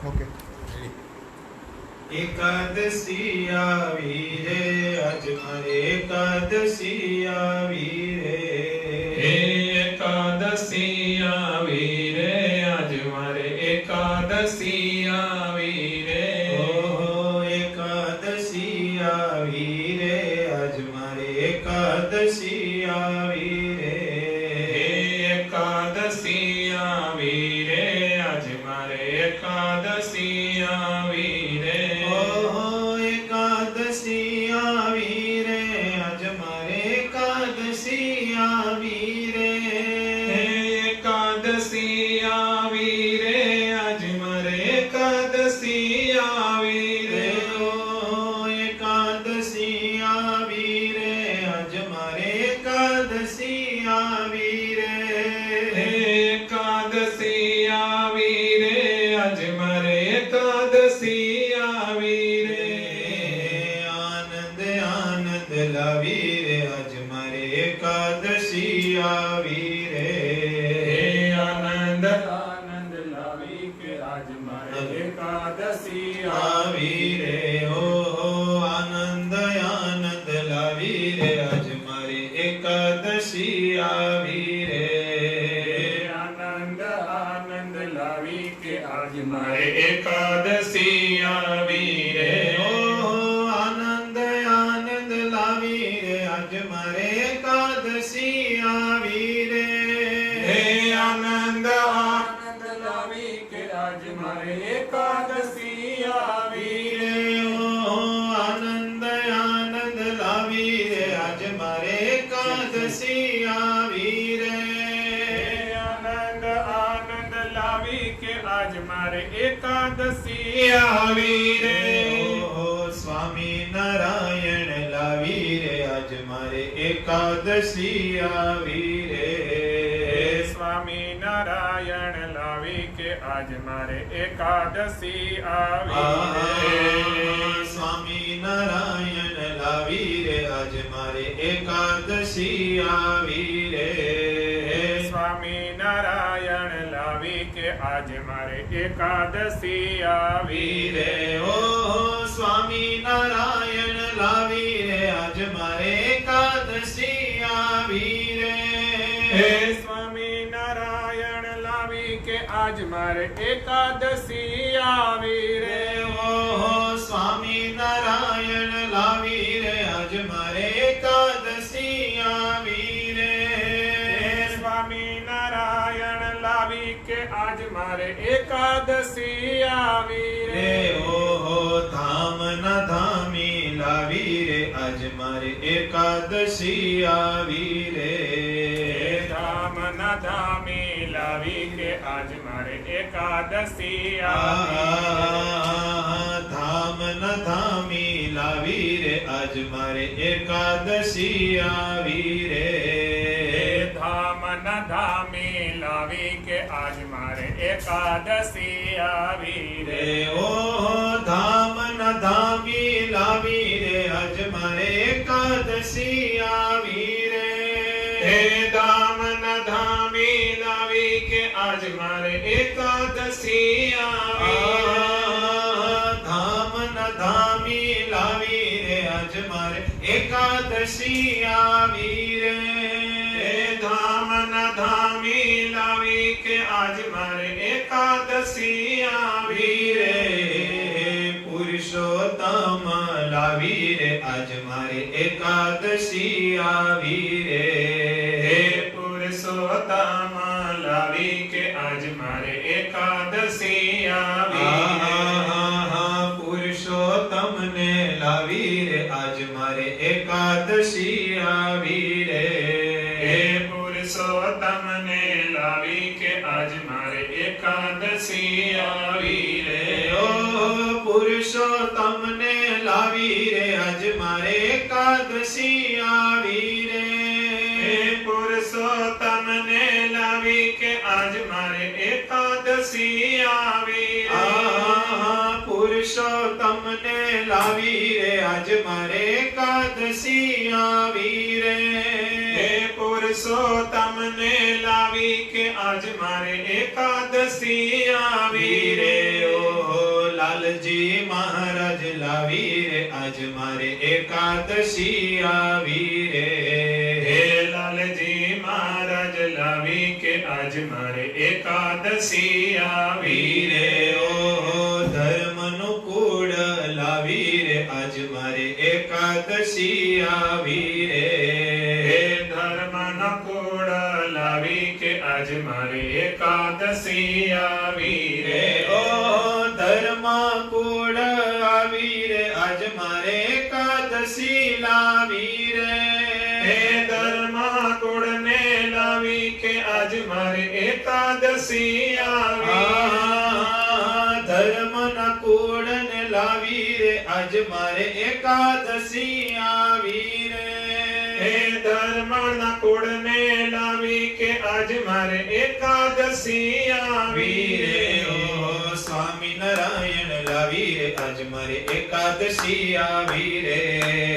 Okay. Ekadashi આવી રે આજ મારે એકાદશી આવી રે. એકાદશી આવી રે આજ મારે એકાદશી આવી રે. ઓહો એકાદશી આવી રે આજ મારે એકાદશી આવી રે. એકાદશી આવી રે આજ મારે એકાદશી આવી રે. ઓહો એકાદશી આવી રે આજ મારે એકાદશી આવી રે. એકાદશી આવી રે આજ મારે એકાદશી આવી રે. ઓહો એકાદશી આવી રે આજ મારે એકાદશી આવી રે. એકાદશી આવી રે આજ મારે એકાદશી આવી રે. આનંદ આનંદ લાવી રે આજ મારે એકાદશી આવી રે. આનંદ આનંદ લાવી કે આજ મારે એકાદશી આવી રે. ઓહો આનંદ આનંદ લાવી રે આજ મારે એકાદશી આવી રે. આનંદ આનંદ લાવી કે આજ મારે એકાદશી આવી રે. ઓહો આનંદ આનંદ લાવી રે આજ મારે એકાદશી આવી રે. હે આનંદ આનંદ લાવી કે આજ મારે એકાદશી આવી રે. ઓહો આનંદ આનંદ લાવી રે આજ મારે એકાદશી આવી રે. આનંદ આનંદ લાવી કે આજ મારે એકાદશી આવી રે. ઓહો સ્વામી નારાયણ લાવી રે આજ મારે એકાદશી આવી રે. સ્વામી નારાયણ લાવી કે આજ મારે એકાદશી આવી રે. સ્વામી નારાયણ લાવી રે આજ મારે એકાદશી આવી રે. સ્વામી નારાયણ લાવી કે આજ મારે એકાદશી આવી રે. ઓહો સ્વામી નારાયણ લાવી રે આજ મારે એકાદશી આવી રે. હે સ્વામી નારાયણ લાવી કે આજ મારે એકાદશી આવી રે. ઓહો સ્વામી નારાયણ લાવી રે આજ મારે એકાદશી આવી રે. સ્વામી નારાયણ લાવી કે આજ મારે એકાદશી આવી રે. ઓહો ધામ ના ધામી લાવી રે આજ મારે એકાદશી આવી રે. ધામ ના ધામી લાવી કે આજ મારે એકાદશી આવી. ધામ ના ધામી લાવી રે આજ મારે એકાદશી આવી રે. ધામ ના ધામી લાવી કે આજ મારે એકાદશી આવી રે. ઓહો ધામ ના ધામી લાવી રે આજ મારે એકાદશી આવી રે. હે ધામ ના ધામી લાવી કે આજ મારે એકાદશી આવી. ધામ ના ધામી લાવી રે આજ મારે એકાદશી આવી રે. ધામ ના ધામી લાવી કે આજ મારે એકાદશી આવી રે. પુરુષોત્તમ લાવી રે આજ મારે એકાદશી આવી રે. હે પુરુષોત્તમ લાવી કે આજ મારે એકાદશી આવી રે. પુરુષોત્તમ ને લાવી રે આજ મારે એકાદશી આવી રે. હે પુરુષોત્તમ ને લાવી કે આજ મારે એકાદશી આવી રે. ઓ પુરુષોત્તમ ને લાવી રે આજ મારે એકાદશી આવી રે. હે પુરુષોત્તમ ને લાવી કે આજ મારે એકાદશી આવી રે. પુરુષોત્તમ ને લાવી રે આજ મારે એકાદશી આવી રે. હે પુરુષોત્તમ ને લાવી કે આજ મારે એકાદશી આવી રે. ઓહો લાલજી મહારાજ લાવી રે આજ મારે એકાદશી આવી રે. હે લાલજી મહારાજ લાવી કે આજ મારે એકાદશી આવી રે. ઓહો ધર્મનું કુળ લાવી રે આજ મારે એકાદશી આવી રે. હે ધર્મના કુળ લાવી કે આજ મારે એકાદશી આવી રે. ઓહો ધર્મ કુળ આવી રે આજ મારે એકાદશી લાવી રે. હે ધર્મા કુળને લાવી કે આજ મારે એકાદશી આવી. ધર્મના કુળને લાવી રે આજ મારે એકાદશી આવી રે. હે ધર્મના કુળને લાવી કે આજ મારે એકાદશી આવી રે. ઓહો સ્વામિનારાયણ લાવી રે આજ મારે એકાદશી આવી રે.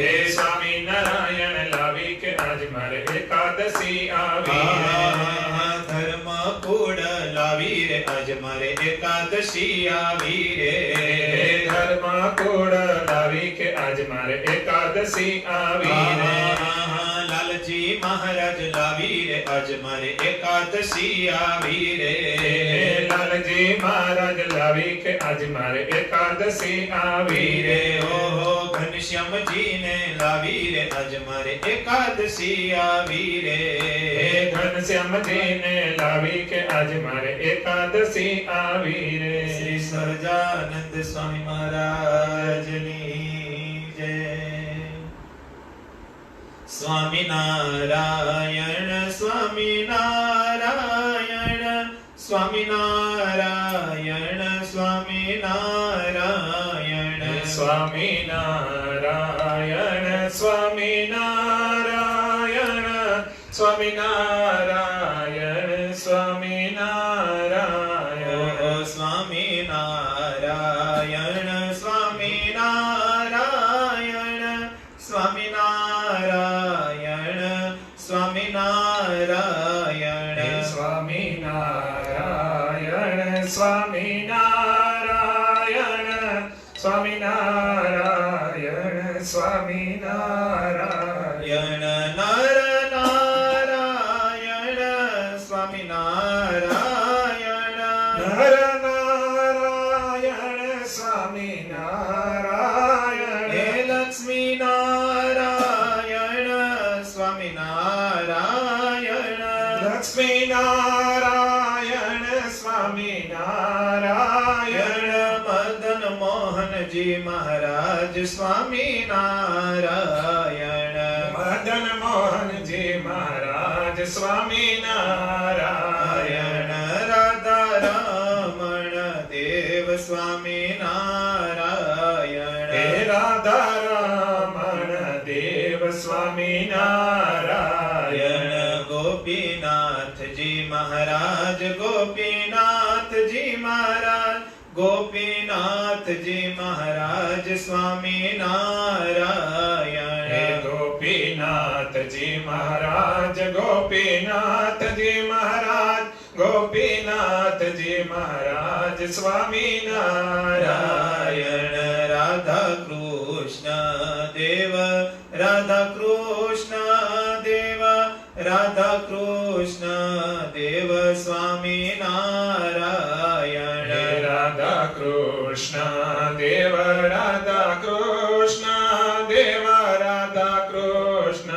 હે સ્વામિનારાયણ લાવી કે આજ મારે એકાદશી આવી રે. ધર્મ કુળ લાવી રે આજ મારે એકાદશી આવી રે. હે ધર્મ કુળ લાવી કે આજ મારે એકાદશી આવી રે. લાલજી મહારાજ લાવી રે આજ મારે એકાદશી આવી રે. હે લાલજી મહારાજ લાવી કે આજ મારે એકાદશી આવી રે. ઓહો ઘનશ્યામજીને લાવી રે આજ મારે એકાદશી આવી રે. હે ઘનશ્યામજીને લાવી કે આજ મારે એકાદશી આવી રે. શ્રી સહજાનંદ સ્વામી મહારાજની જય. સ્વામિનારાયણ સ્વામિનારાયણ સ્વામિનારાયણ સ્વામિનારાયણ સ્વામિનારાયણ સ્વામિનારાયણ સ્વામિનારાયણ સ્વામિનારાયણ ઓહો સ્વામિનારાયણ સ્વામિનારાયણ સ્વામિનારાયણ સ્વામિનારાયણ હે સ્વામિનારાયણ સ્વામિનારાયણ સ્વામિનારાયણ સ્વામિનારાયણ નર નારાયણ સ્વામિનારાયણ નર નારાયણ સ્વામિનારાયણ હે લક્ષ્મી નારાયણ સ્વામિનારાયણ લક્ષ્મી નારાયણ સ્વામિનારાયણ મદન મોહનજી મહારાજ સ્વામિનારાયણ મદન મોહનજી મહારાજ સ્વામિનારાયણ રાધા રમણ દેવ સ્વામિનારાયણ હે રાધા રમણ દેવ સ્વામિનારાયણ ગોપીનાથજી મહારાજ ગોપીનાથજી મહારાજ ગોપીનાથજી મહારાજ સ્વામિનારાયણ હે ગોપીનાથજી મહારાજ ગોપીનાથજી મહારાજ ગોપીનાથજી મહારાજ સ્વામિનારાયણ રાધા કૃષ્ણ દેવ રાધા કૃષ્ણ દેવ રાધા કૃષ્ણ દેવ સ્વામિનારાયણ હે રાધા કૃષ્ણ દેવ રાધા કૃષ્ણ દેવ રાધા કૃષ્ણ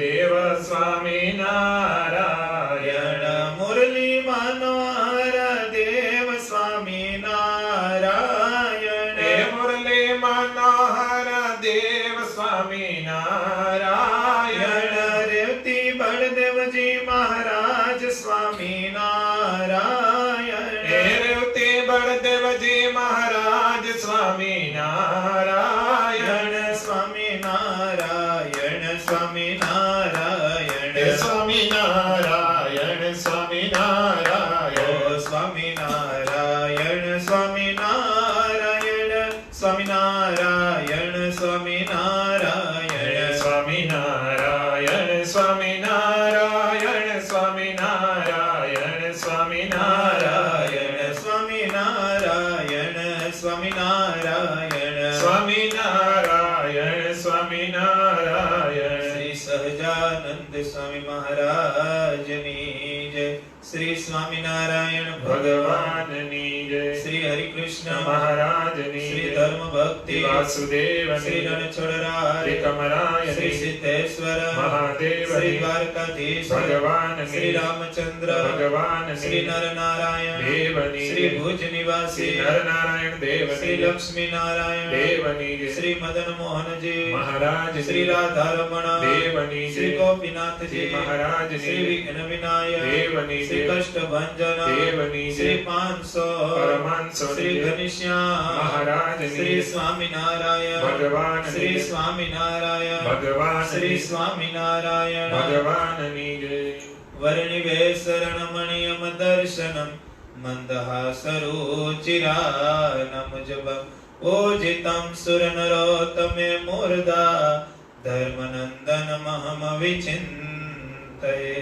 દેવ સ્વામિનારાયણ મુરલી મનોહર દેવ સ્વામિનારાયણ હે મુરલી મનોહર દેવ સ્વામિનારાયણ રેવતી બળદેવજી મહારાજ સ્વામિનારાયણ હે રેવતી બળદેવજી મહારાજ સ્વામિનારાયણ સ્વામિનારાયણ સ્વામિનારાયણ હે સ્વામિનારાયણ સ્વામિનારાયણ ઓ સ્વામિનારાયણ સ્વામિનારાયણ સ્વામિનારાયણ સ્વામિનારાયણ સ્વામિનારાયણ સ્વામિનારાયણ સ્વામિનારાયણ સ્વામિનારાયણ સ્વામિનારાયણ સ્વામિનારાયણ સ્વામિનારાયણ સ્વામિનારાયણ શ્રી સહજાનંદ સ્વામી મહારાજની જય શ્રી સ્વામિનારાયણ ભગવાનની જય શ્રી હરિકૃષ્ણ મહારાજની શ્રી જય ધર્મ ભક્તિ વાસુદેવની શ્રી જય રણછોડરાય શ્રી કમરાયની શ્રી જય સિદ્ધેશ્વર મહાદેવની શ્રી જય દ્વારકાધીશ ભગવાનની શ્રી જય રામચંદ્ર ભગવાનની શ્રી જય નરનારાયણ દેવની શ્રી જય ભુજ નિવાસી શ્રી નરનારાયણ દેવની શ્રી જય લક્ષ્મી નારાયણ દેવની જય શ્રી મદન મોહનજી મહારાજની શ્રી જય રાધારમણ દેવની શ્રી જય ગોપીનાથજી શ્રી મહારાજની શ્રી જય વિઘ્ન વિનાયક દેવની શ્રી જય કષ્ટભંજન દેવની જય શ્રી 500 પરમાંસોની શ્રી જય ઘનશ્યામ મહારાજની શ્રી જય સ્વામિનારાયણ ભગવાનની શ્રી જય સ્વામિનારાયણ ભગવાનની શ્રી જય સ્વામિનારાયણ ભગવાનની જય વર્ણિવેશરણમણિયમ દર્શનમ મંદહાસરુચિરાનમજબમ ઓજિતમ સુરનરોત્તમે મૂર્ધા ધર્મનંદન મહમ વિચિંતયે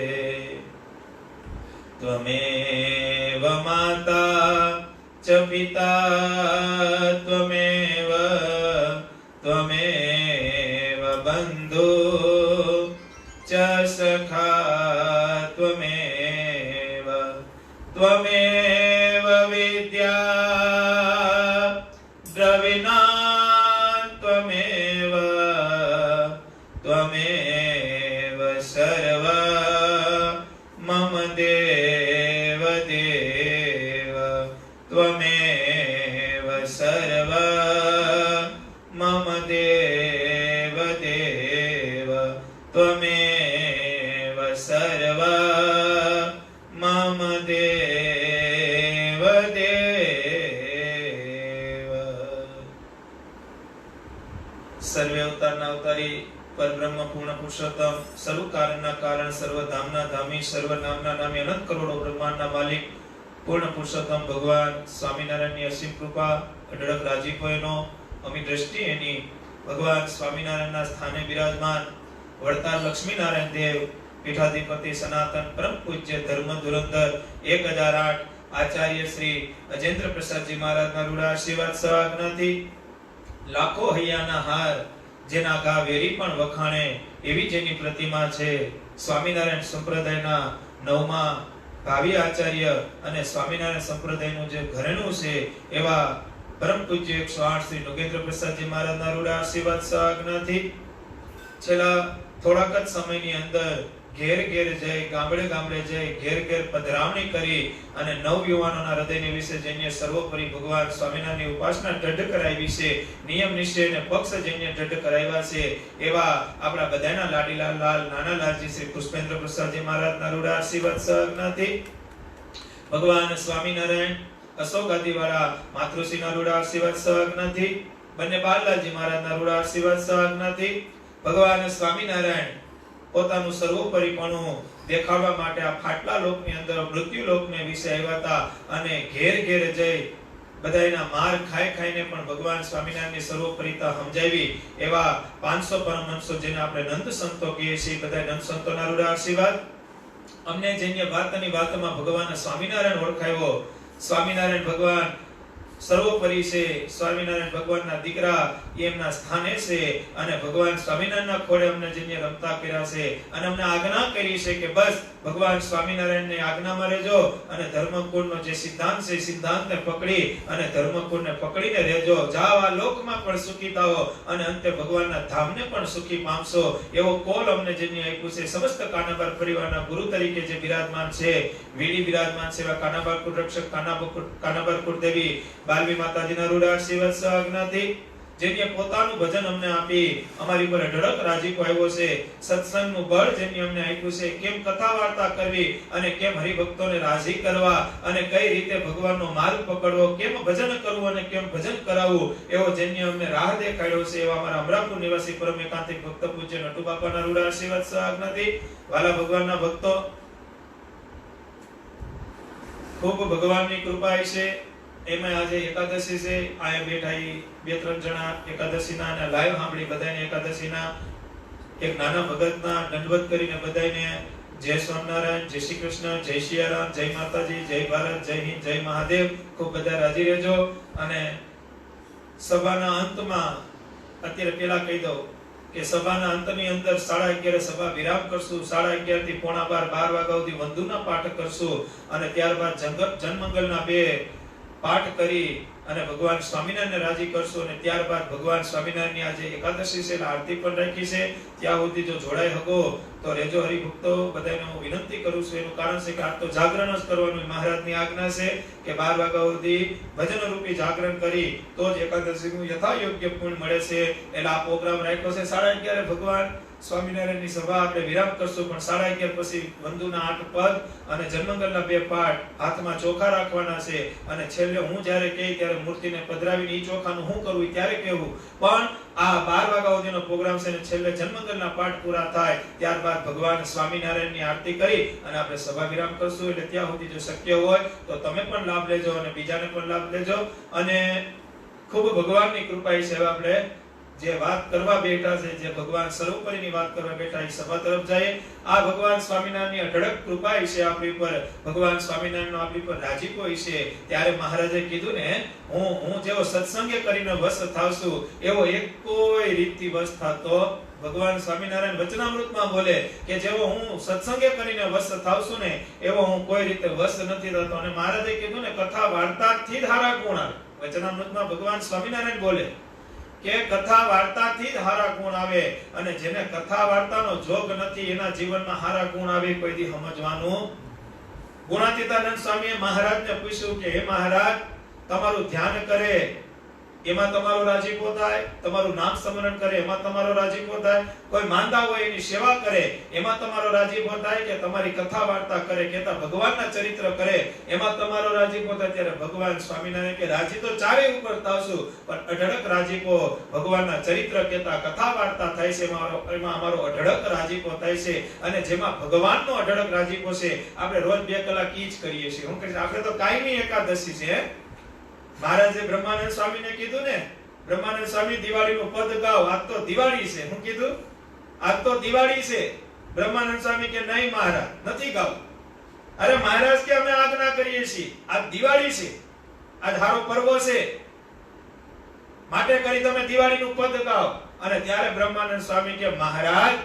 ત્વમેવ માતા ચ પિતા ત્વમેવ બંધુ ચ સખા ત્વમેવ વિદ્યા દ્રવિણા ત્વમેવ સર્વ મમ દેવ ત્વમેવ સર્વ મમ દેવ ત્વમેવ સર્વ મમ દેવ સર્વે અવતારના અવતારી પરબ્રહ્મ પૂર્ણ પુરુષોત્તમ સર્વ કારણના કારણ સર્વ ધામના ધામી સર્વ નામના નામી અનંત કરોડો બ્રહ્માંડના માલિક પૂર્ણ પુરુષોત્તમ ભગવાન સ્વામિનારાયણની અસીમ કૃપા અઢળક રાજીપો એનો અમી દ્રષ્ટિ એની ભગવાન સ્વામિનારાયણના સ્થાને બિરાજમાન વડતાલ લક્ષ્મીનારાયણ દેવ પીઠાધિપતિ સનાતન પરમ પૂજ્ય ધર્મ ધુરંધર 1008 આચાર્ય શ્રી અજેન્દ્ર પ્રસાદજી મહારાજના રૂડા આશીર્વાદ સહાજ્ઞાથી લાખો હૈયાના હાર જેના ગા વેરી પણ વખાણે એવી જેની પ્રતિમા છે સ્વામિનારાયણ સંપ્રદાયના નવમા ભાવિ આચાર્ય અને સ્વામિનારાયણ સંપ્રદાયનું જે ઘરેણું છે એવા પરમ પૂજ્ય 108 શ્રી નગેન્દ્ર પ્રસાદજી મહારાજના રૂડા આશીર્વાદ સહાજ્ઞાથી છેલ્લા થોડાક જ સમયની અંદર ઘેર ઘેર જઈ ગામડે જઈ ઘેર પધરામણી કરી અને નવ યુવાનોના હૃદયની વિશે જેને સર્વોપરી ભગવાન સ્વામિનારાયણની ઉપાસના દૃઢ કરાવી છે નિયમ નિશ્ચય અને પક્ષ જેને દૃઢ કરાવ્યા છે એવા આપણા બધાના લાડીલાલ લાલ નાના લાલજી શ્રી પુષ્પેન્દ્ર પ્રસાદજી મહારાજના રૂડા આશીર્વાદ સહાજ્ઞાથી ભગવાન સ્વામિનારાયણ અશોકાદીવાળા માતૃશ્રીના રૂડા આશીર્વાદ સહાજ્ઞાથી બંને બાલલાલજી મહારાજના રૂડા આશીર્વાદ સહાજ્ઞાથી ભગવાન સ્વામિનારાયણ પોતાનું સર્વોપરીપણું દેખાડવા માટે આ ફાટલા લોકની અંદર મૃત્યુ લોકને વિશે આવ્યા હતા અને ઘેર જઈ બધાયના માર ખાઈને પણ ભગવાન સ્વામિનારાયણની સર્વોપરીતા સમજાવી એવા 500 પરમહંસો જેને આપણે નંદ સંતો કહીએ છીએ બધા નંદ સંતોના રૂડા આશીર્વાદ અમને જેની વાતની વાતમાં ભગવાન સ્વામિનારાયણ ઓળખાયો સ્વામિનારાયણ ભગવાન સર્વોપરી છે સ્વામિનારાયણ ભગવાનના દીકરા એમના સ્થાને છે અને ભગવાન સ્વામિનારાયણના ખોળે અમને જેને રમતા કર્યા છે અને અમને આજ્ઞા કરી છે કે બસ ભગવાન સ્વામિનારાયણની આજ્ઞામાં રહેજો અને ધર્મકુળનો જે સિદ્ધાંત છે સિદ્ધાંતને પકડી અને ધર્મકુળને પકડીને રહેજો જાઓ આ લોકમાં પણ સુખી થાઓ અને અંતે ભગવાનના ધામને પણ સુખી પામશો એવો કોલ અમને જેને આપ્યું છે સમસ્ત કાનાબાર પરિવારના ગુરુ તરીકે જે બિરાજમાન છે વીડી બિરાજમાન છે કાનાબાર કુળ રક્ષક કાનાબાર કુળદેવી બાલવી માતાજીના રૂડા આશીર્વાદ સહાજ્ઞાથી જેને પોતાનું ભજન અમને આપી અમારી પર અઢળક રાજીપો આવ્યો છે સત્સંગનું બળ જેને અમને આપ્યું છે કેમ કથા વાર્તા કરવી અને કેમ હરિભક્તોને રાજી કરવા અને કઈ રીતે ભગવાનનો માર્ગ પકડવો કેમ ભજન કરવું અને કેમ ભજન કરાવવું એવો જેને અમને રાહ દેખાડ્યો છે એવા અમારા અમરાપુર નિવાસી પરમ એકાંતિક ભક્ત પૂજ્ય નટુ બાપાના રૂડા આશીર્વાદ સહાજ્ઞાથી વાલા ભગવાનના ભક્તો ખૂબ ભગવાનની કૃપા છે એમાં આજે એકાદશી છે આયા બેઠા 2-3 જણા એકાદશીના અને લાઈવ સાંભળી બધાને એકાદશીના એક નાના ભગતના દંડવત કરીને બધાને જય સ્વામિનારાયણ જય શ્રી કૃષ્ણ જય સિયારામ જય માતાજી જય ભારત જય હિન્દ જય મહાદેવ ખૂબ બધા રાજી રહેજો અને સભાના અંતમાં અત્યારે પેલા કહી દઉં કે સભાના અંતની અંદર 11:30 સભા વિરામ કરશું. 11:30 થી 11:45 12 વાગ્યા સુધી વંદુના પાઠ કરશું અને ત્યારબાદ જનમંગલના 2 પાઠ કરી અને ભગવાન સ્વામિનારાયણને રાજી કરશું. અને ત્યારબાદ ભગવાન સ્વામિનારાયણની આજે એકાદશી છે, આરતી પણ રાખી છે. ત્યાં સુધી જો જોડાઈ શકો તો રેજો હરિભક્તો. બધાને હું વિનંતી કરું છું. એનું કારણ છે કે આ તો જાગરણ જ કરવાનું મહારાજની આજ્ઞા છે કે 12 વાગ્યા સુધી ભજન રૂપી જાગરણ કરી તો જ એકાદશીનું યથા યોગ્ય પુણ્ય મળે છે. એટલે આ પ્રોગ્રામ રાખ્યો છે. 11:30 ભગવાન સ્વામિનારાયણની સભા આપણે વિરામ કરશું, પણ 11:30 પછી વંદુના 8 પદ અને જન્મંગલના 2 પાઠ હાથમાં ચોખા રાખવાના છે. અને છેલ્લે હું જ્યારે કહી ત્યારે મૂર્તિને પધરાવીને ઈ ચોખાનું હું કરવું ત્યારે કહેવું. પણ આ 12 વાગ્યા સુધીનો પ્રોગ્રામ છે અને છેલ્લે જન્મંગલના પાઠ પૂરા થાય ત્યારબાદ ભગવાન સ્વામિનારાયણની આરતી કરી અને આપણે સભા વિરામ કરશું. એટલે ત્યાં સુધી જો શક્ય હોય તો તમે પણ લાભ લેજો અને બીજાને પણ લાભ લેજો. અને ખૂબ ભગવાનની કૃપા છે. આપણે જે વાત કરવા બેઠા છે, જે ભગવાન સર્વોપરીની વાત કરવા બેઠા એ સભા તરફ જાય. આ ભગવાન સ્વામિનારાયણની અઢળક કૃપા છે આપણી પર. ભગવાન સ્વામિનારાયણનો આપણી પર રાજીપો છે. ત્યારે મહારાજે કીધું ને, હું જેવો સત્સંગે કરીને વશ થાવશું એવો એક કોઈ રીતથી વશ થાતો. ભગવાન સ્વામિનારાયણ વચનામૃતમાં બોલે કે જેવો હું સત્સંગે કરીને વશ થાવશું ને એવો હું કોઈ રીતે વશ નથી થતો. અને મહારાજે કીધું ને, કથા વાર્તાથી જ હારા ગુણ આવે. વચનામૃતમાં ભગવાન સ્વામિનારાયણ બોલે કે કથા વાર્તાથી જ હારા ગુણ આવે. અને જેને કથા વાર્તાનો જોગ નથી એના જીવનમાં હારા ગુણ આવે કોઈ દી સમજવાનું. ગુણાતીતાનંદ સ્વામીએ મહારાજને પૂછ્યું કે હે મહારાજ, તમારું ધ્યાન કરે એમાં તમારો રાજીપો થાય, તમારું નામ સ્મરણ કરે એમાં તમારો રાજીપો થાય, કોઈ માંદા હોય એની સેવા કરે એમાં તમારો રાજીપો થાય, કે તમારી કથા વાર્તા કરે, કહેતા ભગવાનના ચરિત્ર કરે એમાં તમારો રાજીપો થાય. ત્યારે ભગવાન સ્વામિનારાયણ કે રાજી તો ચારે ઉપર થાવશું, પણ અઢળક રાજીપો ભગવાનના ચરિત્ર કહેતા કથા વાર્તા થાય છે એમાં અમારો અઢળક રાજીપો થાય છે. અને જેમાં ભગવાનનો અઢળક રાજીપો છે આપણે રોજ 2 કલાક ઈ જ કરીએ છીએ. હું કહે આપણે તો કાયમી એકાદશી છે. મહારાજે બ્રહ્માનંદ સ્વામીને કીધું ને, બ્રહ્માનંદ સ્વામી દિવાળીનું પદ ગાઓ, આજ તો દિવાળી છે. હું કીધું આજ તો દિવાળી છે. બ્રહ્માનંદ સ્વામી કે નહીં મહારાજ, નથી ગાવું. અરે મહારાજ કે અમે આજ્ઞા કરીએ છીએ, આજ દિવાળી છે, આજ હારો પર્વ છે, માટે કરી તમે દિવાળીનું પદ ગાઓ. અને ત્યારે બ્રહ્માનંદ સ્વામી કે મહારાજ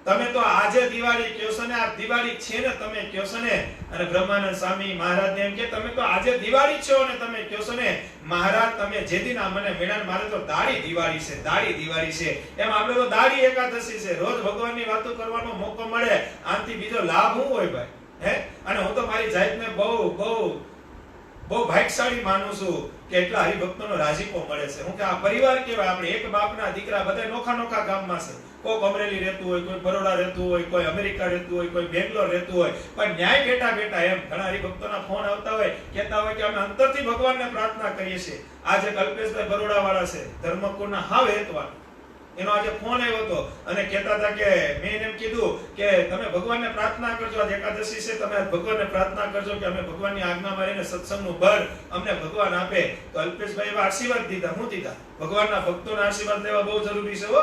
તમે તો આજે દિવાળી કહો છો ને, આ દિવાળી છે ને તમે કહો છો ને. અને બ્રહ્માનંદ સ્વામી મહારાજને એમ કે તમે તો આજે દિવાળી છો ને તમે કહો છો ને મહારાજ, તમે જે દિન આ મને મેળાન, મારે તો દાઢી દિવાળી છે, દાઢી દિવાળી છે. એમ આપણે તો દાઢી એકાદશી છે. રોજ ભગવાનની વાતો કરવાનો મોકો મળે, આનાથી બીજો લાભ શું હોય ભાઈ? હે? અને હું તો મારી જાતને બહુ ભાગ્યશાળી માનું છું કે એટલા હરિભક્તોનો રાજીપો મળે છે. હું કે આ પરિવાર કેવાય, આપણે એક બાપના દીકરા, બધા નોખા ગામમાં છે. કોઈ અમરેલી રહેતું હોય, કોઈ બરોડા રહેતું હોય, કોઈ અમેરિકા રહેતું હોય, કોઈ બેંગ્લોર રહેતું હોય, પણ ન્યાય બેઠા એમ ઘણા હરિભક્તોના ફોન આવતા હોય, કહેતા હોય કે અમે અંતરથી ભગવાનને પ્રાર્થના કરીએ છીએ. આજે કલ્પેશભાઈ બરોડા વાળા છે, ધર્મકુળના હાવ હેતવાન, એનો આજે ફોન આવ્યો હતો અને કહેતા હતા કે મેં એમ કીધું કે તમે ભગવાનને પ્રાર્થના કરજો, આજ એકાદશી છે, તમે ભગવાનને પ્રાર્થના કરજો કે અમે ભગવાનની આજ્ઞા મારીને સત્સંગનું બળ અમને ભગવાન આપે. તો અલ્પેશભાઈ એવા આશીર્વાદ દીધા. હું દીધા ભગવાનના ભક્તોના આશીર્વાદ લેવા બહુ જરૂરી છે હો.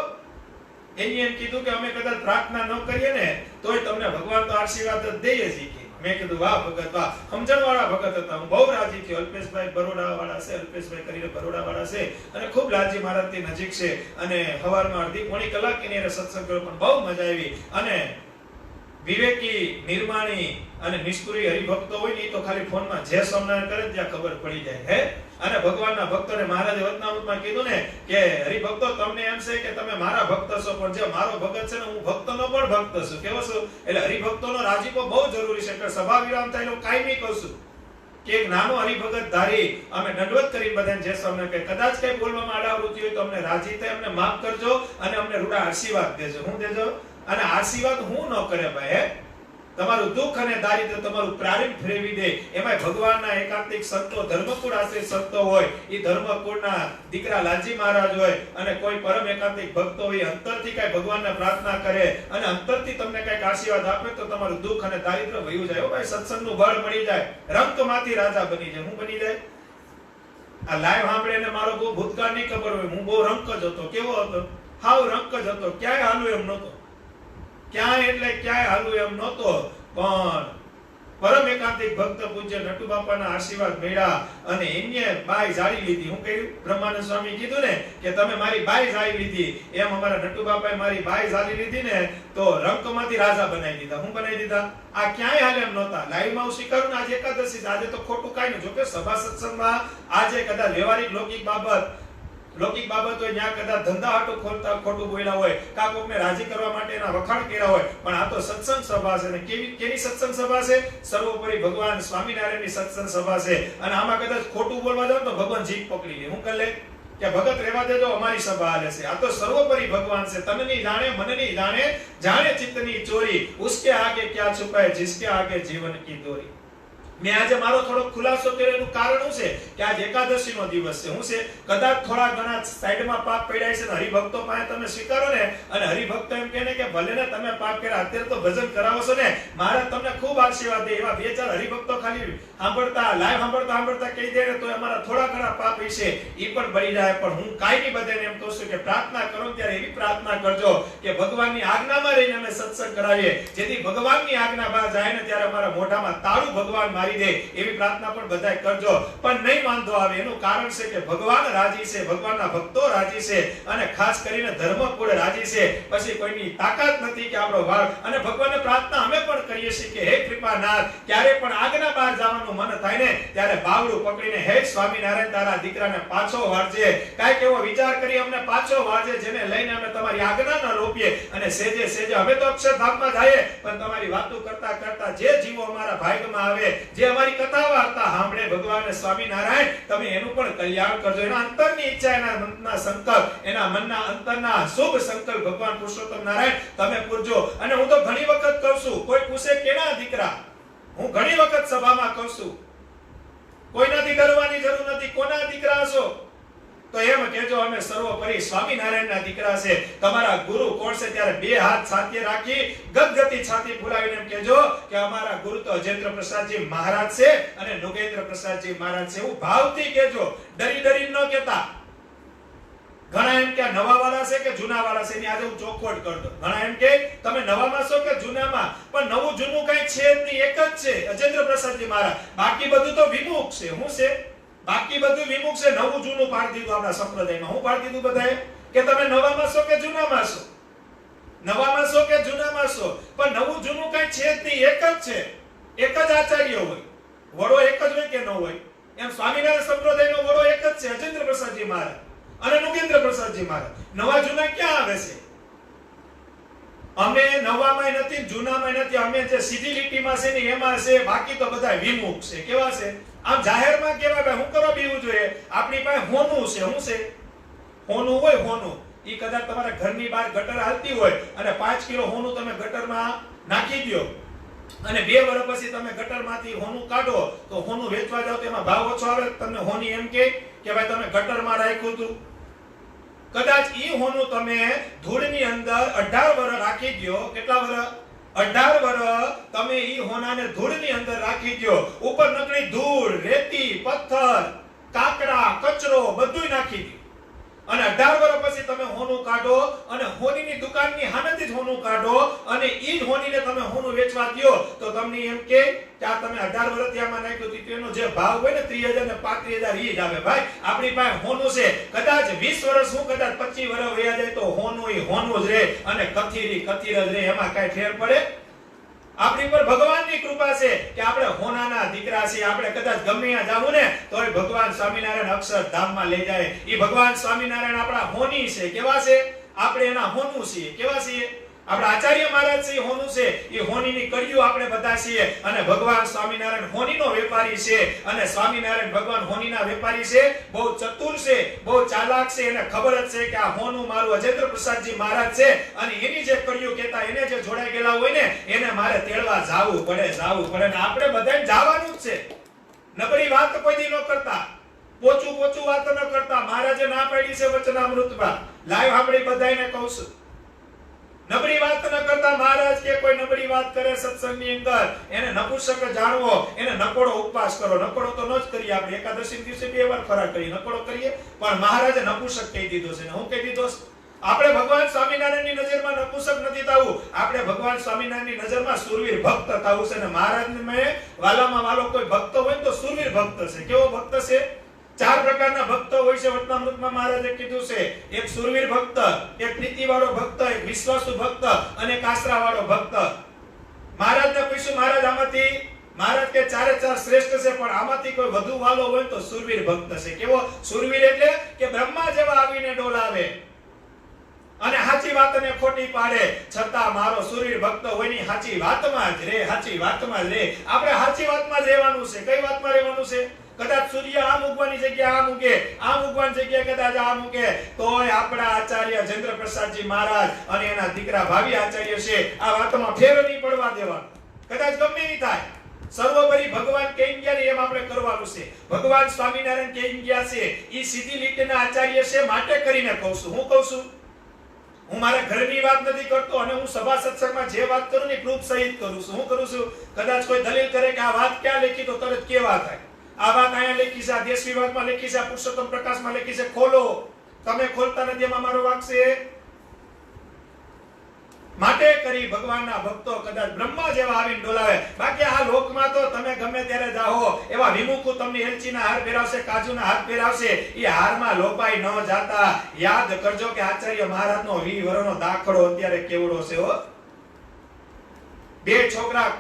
એની એમ કીધું કે અમે કદાચ પ્રાર્થના ન કરીએ ને તોય તમને ભગવાન તો આશીર્વાદ જ દઈએ છીએ. મેં કીધું વાહ ભગત વાહ, સમજણવાળા ભગત હતા. હું બહુ રાજી થયો. અલ્પેશભાઈ બરોડા વાળા છે, અલ્પેશભાઈ કરીને બરોડા વાળા છે અને ખૂબ લાલજી મહારાજથી નજીક છે. અને સવારમાં અડધી પોણી કલાક એની સત્સંગ કર્યો, પણ બહુ મજા આવી. અને વિવેકી, નિર્માણી અને નિષ્ઠુરી હરિભક્તો હોય ને એ તો ખાલી ફોનમાં જય સ્વામિનારાયણ કરે ત્યાં ખબર પડી જાય. હે? અને ભગવાનના ભક્તોને મહારાજે વચનામૃતમાં કીધું ને કે હરિભક્તો તમને એમ છે કે તમે મારા ભક્ત છો, પણ જે મારો ભગત છે ને હું ભક્તનો પણ ભક્ત છું. કેવો છું? એટલે હરિભક્તોનો રાજીપો બહુ જરૂરી છે. એટલે સભા વિરામ થાય એટલે કાયમી કહું છું કે એક નાનો હરિભગત ધારી અમે દંડવત કરી બધાને જય સ્વામિનારાયણ કે કદાચ કઈ બોલવામાં આડાવૃત્તિ હોય તો અમને રાજી થાય, અમને માફ કરજો અને અમને રૂડા આશીર્વાદ દેજો. હું દેજો અને આશીર્વાદ હું ન કરે ભાઈ. હે? તમારું દુઃખ અને દારિદ્ર્ય તમારું પ્રારંભ ફેરવી દે. એમાં ભગવાનના એકાંતિક સંતો, ધર્મકુળ આશ્રિત સંતો હોય, એ ધર્મકુળના દીકરા લાલજી મહારાજ હોય અને કોઈ પરમ એકાંતિક ભક્તો હોય, અંતરથી કઈ ભગવાનને પ્રાર્થના કરે અને અંતરથી તમને કઈક આશીર્વાદ આપે તો તમારું દુઃખ અને દારિદ્ર્ય વયું જાય. ભાઈ સત્સંગનું બળ મળી જાય, રંકમાંથી રાજા બની જાય. હું બની જાય? આ લાઈવ સાંભળીને મારો બહુ ભૂતકાળ નહીં ખબર હોય. હું બહુ રંક જ હતો. કેવો હતો? હાવ રંક જ હતો. ક્યાંય હાલું એમ નહોતો. ક્યાંય એટલે ક્યાંય હાલું એમ નહોતો. પણ પરમ એકાંતિક ભક્ત પૂજ્ય નટુ બાપાના આશીર્વાદ મળ્યા અને એને બાઈ જાળી લીધી. હું કહ્યું બ્રહ્માનંદ સ્વામી કીધું ને કે તમે મારી બાઈ જાળી લીધી, એમ અમારા નટુ બાપાએ મારી બાઈ જાળી લીધી ને તો રંકમાંથી રાજા બનાવી દીધા. હું બનાવી દીધા? આ ક્યાંય હાલ એમ નહોતા. લાઈવમાં હું સ્વીકારું ને આજે એકાદશી છે, આજે તો ખોટું કાંઈ નહીં. જોકે સભા સત્સંગમાં આજે કદાચ વ્યવહારિક લૌકિક બાબત હોય, ત્યાં કદાચ ધંધા હાટું ખોલતા ખોટું બોલ્યા હોય, કા કોકને રાજી કરવા માટે એના વખાણ કર્યા હોય, પણ આ તો સત્સંગ સભા છે. ને કેની સત્સંગ સભા છે? સર્વોપરી ભગવાન સ્વામિનારાયણની સત્સંગ સભા છે. અને આમાં કદાચ ખોટું બોલવા જાવ તો ભગવાન જીભ પકડી લે. હું કરી લે કે ભગત રહેવા દેજો, અમારી સભા હાલે છે. આ તો સર્વોપરી ભગવાન છે. તન નહીં જાણે, મન નહીં જાણે, જાણે ચિત્તની ચોરી. ઉસકે આગે ક્યાં છુપાય, જિસકે આગે જીવન કી દોરી. મેં આજે મારો થોડો ખુલાસો કર્યો, એનું કારણ શું છે કે આજ એકાદશીનો દિવસ છે. હું છે કદાચ થોડા ઘણા સાઈડમાં પાપ પડ્યા છે, હરિભક્તો પાસે તમે સ્વીકારો ને, અને હરિભક્તો એમ કહે ને કે ભલે ને તમે પાપ કર્યા, અત્યારે તો ભજન કરાવો છો ને, મારે તમને ખૂબ આશીર્વાદ દે. એવા બે ચાર હરિભક્તો ખાલી સાંભળતા લાઈવ સાંભળતા કહી દે ને તો અમારા થોડા ઘણા પાપ હશે એ પણ બળી જાય. પણ હું કાયમી બધાને એમ કહું છું કે પ્રાર્થના કરો ત્યારે એવી પ્રાર્થના કરજો કે ભગવાનની આજ્ઞામાં રહીને અમે સત્સંગ કરાવીએ, જેથી ભગવાનની આજ્ઞા બહાર જાય ને ત્યારે અમારા મોઢામાં તાળું ભગવાન મારી દે. એવી પ્રાર્થના પણ બધાય કરજો. પણ નહીં વાંધો આવે, એનું કારણ છે કે ભગવાન રાજી છે, ભગવાનના ભક્તો રાજી છે, અને ખાસ કરીને ધર્મકુળ રાજી છે. પછી કોઈની તાકાત નથી કે આપણો વાળ. અને ભગવાનને પ્રાર્થના અમે પણ કરીએ છીએ કે હે કૃપાનાથ, ક્યારે પણ આજ્ઞા બહાર જવાનું મન થાય ને ત્યારે બાવડું પકડીને હે સ્વામિનારાયણ તારા દીકરાને પાછો વાળજે, કાંઈક એવો વિચાર કરી અમને પાછો વાળજે, જેને લઈને અમે તમારી આજ્ઞા ન રોપીએ અને સેજે સેજે અમે તો અક્ષરધામમાં જઈએ, પણ તમારી વાતો કરતા કરતા જે જીવો અમારા ભાગ્યમાં આવે, જે અમારી કથા વાર્તા સાંભળે ભગવાન સ્વામિનારાયણ, તમે એનું પણ કલ્યાણ કરજો. એના અંતરની ઈચ્છા, એના મનના સંકલ્પ, એના મનના અંતરના શુભ સંકલ્પ ભગવાન પુરુષોત્તમ નારાયણ તમે પૂરજો. અને હું તો ઘણી વખત કહું છું, કોઈ પૂછે કેના દીકરા, હું ઘણી વખત સભામાં કહું છું, કોઈનાથી ડરવાની જરૂર નથી. કોના દીકરા છો તો એમ કહેજો અમે સર્વોપરી સ્વામિનારાયણના દીકરા છે. તમારા ગુરુ કોણ છે ત્યારે બે હાથ સાથે રાખી ગદગદી છાતી ફુલાવીને એમ કહેજો કે અમારા ગુરુ તો અજેન્દ્ર પ્રસાદજી મહારાજ છે અને નુગેન્દ્ર પ્રસાદજી મહારાજ છે. એવું ભાવથી કહેજો, ડરી ન કહેતા. ઘણા એમ કે નવા વાળા છે કે જૂના વાળા છે, એની આજે હું ચોખવટ કરતો. ઘણા એમ કે તમે નવામાં છો કે જૂનામાં, પણ નવું જૂનું કઈ છે જ નહીં, એક જ છે અજેન્દ્ર પ્રસાદજી મહારાજ. બાકી બધું તો વિમુખ છે. શું છે? બાકી બધું વિમુખ છે. નવું જૂનું પાડી દીધું આપણા સંપ્રદાયમાં. હું પાડી દીધું બધાએ કે તમે નવામાં છો કે જૂનામાં છો, નવામાં છો કે જૂનામાં છો, પણ નવું જૂનું કઈ છે જ નહીં, એક જ છે. એક જ આચાર્ય હોય, વડો એક જ હોય કે ન હોય. એમ સ્વામિનારાયણ સંપ્રદાયનો વડો એક જ છે, અજેન્દ્ર પ્રસાદજી મહારાજ અને નુગેન્દ્ર પ્રસાદજી મહારાજ. નવા જૂના ક્યાં આવે છે? અમે નવામાં નથી, જૂનામાં નથી. અમે જે સીધી લીટીમાં છે ને એમાં છે, બાકી તો બધા વિમુખ છે. કેવા છે? આમ જાહેરમાં કેવા ભાઈ હું કરવા બીવું જોઈએ? આપણી પાસે હોનું છે. શું છે? હોનું હોય. હોનું ઈ કદાચ તમારા ઘરની બહાર ગટર હાલતી હોય અને 5 કિલો હોનું તમે ગટરમાં નાખી દો અને 2 વર્ષ પછી તમે ગટરમાંથી હોનું કાઢો તો હોનું વેચવા જાવ તો એમાં ભાવ ઓછો આવે. તમને હોની એમ કે ભાઈ તમે ગટરમાં રાખ્યું હતું. કદાચ ઈ હોનું તમે ધૂળની અંદર 18 વર્ષ રાખી દો. કેટલા વર્ષ? 18 વર્ષ તમે ઈ હોનાને ધૂળની અંદર રાખી દો. ઉપર નકળી ધૂળ, રેતી, પથ્થર, કાકડા, કચરો બધું નાખી દો અને 18 વર્ષ પછી તમે હોનું કાઢો અને હોનીની દુકાનની હામેથી જ હોનું કાઢો અને ઈ જ હોનીને તમે હોનું વેચવા દો તો તમને એમ કે આ તમે 18 વર્ષ ત્યાંમાં નાખ્યું તેનો જે ભાવ હોય ને 30,000 ને 35,000 ઈ જ આવે. ભાઈ આપણી પાસે હોનું છે. કદાચ 20 વર્ષ હું કદાચ 25 વર્ષ વયા જાય તો હોનું ઈ હોનું જ રહે અને કથીરી કથીર જ રહે. એમાં કઈ ફેર પડે? આપણી પર ભગવાનની કૃપા છે કે આપણે હોનાના દીકરા છીએ. આપણે કદાચ ગમે ત્યાં જાવું ને તોય ભગવાન સ્વામિનારાયણ અક્ષરધામમાં લઈ જાય. ઈ ભગવાન સ્વામિનારાયણ આપણા હોની છે. કેવા છે? આપણે એના હોનું છીએ. કેવા છીએ? આપણા આચાર્ય મહારાજ છે હોનું છે. ઈ હોનીની કડીઓ આપણે બધા છીએ અને ભગવાન સ્વામિનારાયણ હોનીનો વેપારી છે અને સ્વામિનારાયણ ભગવાન હોનીના વેપારી છે. બહુ ચતુર છે, બહુ ચાલાક છે. એને ખબર જ છે કે આ હોનું મારું અજેન્દ્ર પ્રસાદજી મહારાજ છે અને એની જે કડીઓ કહેતા એને જે જોડાઈ ગયેલા હોય ને એને મારે તેડવા જાવું પડે ને આપણે બધાને જવાનું જ છે. નબળી વાત કોઈ દી ન કરતા, પોચું વાત ન કરતા. મહારાજે ના પાડી છે વચનામૃતમાં. લાઈવ આપણે બધાને કહું છું, નબળી વાત ન કરતા. મહારાજ કે કોઈ નબળી વાત કરે સત્સંગની અંદર એને નપુંસક જાણવો, એને નકોડો ઉપવાસ કરો. નકોડો તો ન જ કરીએ આપણે, એકાદશી દિવસે 2 વાર ફરાળ કરીએ, નકોડો કરીએ, પણ મહારાજે નપુંસક કહી દીધો છે. હું કહી દીધો આપણે ભગવાન સ્વામિનારાયણની નજરમાં નપુસક નથી થવું, આપણે ભગવાન સ્વામિનારાયણની નજરમાં સુરવીર ભક્ત થવું છે. અને મહારાજને વાલામાં વાલો કોઈ ભક્ત હોય તો સુરવીર ભક્ત છે. કેવો ભક્ત છે? 4 પ્રકારના ભક્ત હોય છે. વચનામૃતમાં મહારાજે કીધું છે, એક સુરવીર ભક્ત, એક પ્રીતિવાળો ભક્ત, એક વિશ્વાસુ ભક્ત અને એક આશરાવાળો ભક્ત. મહારાજને પૂછ્યું, મહારાજ આમાંથી, મહારાજ કે 4 શ્રેષ્ઠ છે, પણ આમાંથી કોઈ વધુ વાલો હોય તો સુરવીર ભક્ત છે. કેવો સુરવીર? એટલે કે બ્રહ્મા જેવા આવીને ડોલાવે અને સાચી વાતને ખોટી પાડે, છતાં મારો સુરવીર ભક્ત હોય ની સાચી વાતમાં જ રે, સાચી વાતમાં જ રે. આપણે સાચી વાતમાં જ રહેવાનું છે. કઈ વાતમાં રહેવાનું છે? કદાચ સૂર્ય આમ ઉગવાની જગ્યાએ આમ ઉગે, આમ ઉગવાની જગ્યાએ કદાચ આમ ઉગે, તોય આપણા આચાર્ય જયેન્દ્ર પ્રસાદજી મહારાજ અને એના દીકરા ભાવિ આચાર્ય છે, આ વાતમાં ફેર નહીં પડવા દેવાનો. કદાચ ગમે નહીં થાય, સર્વોપરી ભગવાન કઈ ગયા ને એમ આપણે કરવાનું છે. ભગવાન સ્વામિનારાયણ કઈ ગયા છે ઈ સીધી લીટીના આચાર્ય છે, માટે કરીને કહું છું. હું કહું છું, હું મારા ઘરની વાત નથી કરતો, અને હું સભા સત્સંગમાં જે વાત કરું ને પ્રૂફ સહિત કરું છું. હું કરું છું, કદાચ કોઈ દલીલ કરે કે આ વાત ક્યાં લખી, તો તરત કેવા થાય, આ વાત અહીંયા લખી છે, આ દેશ વિવાદમાં લખી છે, આ પુરુષોત્તમ પ્રકાશમાં લખી છે, ખોલો. તમે ખોલતા નથી, એમાં મારો વાંક છે. માટે કરી ભગવાનના ભક્તો કદાચ બ્રહ્મા જેવા આવીને ડોલાવે. બાકી આ લોકમાં તો તમે ગમે ત્યારે જાઓ, એવા વિમુખો તમને એલચીના હાર પહેરાવશે, કાજુના હાર પહેરાવશે, એ હારમાં લોપાઈ ન જાતા. યાદ કરજો કે આચાર્ય મહારાજનો 20 વર્ષનો દાખલો અત્યારે કેવડો છે હો. 2 છોકરા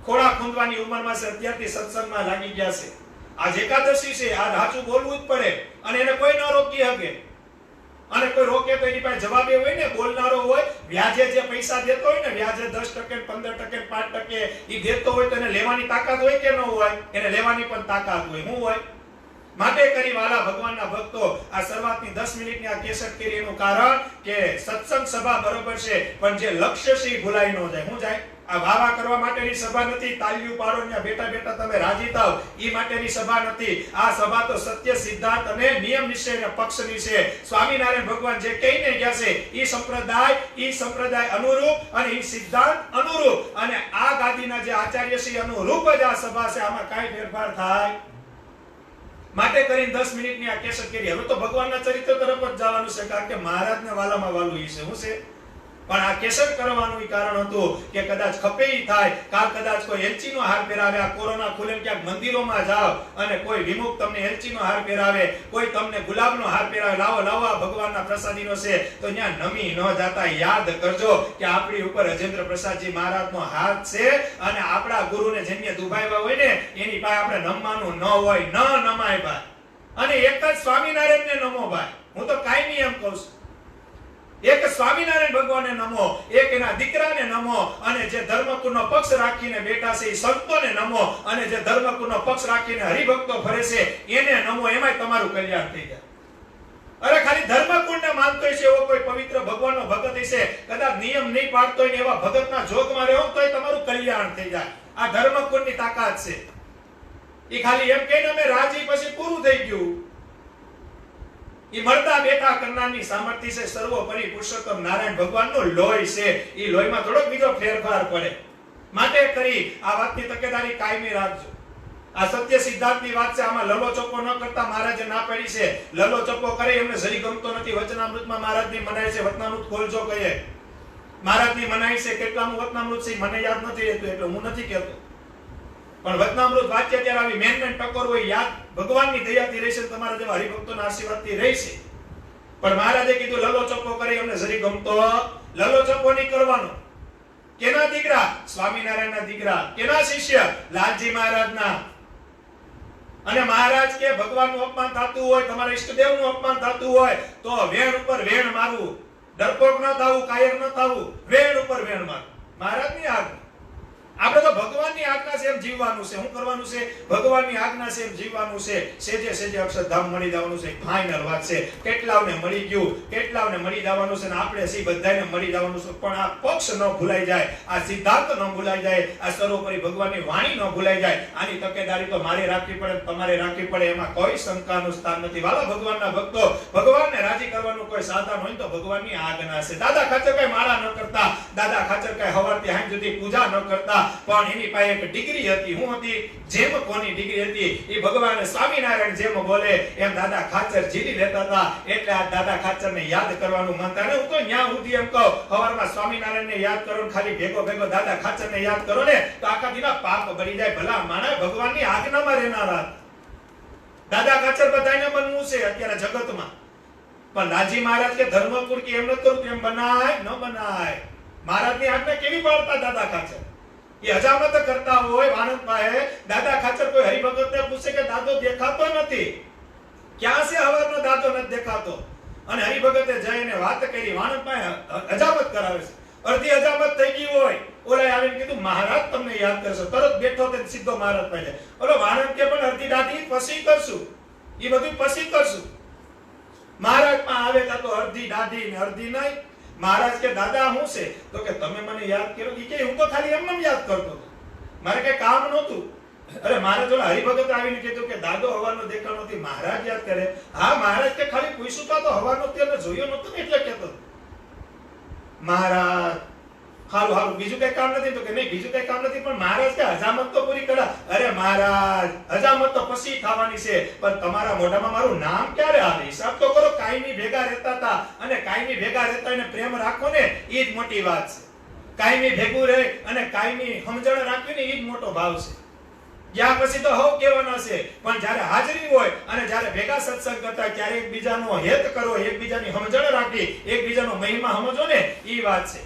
ખોળા ખૂંદવાની ઉંમરમાં છે, અત્યારથી સત્સંગમાં લાગી ગયા છે. આજ એકાદશી છે, આ સાચું બોલવું જ પડે, અને એને કોઈ ન રોકી શકે. અને કોઈ રોકે તો એની પાસે જવાબે હોય ને, બોલનારો હોય. વ્યાજે જે પૈસા દેતો હોય ને, વ્યાજે 10%, 15%, 5% ઈ દેતો હોય, તો એને લેવાની તાકાત હોય કે ન હોય? એને લેવાની પણ તાકાત હોય. શું હોય? માટે કરી વાલા ભગવાનના ભક્તો, આ શરૂઆતની 10 મિનિટની આ કેસેટ કરી એનું કારણ કે સત્સંગ સભા બરોબર છે, પણ જે લક્ષ્ય છે એ ભૂલાઈ ન જાય. શું જાય? આ વાવા કરવા માટેની સભા નથી, તાળીઓ પાડો ને બેઠા બેઠા તમે રાજી થાવ ઈ માટેની સભા નથી. આ સભા તો સત્ય, સિદ્ધાંત અને નિયમ નિશ્ચયના પક્ષની છે. સ્વામિનારાયણ ભગવાન જે કહીને ગયા છે ઈ સંપ્રદાય અનુરૂપ અને ઈ સિદ્ધાંત અનુરૂપ અને આ ગાદીના જે આચાર્ય છે અનુરૂપ જ આ સભા છે. આમાં કાઈ ફેરફાર થાય માટે કરીને 10 મિનિટની આ કેસેટ કરી. હવે તો ભગવાનના ચરિત્ર તરફ જ જવાનું છે, કારણ કે મહારાજને વાલામાં વાલું ઈ છે. શું છે? પણ આ કેસર કરવાનું કારણ હતું કે કદાચ ખપેઈ થાય, કાલ કદાચ કોઈ એલચીનો હાર પહેરાવે, આ કોરોના ખુલે ક્યાંક મંદિરોમાં જાવ અને કોઈ વિમુખ તમને એલચીનો હાર પહેરાવે, કોઈ તમને ગુલાબનો હાર પહેરાવે, લાવો આ ભગવાનના પ્રસાદીનો છે, તો ત્યાં નમી ન જાતા. યાદ કરજો કે આપણી ઉપર અજેન્દ્ર પ્રસાદજી મહારાજનો હાથ છે, અને આપણા ગુરુને જેને દુભાવ્યા હોય ને એની પાસે આપણે નમવાનું ન હોય, ન નમાય ભાઈ. અને એક જ સ્વામિનારાયણને નમો ભાઈ. હું તો કાયમી એમ કહું છું, એક સ્વામિનારાયણ ભગવાનને નમો, એક એના દીકરાને નમો, અને જે ધર્મકુળનો પક્ષ રાખીને બેઠા છે એ સંતોને નમો, અને જે ધર્મકુળનો પક્ષ રાખીને હરિભક્તો ફરે છે એને નમો. એમાંય તમારું કલ્યાણ થઈ જાય. અરે ખાલી ધર્મકુળને માનતો છે એવો કોઈ પવિત્ર ભગવાનનો ભગત છે, કદાચ નિયમ નહીં પાડતો હોય ને એવા ભગતના જોગમાં રહેવો તોય તમારું કલ્યાણ થઈ જાય. આ ધર્મકુળની તાકાત છે. એ ખાલી એમ કહીને અમે રાજી, પછી પૂરું થઈ ગયું. ઈ મળતા બેઠા કરનારની સામર્થ્ય છે. સર્વોપરી પુરુષોત્તમ નારાયણ ભગવાનનો લોહી છે. ઈ લોહીમાં થોડોક બીજો ફેરફાર પડે. માટે કરી આ વાતની તકેદારી કાયમી રાખજો. આ સત્ય સિદ્ધાંતની વાત છે. આમાં લલો ચોપો ન કરતા મહારાજે ના પાડી છે. લલો ચોપો કરે એમને જરી ગમતો નથી. વચનામૃતમાં મહારાજની મનાઈ છે. વચનામૃત ખોલજો કહીએ. મહારાજની મનાઈ છે. કેટલામું વચનામૃત છે મને યાદ નથી રહેતું, એટલે હું નથી કહેતો. પણ વચનામૃત વાંચ્યા ત્યારે આવી મેન ટકોર હોય, યાદ ભગવાનની દયાથી રહેશે, તમારા જેવા હરિભક્તોના આશીર્વાદથી રહેશે. પણ મહારાજે કીધું લલો ચોપો કરે એમને જરી ગમતો. લલો ચોપો નહીં કરવાનો. કેના દીકરા? સ્વામિનારાયણના દીકરા. કેના શિષ્ય? લાલજી મહારાજના. અને મહારાજ કે ભગવાનનું અપમાન થતું હોય, તમારા ઈષ્ટદેવનું અપમાન થતું હોય, તો વેણ ઉપર વેણ મારવું. ડરપોક ન થવું, કાયર ન થવું, વેણ ઉપર વેણ મારવું. મહારાજની આજ્ઞા. આપણે તો ભગવાનની આજ્ઞા છે એમ જીવવાનું છે. શું કરવાનું છે? ભગવાનની આજ્ઞા છે એમ જીવવાનું છે. સેજે સેજે અક્ષરધામ મળી જવાનું છે. ફાઇનલ વાત છે. કેટલાઓને મળી ગયું, કેટલાઓને મળી જવાનું છે, ને આપણે સી બધાને મળી જવાનું છે. પણ આ પક્ષ ન ભૂલાઈ જાય, આ સિદ્ધાંત ન ભૂલાઈ જાય, આ સર્વોપરી ભગવાનની વાણી ન ભૂલાઈ જાય. આની તકેદારી તો મારે રાખવી પડે, તમારે રાખવી પડે. એમાં કોઈ શંકાનું સ્થાન નથી. વાલા ભગવાનના ભક્તો, ભગવાનને રાજી કરવાનું કોઈ સાધન હોય તો ભગવાનની આજ્ઞા છે. દાદા ખાચર કઈ માળા ન કરતા, દાદા ખાચર કઈ હવારથી હાંજ સુધી પૂજા ન કરતા, પણ એની પાસે એક ડિગ્રી હતી. શું હતી? જેમ કોની ડિગ્રી હતી? એ ભગવાન સ્વામિનારાયણ જેમ બોલે એમ દાદા ખાચર ઝીલી લેતા હતા. એટલે આ દાદા ખાચરને યાદ કરવાનું માનતા. ને હું તો ન્યા સુધી એમ કહું, સવારમાં સ્વામિનારાયણને યાદ કરો ને ખાલી ભેગો દાદા ખાચરને યાદ કરો ને તો આખા દીના પાપ બળી જાય. ભલા માણસ ભગવાનની આજ્ઞામાં રહેનારા. દાદા ખાચર બધાને બનવું છે અત્યારે જગતમાં, પણ લાજી મહારાજ કે ધર્મકુળ કે એમ ન કરું એમ બનાય ન બનાય. મહારાજની આજ્ઞા કેવી પાળતા દાદા ખાચર? એ હજામત કરતા હોય વાણંદભાઈ, દાદા ખાચર કોઈ હરિભગતને પૂછે કે દાદો દેખાતો નથી, ક્યાં છે હવારનો દાદો નથી દેખાતો? અને હરિભગતે જઈને વાત કરી, વાણંદભાઈ હજામત કરાવે છે. અડધી હજામત થઈ ગઈ હોય, ઓલા આવીને કીધું મહારાજ તમને યાદ કરશો. તરત બેઠો તે સીધો મહારાજ પાસે. ઓલો વાણંદ કે પણ અડધી દાઢી પછી કરશું, એ બધું પછી કરશું. મહારાજ માં આવે તો અડધી દાઢી ને અડધી નહીં. મહારાજ કે દાદા શું છે? તો કે તમે મને યાદ કર્યો. ઈ કે હું તો ખાલી એમને યાદ કરતો હતો, મારે કઈ કામ નહોતું. અરે મહારાજ ઓલા હરિભગત આવીને કીધું કે દાદો હવાનો દેખાણો નથી, મહારાજ યાદ કરે. હા મહારાજ કે ખાલી પૂછ્યું તો હવાનો તેને જોયો નતો ને એટલે કહેતો. મહારાજ હારું હારું બીજું કઈ કામ નથી? તો કે નહીં બીજું કઈ કામ નથી, પણ મહારાજ કે હજામત તો પૂરી કરા. અરે મહારાજ હજામત તો પછી થવાની છે, પણ તમારા મોઢામાં મારું નામ ક્યારે આવે? હિસાબ તો કરો. કાયમી ભેગા રહેતા હતા, અને કાયમી ભેગા રહેતા એને પ્રેમ રાખો ને એ જ મોટી વાત છે. કાયમી ભેગું રહે અને કાયમી સમજણ રાખવી ને એ જ મોટો ભાવ છે. ગયા પછી તો હવ કહેવાના છે, પણ જ્યારે હાજરી હોય અને જ્યારે ભેગા સત્સંગ કરતા ત્યારે એકબીજાનો હેત કરો, એકબીજાની સમજણ રાખી, એકબીજાનો મહિમા સમજો ને એ વાત છે.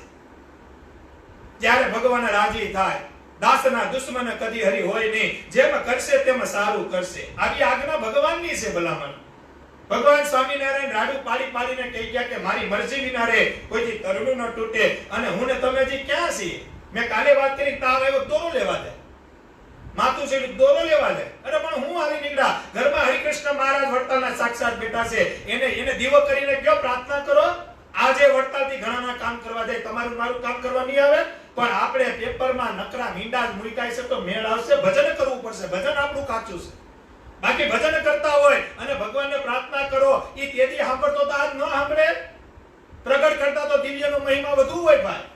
ત્યારે ભગવાન રાજી થાય. દાસના દુશ્મન કદી હરી હોય નહીં, જેમ કરશે તેમ સારું કરશે. આવી આજ્ઞા ભગવાનની છે. ભલામણ ભગવાન સ્વામિનારાયણ રાડુ પાડી પાડીને કહી ગયા કે મારી મરજી વિના રે કોઈથી તરણું ન તૂટે. અને હું ને તમે જે ક્યાં છીએ? મેં કાલે વાત કરી, તાવ આવ્યો દોરો લેવા જાય, માથું છેડ્યું દોરો લેવા જાય. અરે પણ હું આવી નીકળ્યા. ઘરમાં હરિકૃષ્ણ મહારાજ વડતાલના સાક્ષાત બેઠા છે, એને દીવો કરીને કયો પ્રાર્થના કરો. આજે વડતાલથી ઘણાના કામ કરવા જાય, તમારું મારું કામ કરવા નહીં આવે, પણ આપણે પેપરમાં નકરા મીંડા જ મુકાય છે તો મેળ આવશે. ભજન કરવું પડશે, ભજન આપણું કાચું છે. બાકી ભજન કરતા હોય અને ભગવાનને પ્રાર્થના કરો, ઈ તેથી સાંભળતો તો આજ ન સાંભળે. પ્રગટ કરતા તો દિવ્યનો મહિમા વધુ હોય ભાઈ.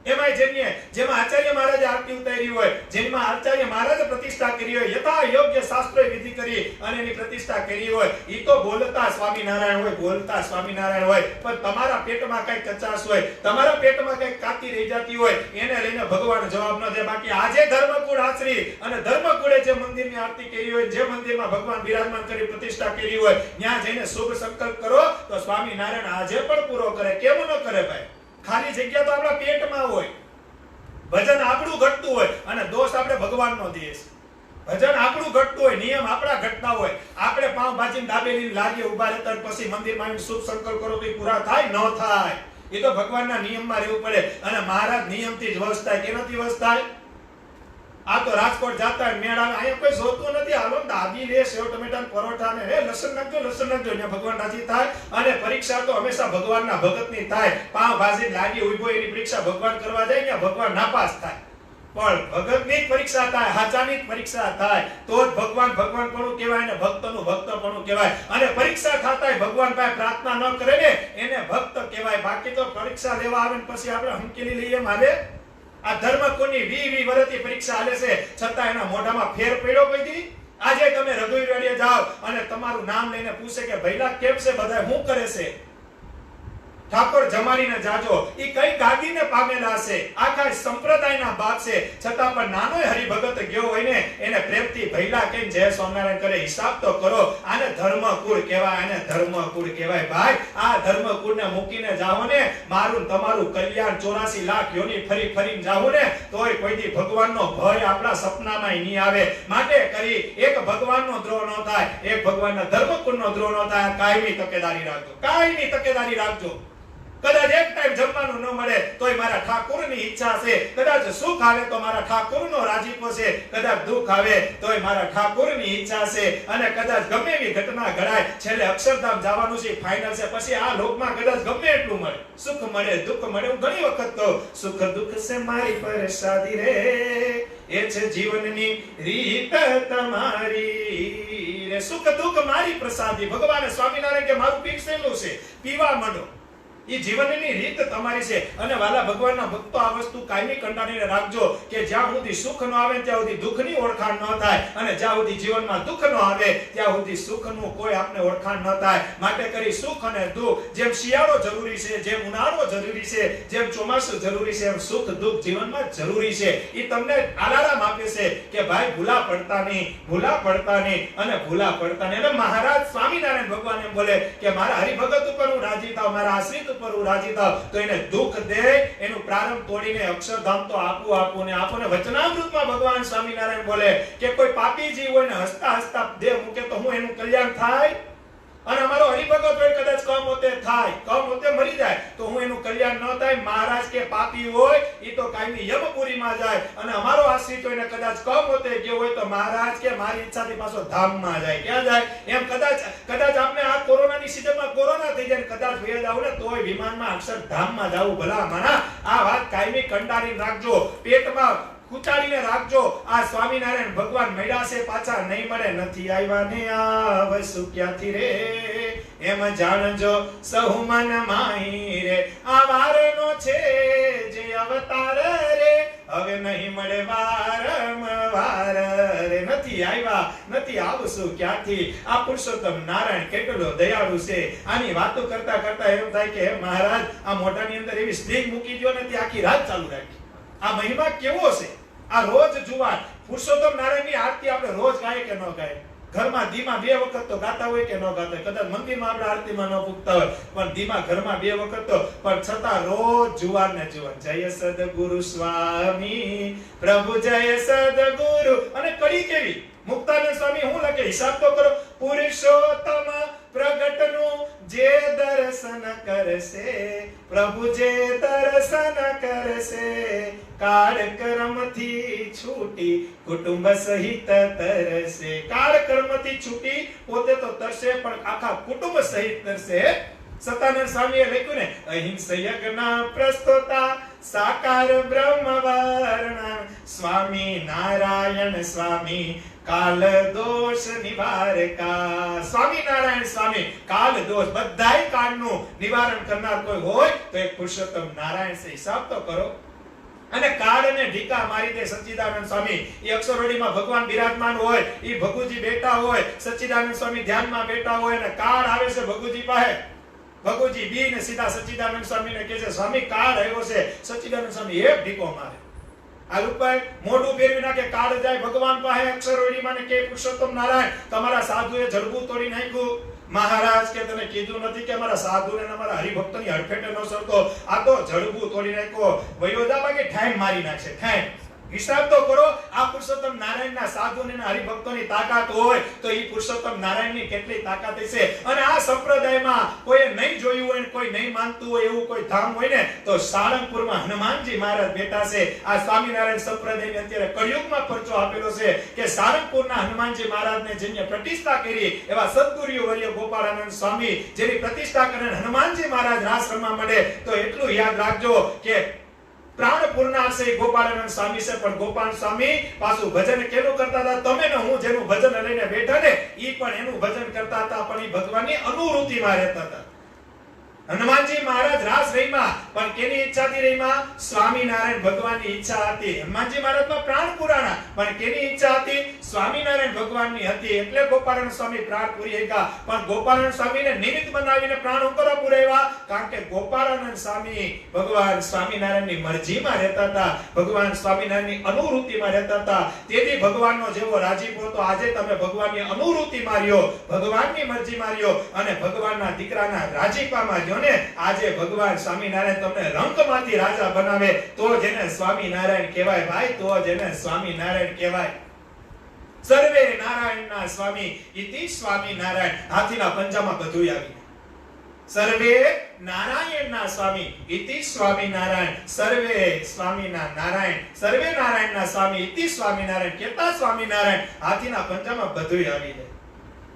એમાંય જેમાં આચાર્ય મહારાજે આરતી ઉતારી હોય, જેમાં આચાર્ય મહારાજે પ્રતિષ્ઠા કરી હોય, યથા યોગ્ય શાસ્ત્રોએ વિધિ કરી અને એની પ્રતિષ્ઠા કરી હોય, ઈ તો બોલતા સ્વામિનારાયણ હોય, બોલતા સ્વામિનારાયણ હોય. પણ તમારા પેટમાં કઈ કચાશ હોય, તમારા પેટમાં કઈ કાતી રહી જતી હોય, એને લઈને ભગવાન જવાબ ન દે. બાકી આજે ધર્મકુળ આચરી અને ધર્મકુળે જે મંદિરની આરતી કરી હોય, જે મંદિરમાં ભગવાન બિરાજમાન કરી પ્રતિષ્ઠા કરી હોય, ત્યાં જઈને શુભ સંકલ્પ કરો તો સ્વામિનારાયણ આજે પણ પૂરો કરે. કેમ ન કરે ભાઈ? ખાલી જગ્યા તો આપણા પેટમાં હોય. ભજન આપણું ઘટતું હોય અને દોષ આપણે ભગવાનનો દઈએ છે. ભજન આપણું ઘટતું હોય, નિયમ આપણા ઘટતા હોય. આપણે પાવ ભાજીને દાબેલી લાગીએ ઉભા રહેતા પછી મંદિરમાં આવીને શુભ સંકલ્પ કરો તો એ પૂરા થાય ન થાય? એ તો ભગવાનના નિયમમાં રહેવું પડે. અને મહારાજ નિયમથી જ વશ થાય. કેનાથી વશ થાય? આ તો રાજકોટ જાતા મેળા અહીંયા કોઈ જોતું નથી. હાલો દાબી લે સેવ ટમેટા પરોઠા ને હે લસણ નાખજો ને ભગવાન રાજી થાય. અને પરીક્ષા તો હંમેશા ભગવાનના ભગતની થાય. પાવ ભાજી લાગી ઉભો એની પરીક્ષા ભગવાન કરવા જાય ને ભગવાન નાપાસ થાય. પણ ભગતની જ પરીક્ષા થાય, હાચાની જ પરીક્ષા થાય તો જ ભગવાન ભગવાનપણું કહેવાય ને ભક્તનું ભક્તપણું કહેવાય. અને પરીક્ષા થતાય ભગવાન પાસે પ્રાર્થના ન કરે ને એને ભક્ત કહેવાય. બાકી તો પરીક્ષા લેવા આવે ને પછી આપણે હંકેલી લઈએ મારે. આ ધર્મકુળની 20 વર્ષથી પરીક્ષા આલે છે, છતાં એના મોઢામાં ફેર પડ્યો કઈથી? આજે તમે રઘુવીરવાડીએ જાઓ અને તમારું નામ લઈને પૂછે કે ભઈલા કેમ છે, બધા શું કરે છે? ઠાકોર જમાડીને જાજો. ઈ કઈ ગાદીને પામેલા છે, આખા સંપ્રદાયના બાપ છે, છતાં પણ નાનોય હરિભગત ગયો હોય ને એને પ્રેમથી ભઈલા કહીને જય સ્વામિનારાયણ કરે. હિસાબ તો કરો. આને ધર્મકુળ કહેવાય, આને ધર્મકુળ કહેવાય ભાઈ. આ ધર્મકુળને મૂકીને જાઓ ને મારું તમારું કલ્યાણ 84 લાખ યોની ફરી ફરીને જાઓ ને તોય કોઈથી ભગવાનનો ભય આપણા સપનામાં નહીં આવે. માટે કરી એક ભગવાનનો દ્રોહ ન થાય, એક ભગવાનના ધર્મકુળનો દ્રોહ ન થાય. કાયમી તકેદારી રાખજો, કાયમી તકેદારી રાખજો. કદાચ એક ટાઈમ જમવાનું ન મળે તોય મારા ઠાકોરની ઈચ્છા છે. કદાચ સુખ આવે તો મારા ઠાકોરનો રાજીપો છે, કદાચ દુઃખ આવે તોય મારા ઠાકોરની ઈચ્છા છે. અને કદાચ ગમે એવી ઘટના ઘડાય, છેલ્લે અક્ષરધામ જવાનું છે ફાઇનલ છે. પછી આ લોકમાં કદાચ ગમે એટલું મળે, સુખ મળે દુઃખ મળે. હું ઘણી વખત કહું સુખ દુઃખ છે મારી પ્રસાદી રે, એ છે જીવનની રીત તમારી રે. સુખ દુઃખ મારી પ્રસાદી. ભગવાન સ્વામિનારાયણ કે મારું પીરસેલું છે, પીવા માંડો. ઈ જીવનની રીત તમારી છે. અને વાલા ભગવાનના ભક્તો આ વસ્તુ કાયમી કંટાળીને રાખજો કે જ્યાં સુધી સુખ ન આવે ત્યાં સુધી દુઃખની ઓળખાણ ન થાય, અને જ્યાં સુધી જીવનમાં દુઃખ ન આવે ત્યાં સુધી સુખનું કોઈ આપને ઓળખાણ ન થાય. માટે કરી સુખ અને દુઃખ, જેમ શિયાળો જરૂરી છે, જેમ ઉનાળો જરૂરી છે, જેમ ચોમાસું જરૂરી છે, એમ સુખ દુઃખ જીવનમાં જરૂરી છે. ઈ તમને આલારામ આપે છે કે ભાઈ ભૂલા પડતા નહીં, ભૂલા પડતા નહીં અને ભૂલા પડતા નહીં. અને મહારાજ સ્વામિનારાયણ ભગવાન એમ બોલે કે મારા હરિભગત ઉપર હું રાજી થાવ, મારા આશ્રિત ઉપર હું રાજી થાવ, તો એને દુઃખ દે, એનું પ્રારંભ તોડીને અક્ષરધામ તો આપું ને આપું ને. વચનામૃતમાં ભગવાન સ્વામિનારાયણ બોલે કે કોઈ પાપી જીવ હોય ને હસતા હસતા દેહ મૂકે તો હું એનું કલ્યાણ થાય, અને અમારો હરિભગત હોય કદાચ કમોતે થાય, કમોતે મરી જાય તો હું એનું કલ્યાણ ન થાય. મહારાજ કે પાપી હોય ઈ તો કાયમી યમપુરીમાં જાય, અને અમારો આશ્રિત હોય ને કદાચ કમોતે ગયો હોય તો મહારાજ કે મારી ઈચ્છાથી પાછો ધામમાં જાય. ક્યાં જાય? એમ કદાચ આપણે આ કોરોનાની સીઝનમાં કોરોના થઈ જાય, કદાચ વયા જાવ ને તોય વિમાનમાં અક્ષરધામમાં જાવું. ભલા માના આ વાત કાયમી કંટાળીને રાખજો, પેટમાં કુચાડીને રાખજો. આ સ્વામિનારાયણ ભગવાન મળ્યા છે, પાછા નહીં મળે. નથી આવ્યા ને આવશું ક્યાંથી રે, એમ જાણજો સહુ મન માહી રે. આ વારનો છે જે અવતાર રે, હવે નહીં મળે વારંવાર રે. નથી આવ્યા, નથી આવશું ક્યાંથી. આ પુરુષોત્તમ નારાયણ કેટલો દયાળુ છે. આની વાતો કરતા કરતા એમ થાય કે હે મહારાજ, આ મોઢાની અંદર એવી સ્ત્રી મૂકી દો ને આખી રાત ચાલુ રાખી. આ મહિમા કેવો છે! આ રોજ જુવાર પુરુષોત્તમ નારાયણની આરતી આપણે રોજ ગાય કે ન ગાય? ઘરમાં દીમાં 2 વખત તો ગાતા હોય કે ન ગાતા હોય? કદાચ મંદિરમાં આપણે આરતીમાં ન પૂગતા હોય, પણ દીમાં ઘરમાં 2 વખત તો, પણ છતાં રોજ જુવાર ને જુવાર જય સદગુરુ સ્વામી પ્રભુ જય સદગુરુ. અને કડી કેવી મુક્તાનંદ સ્વામી હું લખે, હિસાબ તો કરો. પુરુષોત્તમ પ્રગટનું જે દર્શન કરશે, પ્રભુ જે દર્શન કરશે, કાળ કર્મથી છૂટી કુટુંબ સહિત તરસે. કાળ કર્મથી છૂટી પોતે તો તરસે, પણ આખા કુટુંબ સહિત તરસે. સતાનંદ સ્વામીએ લખ્યું ને, અહિંસા યજ્ઞ પ્રસ્તુતા સાકાર બ્રહ્મ વર્ણ, સ્વામી નારાયણ સ્વામી કાલ દોષ નિવારકા. સ્વામિનારાયણ સ્વામી કાલ દોષ, બધાય કાળનું નિવારણ કરનાર કોઈ હોય તો એક પુરુષોત્તમ નારાયણ છે. હિસાબ તો કરો. અને કાળને ઢીકા મારી દે સચ્ચિદાનંદ સ્વામી. એ અક્ષરવડીમાં ભગવાન બિરાજમાન હોય, એ ભગુજી બેઠા હોય, સચ્ચિદાનંદ સ્વામી ધ્યાનમાં બેઠા હોય, અને કાળ આવે છે ભગુજી પાસે. ભગુજી બીને સીધા સચ્ચિદાનંદ સ્વામીને કહે છે, સ્વામી કાળ આવ્યો છે. સચ્ચિદાનંદ સ્વામી એક ઢીકો મારે, આ ઉપર મોઢું ફેરવી નાખે, કાળ જાય ભગવાન પાસે અક્ષરવડીમાં ને કે પુરુષોત્તમ નારાયણ તમારા સાધુએ જડબું તોડી નાખ્યું. મહારાજ કે તને કીધું નથી કે અમારા સાધુને અને અમારા હરિભક્તોની હડફેટે ન સરતો? આ તો જડબું તોડી નાખ્યો. વયોજા બાકી ઠાઈમ મારી નાખશે, ઠાઈમ. હિસાબ તો કરો. આ પુરુષોત્તમ નારાયણના સાધુને અને હરિભક્તોની તાકાત હોય તો ઈ પુરુષોત્તમ નારાયણની કેટલી તાકાત છે. અને આ સંપ્રદાયમાં કોઈ નહીં જોયું હોય, કોઈ નહીં માનતું હોય એવું કોઈ ધામ હોય ને તો સાળંગપુરમાં હનુમાનજી મહારાજ બેઠા છે. આ સ્વામિનારાયણ સંપ્રદાયને અત્યારે કળિયુગમાં પરચો આપેલો છે કે સાળંગપુરના હનુમાનજી મહારાજને જેને પ્રતિષ્ઠા કરી એવા સદગુરુ વર્ય ગોપાળાનંદ સ્વામી જેની પ્રતિષ્ઠા કરીને હનુમાનજી મહારાજ રાસ રમવા મળે, તો એટલું યાદ રાખજો કે પ્રાણ પૂર્ણા છે ગોપાળાનંદ સ્વામી છે, પણ ગોપાલ સ્વામી પાછું ભજન કેનું કરતા હતા? તમે ને હું જેનું ભજન લઈને બેઠા ને ઈ પણ એનું ભજન કરતા હતા, પણ ઈ ભગવાનની અનુરૂતિમાં રહેતા હતા. હનુમાનજી મહારાજ રાસ રહીમાં, પણ કેની ઈચ્છાથી રહીમાં? સ્વામિનારાયણ ભગવાનની ઈચ્છા હતી. હનુમાનજી મહારાજમાં પ્રાણ પુરાણા, પણ કેની ઈચ્છા હતી? સ્વામિનારાયણ ભગવાનની હતી. એટલે ગોપાળાનંદ સ્વામી પ્રાણ પૂરી ગયા. પણ ગોપાળાનંદ સ્વામીને નિમિત્ત બનાવીને પ્રાણ ઉકરા પુરાવ્યા, કારણ કે ગોપાળાનંદ સ્વામી ભગવાન સ્વામિનારાયણની મરજીમાં રહેતા હતા, ભગવાન સ્વામિનારાયણની અનુરૂતિમાં રહેતા હતા. તેથી ભગવાનનો જેવો રાજીપો હતો, આજે તમે ભગવાનની અનુરૂતિમાં રહ્યો, ભગવાનની મરજીમાં રહ્યો, અને ભગવાનના દીકરાના રાજીપામાં ને આજે ભગવાન સ્વામિનારાયણ તમને રંકમાંથી રાજા બનાવે તો જેને સ્વામિનારાયણ કહેવાય ભાઈ, તો જેને સ્વામિનારાયણ કહેવાય. સર્વે નારાયણના સ્વામી ઇતિ સ્વામિનારાયણ. હાથીના પંજામાં બધું આવી. સર્વે નારાયણના સ્વામી ઇતિ સ્વામિનારાયણ. સર્વે સ્વામીના નારાયણ, સર્વે નારાયણના સ્વામી ઇતિ સ્વામિનારાયણ. કેતા સ્વામિનારાયણ હાથીના પંજામાં બધું આવી જાય.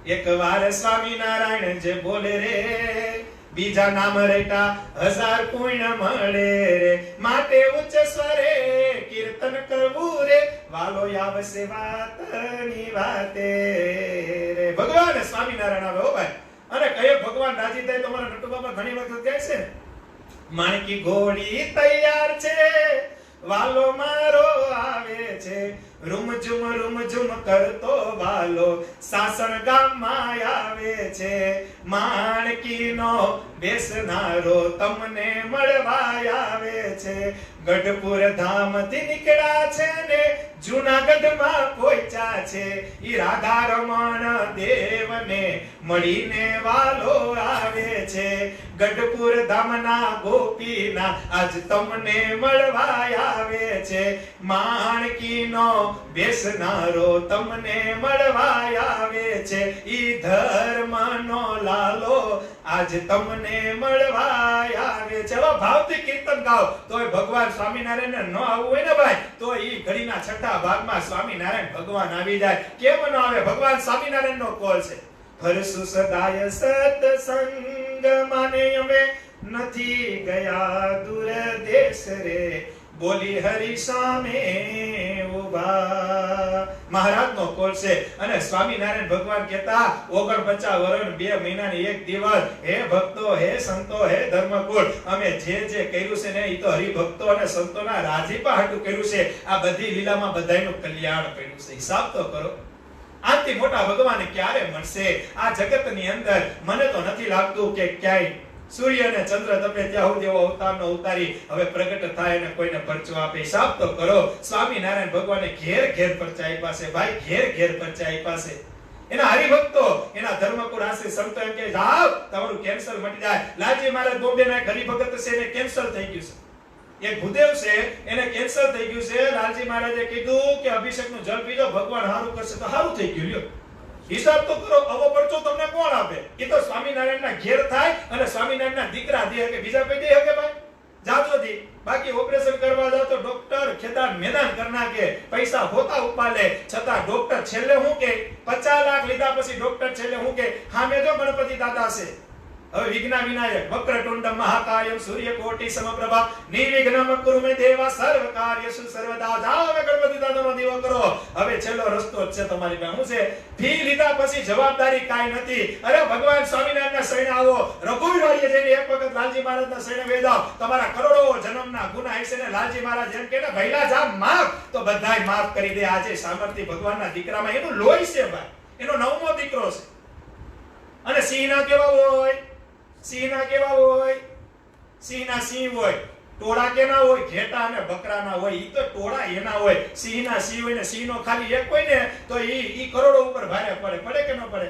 એકવાર સ્વામિનારાયણ જે બોલે રે, બીજા નામ રેટા 1000 પુણ્ય મળે રે. માટે ઉચ્ચ સ્વરે કીર્તન કરવું રે, વાલો આવશે વાતની વાતે રે. ભગવાન સ્વામિનારાયણ આવે હો ભાઈ. અને કયો ભગવાન રાજી થાય તો મારા નટુ બાબા ઘણી વખત કહે છે માણકી ઘોડી તૈયાર છે, વાલો મારો આવે છે, રૂમઝુમ કરતો વાલો સાસણ ગામમાં આવે છે, માણકીનો બેસનારો તમને મળવા આવે છે, ગઢપુર ધામથી નીકળ્યા છે ને જૂનાગઢમાં પહોંચ્યા છે, ઈ રાધા રમણ દેવને મળીને વાલો આવે છે, ગઢપુર ધામના ગોપીના આજ તમને મળવા આવે છે, માણકીનો બેસનારો તમને મળવા આવે છે, ઈ ધર્મનો લાલો આજ તમને મળવા આવે છે. હવે ભાવથી કીર્તન ગાઓ તોય ભગવાન સ્વામિનારાયણ ન આવવું હોય ને ભાઈ તો ઈ ઘડીના છઠ્ઠા ભાગમાં સ્વામિનારાયણ ભગવાન આવી જાય. કેમ ન આવે? ભગવાન સ્વામિનારાયણ નો કોલ છે. ફરસુ સદાય સત્સંગ માને અમે નથી ગયા દૂર દેશ રે, બોલી હરિ સામે ઉભા. મહારાજનો કોલ છે. અને સ્વામિનારાયણ ભગવાન કહેતા 49 વર્ષ 2 મહિના ને 1 દિવસ, હે ભક્તો, હે સંતો, હે ધર્મકુળ, અમે જે કર્યું છે ને એ તો હરિભક્તો અને સંતોના રાજીપા હાટુ કર્યું છે. આ બધી લીલામાં બધાયનું કલ્યાણ કર્યું છે. હિસાબ તો કરો. આથી મોટા ભગવાન ક્યારે મળશે આ જગતની અંદર? મને તો નથી લાગતું કે ક્યાંય સૂર્ય અને ચંદ્ર તમે ત્યાં સુધી એવો અવતારનો ઉતારી હવે પ્રગટ થાય અને કોઈને પરચો આપે. હિસાબ તો કરો. સ્વામિનારાયણ ભગવાને ઘેર પરચા આપ્યા છે ભાઈ, ઘેર પરચા આપ્યા છે. એના હરિભક્તો, એના ધર્મકુળ આશ્રિત સંતો એમ કે જાવ તમારું કેન્સર મટી જાય. લાલજી મહારાજ બોમ્બેના એક હરિભગત છે, એને કેન્સર થઈ ગયું છે. એક ભૂદેવ છે, એને કેન્સર થઈ ગયું છે. લાલજી મહારાજે કીધું કે અભિષેકનું જળ પીજો, ભગવાન હારું કરશે. તો હારું થઈ ગયું. લ્યો હિસાબ તો કરો. આવો પરચો તમને કોણ આપે? એ તો સ્વામિનારાયણના ઘેર થાય અને સ્વામિનારાયણના દીકરા દે કે બીજા કોઈ દે કે ભાઈ? જાતો દી. બાકી ઓપરેશન કરવા જાવ તો ડોક્ટર ખેદાન મેદાન કરી નાખે, પૈસા હોતા ઉપાલે. છતાં ડોક્ટર છેલ્લે હું કે 50 લાખ લીધા પછી ડોક્ટર છેલ્લે હું કે હામે જો ગણપતિ દાદા છે. હવે વિઘ્ન વિનાયક વક્રતુંડ મહાકાયમ સૂર્યકોટિ સમપ્રભા નિર્વિઘ્નમ કુરુ મે દેવા સર્વ કાર્યસુ સર્વદા. જાઓ હવે ગણપતિ દાદાનો દીવો કરો. હવે છેલ્લો રસ્તો જ છે તમારી પાસે. શું છે? ફી લીધા પછી જવાબદારી કાઈ નથી. અરે ભગવાન સ્વામિનારાયણના શરણે આવો. રઘુવીરવાડીએ જઈને એક વખત લાલજી મહારાજના શરણે વેદાઓ. તમારા કરોડો જન્મના ગુનાહ હશે ને લાલજી મહારાજ એમ કે ને ભઈલા જા માફ, તો બધાય માફ કરી દે. આજે સામર્થ્ય ભગવાનના દીકરામાં એનું લોહી છે ભાઈ. એનો 9મો દીકરો છે. અને સિંહના કેવા હોય? સિંહના કેવા હોય? સિંહના સિંહ હોય. ટોળા કેના હોય? ઘેટા અને બકરાના હોય. ઈ તો ટોળા એના હોય. સિંહના સિંહ હોય ને સિંહનો ખાલી એક હોય ને તો ઈ કરોડો ઉપર ભારે પડે. પડે કે ન પડે?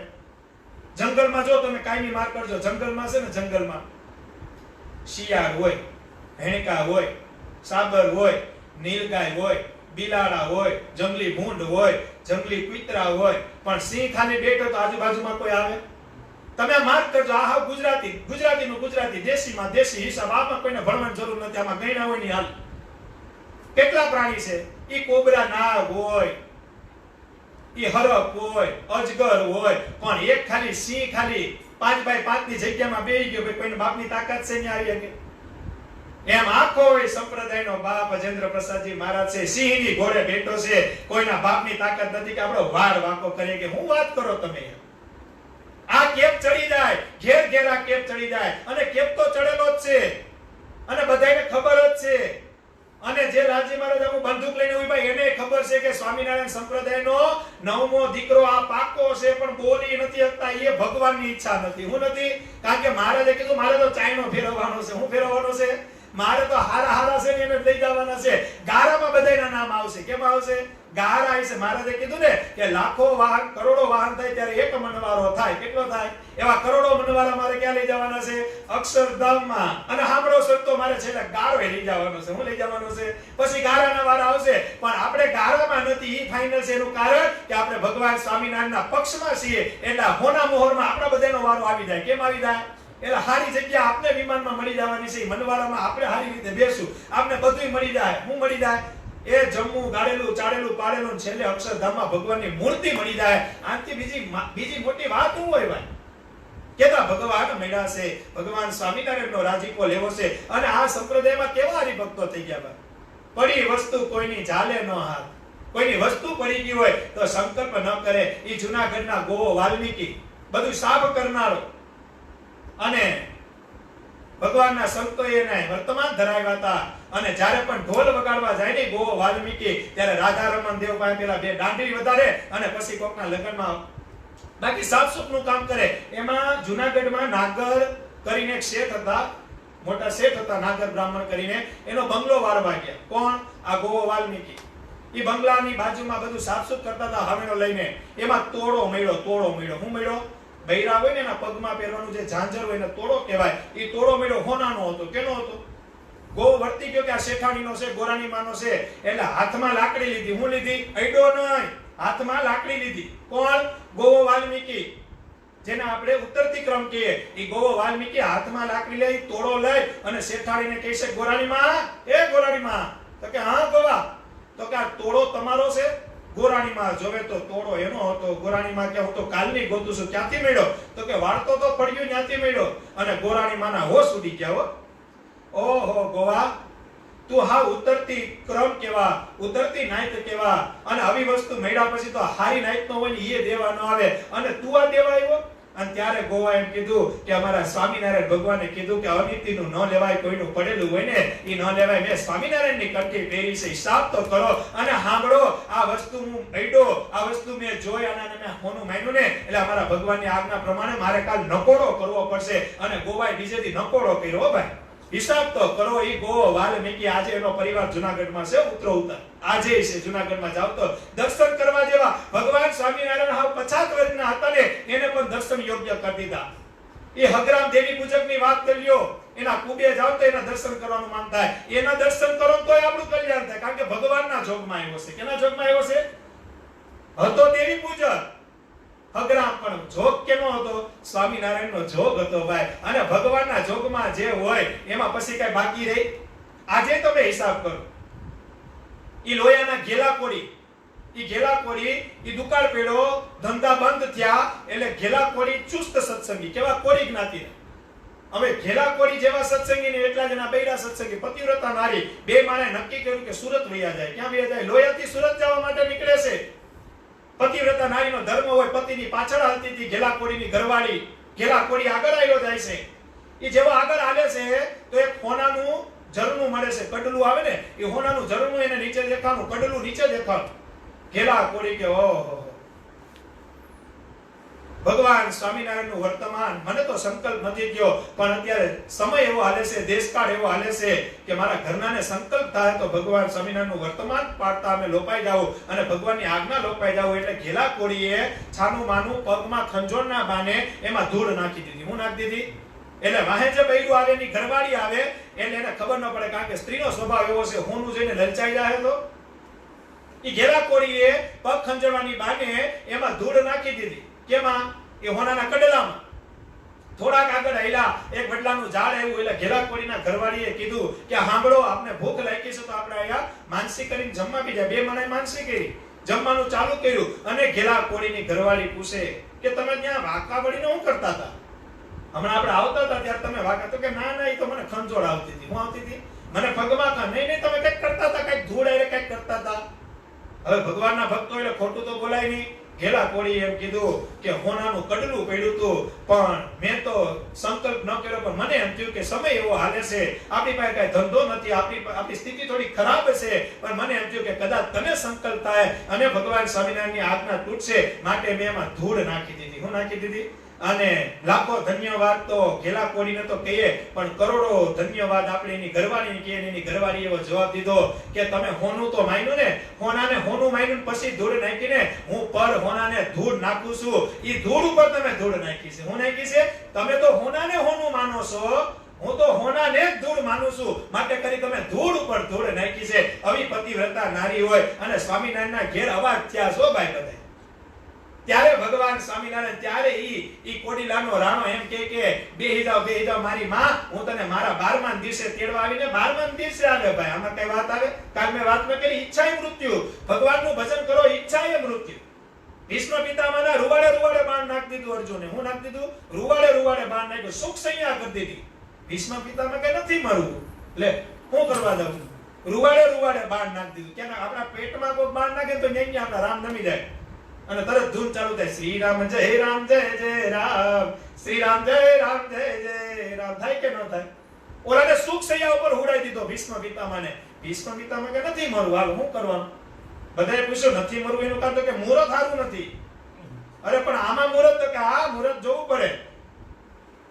જંગલમાં જો તમે કાયમી માર કરજો. જંગલમાં છે ને, જંગલમાં શિયાળ હોય, હેણકા હોય, સાબર હોય, નીલગાય હોય, બિલાડા હોય, જંગલી ભૂંડ હોય, જંગલી કૂતરા હોય. પણ સિંહ ખાલી બેઠો તો આજુબાજુમાં કોઈ આવે? તમે માર્ક કરજો. આ હાવ ગુજરાતીનું ગુજરાતી, દેશીમાં દેશી હિસાબ. આમાં કોઈને ભણવાની જરૂર નથી. આમાં ગણ્યા હોય ની હાલ. કેટલા પ્રાણી છે? ઈ કોબરા નાગ હોય, ઈ હરક હોય, અજગર હોય. પણ એક ખાલી સિંહ ખાલી 5x5 ની જગ્યામાં બેહી ગયો. કોઈને બાપની તાકાત છે ને આવી શકે? એમ આખો સંપ્રદાયનો બાપ અજેન્દ્ર પ્રસાદજી મહારાજ છે, સિંહની ઘોડે બેઠો છે. કોઈના બાપની તાકાત નથી કે આપણો વાળ વાંકો કરીએ. કે હું વાત કરો તમે? આ કેપ ચડી જાય, ઘેર આ કેપ ચડી જાય. અને કેપ તો ચડેલો જ છે અને બધાને ખબર જ છે. અને જે લાલજી મહારાજ આમ બંદૂક લઈને ઉભા, એને ખબર છે કે સ્વામિનારાયણ સંપ્રદાયનો 9મો દીકરો આ પાકો છે, પણ બોલી નથી શકતા. એ ભગવાનની ઈચ્છા નથી. હું નથી, કારણ કે મહારાજે કીધું મારે તો ચાયનો ફેરવવાનો છે. હું ફેરવવાનો છે? મારે તો હારા છે ને એને લઈ જવાના છે. ગારામાં બધાયના નામ આવશે. કેમ આવશે? ગારા આવશે. મહારાજે કીધું ને કે લાખો વાહન કરોડો વાહન થાય ત્યારે એક મનવારો થાય. કેટલો થાય? એવા કરોડો મનવારા મારે ક્યાં લઈ જવાના છે? અક્ષરધામમાં. અને સાંભળો સંતો, મારે છેલ્લે ગારો લઈ જવાનો છે. હું લઈ જવાનો છે? પછી ગારાના વારા આવશે. પણ આપણે ગારામાં નથી. ઈ ફાઇનલ છે. એનું કારણ કે આપણે ભગવાન સ્વામિનારાયણના પક્ષમાં છીએ. એટલે હોના મોહરમાં આપણા બધાનો વારો આવી જાય. કેમ આવી જાય? એટલે હારી જગ્યા આપને વિમાનમાં મળી જવાની છે. મનવારામાં આપણે હારી રીતે બેસું, આપને બધુંય મળી જાય. હું મળી જાય? એ જમવું, ગાળેલું, ચાળેલું, પાળેલું, છેલ્લે અક્ષરધામમાં ભગવાનની મૂર્તિ મળી જાય. આનાથી બીજી મોટી વાત શું હોય ભાઈ? કેતા ભગવાન મળ્યા છે. ભગવાન સ્વામિનારાયણનો રાજીપો લેવો છે. અને આ સંપ્રદાયમાં કેવા હરિભક્તો થઈ ગયા ભાઈ? પડી વસ્તુ કોઈની ચાલે ન હાથ. કોઈની વસ્તુ પડી ગઈ હોય તો સંકલ્પ ન કરે. ઈ જૂનાગઢના ગોવો વાલ્મીકી બધું સાફ કરનારો અને ભગવાનના સંતોએ એને વર્તમાન ધરાવ્યા હતા. અને જ્યારે પણ ઢોલ વગાડવા જાય ને ગો વાલ્મીકી, ત્યારે રાધા રમણ દેવ પાસે પેલા બે દાંડી વધારે અને પછી કોકના લગ્નમાં બાકી સાફ સૂફનું કામ કરે. એમાં જુનાગઢમાં નાગર કરીને એક શેઠ હતા, મોટા શેઠ હતા, નાગર બ્રાહ્મણ કરીને. એનો બંગલો વાળવા ગયા. કોણ? આ ગો વાલ્મીકી. ઈ બંગલાની બાજુમાં બધું સાફસૂફ કરતા હતા હવેનો લઈને. એમાં તોડો મળ્યો. હું મળ્યો? બૈરા હોય ને એના પગમાં પહેરવાનું જે ઝાંઝર હોય એને તોડો કહેવાય. ઈ તોડો મળ્યો હોનાનો હતો. કેનો હતો? ગો વર્તી ગયો કે આ શેઠાણીનો છે, ગોરાણી માનો છે. એટલે હાથમાં લાકડી લીધી. હું લીધી? અડ્યો નહીં, હાથમાં લાકડી લીધી. કોણ? ગો વાલ્મીકી, જેને આપણે ઉત્તરથી ક્રમ કહીએ. ઈ ગો વાલ્મીકી હાથમાં લાકડી લઈ, તોડો લઈ અને શેઠાણીને કહે છે, ગોરાણી માં, એ ગોરાણી માં. તો કે હા ગોવા. તો કે આ તોડો તમારો છે? ગોરાણી માં જોવે તો તોડો એનો હતો. ગોરાણી માં કે હું તો કાલની ગોતું છું. ક્યાંથી મળ્યો? તો કે વાળતો તો પડ્યો ત્યાંથી મળ્યો. અને ગોરાણી માના હોશ ઉડી ગયા. ઓહો ગોવા, તું હા ઉતરતી ક્રમ કેવા, ઉતરતી નાયત કેવા. અને આવી વસ્તુ મળ્યા પછી તો હારી નાયત નો હોય ને એ દેવા ન આવે અને તું આ દેવા આવ્યો. અને ત્યારે ગોવા એમ કીધું કે અમારા સ્વામિનારાયણ ભગવાને કીધું કે અનિતિનું ન લેવાય, કોઈનું પડેલું હોય ને એ ન લેવાય. મેં સ્વામિનારાયણની કંઠી પહેરી છે, હિસાબ તો કરો અને સાંભળો. આ વસ્તુ હું અડ્યો, આ વસ્તુ મેં જોઈ અને મેં હોનું માન્યું ને, એટલે અમારા ભગવાનની આજ્ઞા પ્રમાણે મારે કાલ નકોડો કરવો પડશે. અને ગોવાએ બીજેથી નકોડો કર્યો. ભાઈ હિસાબ તો કરો. ઈ ગો વાલ્મીકી આજે એનો પરિવાર જુનાગઢમાં છે, ઉતરો ઉતર આજે છે. જુનાગઢમાં જાવ તો દર્શન કરવા જેવા. ભગવાન સ્વામિનારાયણ હાવ 50 વર્ષના હતા ને એને પણ દર્શન યોગ્ય કરી દીધા. એ હગરામ દેવી પૂજકની વાત કરી લ્યો, એના કુબે જાવ તો એના દર્શન કરવાનું મન થાય. એના દર્શન કરો તોય આપણું કલ્યાણ થાય, કારણ કે ભગવાનના જોગમાં આવ્યો છે. કેના જોગમાં આવ્યો છે? હતો દેવી પૂજક હગરામ, પણ જોગ કેનો હતો? સ્વામિનારાયણનો જોગ હતો ભાઈ. અને ભગવાનના જોગમાં જે હોય એમાં પછી કઈ બાકી રહી? આજે તમે હિસાબ કરો. ઈ લોયાના ઘેલા કોડી, ઈ દુકાળ પેડો, ધંધા બંધ થયા એટલે ઘેલા કોડી ચુસ્ત સત્સંગી. કેવા? કોડી જ્ઞાતિના. હવે ઘેલા કોડી જેવા સત્સંગી ને એટલા જણા બૈરા સત્સંગી, પતિવ્રતા નારી. બે માણે નક્કી કર્યું કે સુરત વયા જાય. ક્યાં વયા જાય? લોયાથી સુરત જવા માટે નીકળે છે. પતિવ્રતા નારીનો ધર્મ હોય, પતિની પાછળ હાલતી હતી ઘેલા કોડીની ઘરવાળી. ઘેલા કોડી આગળ આવ્યો જાય છે. એ જેવો આગળ હાલે છે તો એક હોનાનું ઝરણું મળે છે, કડલું આવે ને, એ હોનાનું ઝરણું એને નીચે દેખાનું, કડલું નીચે દેખાનું. ઘેલા કોડી કે ઓહો, ભગવાન સ્વામિનારાયણનું વર્તમાન મને તો સંકલ્પ નથી થયો, પણ અત્યારે સમય એવો હાલે છે, દેશકાળ એવો હાલે છે કે મારા ઘરનાને સંકલ્પ થાય તો ભગવાન સ્વામિનારાયણનું વર્તમાન પાડતા અમે લોપાઈ જાવ અને ભગવાનની આજ્ઞા લોપાઈ જાવ. એટલે ઘેલા કોડીએ છાનું માનું પગમાં ખંજોળના બાને એમાં ધૂળ નાખી દીધી. હું નાખી દીધી? એટલે વાહે જે બૈરું આવે એની ઘરવાળી આવે એટલે એને ખબર ન પડે, કારણ કે સ્ત્રીનો સ્વભાવ એવો છે, હોનું જોઈને લલચાઈ જાય. તો ઈ ઘેલા કોડીએ પગ ખંજોળવાની બાને એમાં ધૂળ નાખી દીધી. કેમાં? એ હોનાના કડલામાં. થોડાક આગળ આયલા એક વડલાનું ઝાડ આવ્યું એટલે ઘેલા કોડીના ઘરવાળીએ કીધું કે સાંભળો, આપને ભૂખ લાગી છે તો આપણે અહીંયા માનસી કરીને જમવા બીજા. બે માણે માનસી કરી, જમવાનું ચાલુ કર્યું. અને ઘેલા કોડીની ઘરવાળી પૂછે કે તમે ત્યાં વાંકા વળીને શું કરતા હતા? હમણાં આપણે આવતા હતા ત્યારે તમે વાંકા? તો કે ના ના, એ તો મને ખંજોળ આવતી હતી. હું આવતી હતી? મને પગમાં કા? નહીં નહીં, તમે કંઈક કરતા હતા, કંઈક ધૂળ આરે કંઈક કરતા હતા. હવે ભગવાનના ભક્તો એટલે ખોટું તો બોલાય નહીં. ઘેલા કોડી એમ કીધું કે હોનાનું કડલું પડ્યું હતું, પણ મેં તો સંકલ્પ ન કર્યો. પણ મને એમ થયું કે સમય એવો હાલે છે, આપણી પાસે કઈ ધંધો નથી, આપણી સ્થિતિ થોડી ખરાબ છે, પણ મને એમ થયું કે કદાચ તને સંકલ્પ થાય અને ભગવાન સ્વામિનારાયણની આજ્ઞા તૂટશે, માટે મેં એમાં ધૂળ નાખી દીધી. હું નાખી દીધી? અને લાખો ધન્યવાદ તો ઘેલા કોડીને તો કહીએ, પણ કરોડો ધન્યવાદ આપણે એની ઘરવાળીને કહીએ. એની ઘરવાળી એવો જવાબ દીધો કે તમે હોનું તો માન્યું ને, હોનાને હોનું માન્યું પછી ધૂળ નાખીને હું પર હોનાને ધૂળ નાખું છું. ઈ ધૂળ ઉપર તમે ધૂળ નાખી છે. હું નાખી છે? તમે તો હોનાને હોનું માનો છો, હું તો હોનાને જ ધૂળ માનું છું, માટે કરી તમે ધૂળ ઉપર ધૂળ નાખી છે. આવી પતિવ્રતા નારી હોય અને સ્વામિનારાયણના ઘેર અવાજ થયા છો ભાઈ બધા. ત્યારે ભગવાન સ્વામિનારાયણ ત્યારે ઈ કોડીલાનો રાણો એમ કે બેહી જાવ મારી માં, હું તને મારા 12મા દિવસે તેડવા આવીને 12મા દિવસે આવે. ભાઈ આમાં કઈ વાત આવે? કાલ મેં વાત ન કરી, ઈચ્છાએ મૃત્યુ. ભગવાનનું ભજન કરો, ઈચ્છાએ મૃત્યુ. ભીષ્મ પિતામહના રૂવાડે બાણ નાખી દીધું અર્જુને. હું નાખી દીધું? રૂવાડે બાણ નાખ્યું, સુખ સંયા કરી દીધી. ભીષ્મ પિતામહ કઈ નથી મરવું, એટલે હું કરવા દઉં? રૂવાડે બાણ નાખી દીધું. કે આપણા પેટમાં કોઈ બાણ નાખે તો ન્યાય આપણા રામ નમી જાય અને તરત ધૂન ચાલુ થાય, શ્રી રામ જય રામ જય જય રામ, શ્રી રામ જય રામ જય જય રામ. થાય કે ન થાય? ઓલાને સુખ સૈયા ઉપર હુડાઈ દીધો ભીષ્મ પિતામહને. ભીષ્મ પિતામહ કે નથી મરવું, હાલ શું કરવાનું? બધાએ પૂછ્યું નથી મરવું એનું કારણ તો કે મુહૂર્ત સારું નથી. અરે પણ આમાં મુહૂર્ત તો કે આ મુહૂર્ત જોવું પડે.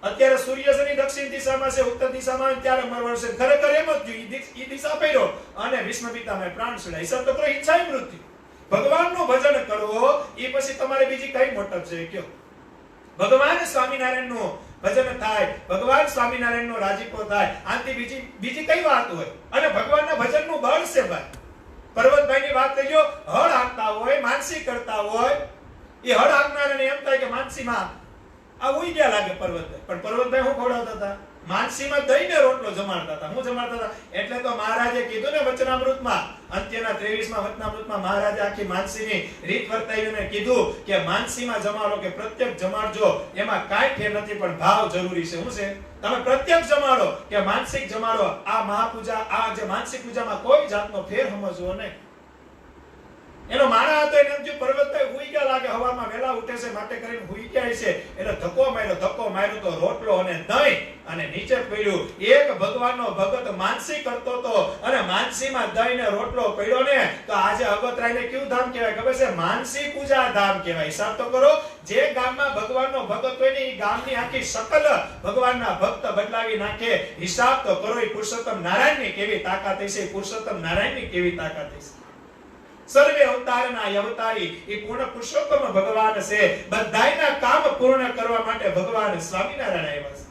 અત્યારે સૂર્ય શનિ દક્ષિણ દિશામાં છે, ઉત્તર દિશામાં હોય ત્યારે મરવાનું છે. ખરેખર એમ જ થયું. ઈ દિશા પહેર્યો અને ભીષ્મ પિતામહે પ્રાણ છોડ્યા. હિસાબ તો કરો, ઈચ્છા મૃત્યુ. ભગવાનનું ભજન કરવો એ પછી તમારે બીજી કઈ મોટપ છે કયો? ભગવાન સ્વામિનારાયણનું ભજન થાય, ભગવાન સ્વામિનારાયણનો રાજીપો થાય, આનાથી બીજી કઈ વાત હોય? અને ભગવાનના ભજનનું બળ છે ભાઈ. પર્વતભાઈની વાત લઈ લો, હળ હાંકતા હોય, માનસી કરતા હોય, એ હળ હાંકનારાને એમ થાય કે માનસીમાં આ ઉઈ ગયા લાગે પર્વતભાઈ. પણ પર્વતભાઈ શું ખવડાવતા હતા? માનસીમાં દહીંને રોટલો જમાડતા હતા. શું જમાડતા હતા? એટલે તો મહારાજે કીધું ને વચનામૃતમાં, અંત્યના 23માં વચનામૃતમાં મહારાજે આખી માનસીની રીત વર્તાવીને કીધું કે માનસીમાં જમાડો કે પ્રત્યક્ષ જમાડજો, એમાં કાંઈ ફેર નથી, પણ ભાવ જરૂરી છે. શું છે? તમે પ્રત્યક્ષ જમાડો કે માનસિક જમાડો, આ મહાપૂજા, આ જે માનસિક પૂજામાં કોઈ જાતનો ફેર સમજવો નહીં. એનો માણા હતો એને જો પર્વતભાઈ હુઈ ગયા લાગે, હવામાં વેલા ઉઠે છે માટે કરીને હુઈ ગયા છે, એટલે ધક્કો માર્યો તો રોટલો અને દહીં અને નીચે પડ્યું. એક ભગવાનનો ભગત માનસી કરતો તો અને માનસીમાં દહીં ને રોટલો પડ્યો ને, તો આજે અગતરાયને કેવું ધામ કહેવાય ખબર છે? માનસી પૂજા ધામ કહેવાય. હિસાબ તો કરો, જે ગામમાં ભગવાનનો ભગત હોય ને એ ગામની આખી શકલ ભગવાનના ભક્ત બદલાવી નાખે. હિસાબ તો કરો, એ પુરુષોત્તમ નારાયણની કેવી તાકાત છે, પુરુષોત્તમ નારાયણની કેવી તાકાત છે. સર્વે અવતારના અવતારી એ પૂર્ણ પુરુષોત્તમ ભગવાન છે. બધાયના કામ પૂર્ણ કરવા માટે ભગવાન સ્વામિનારાયણ આવ્યા છે.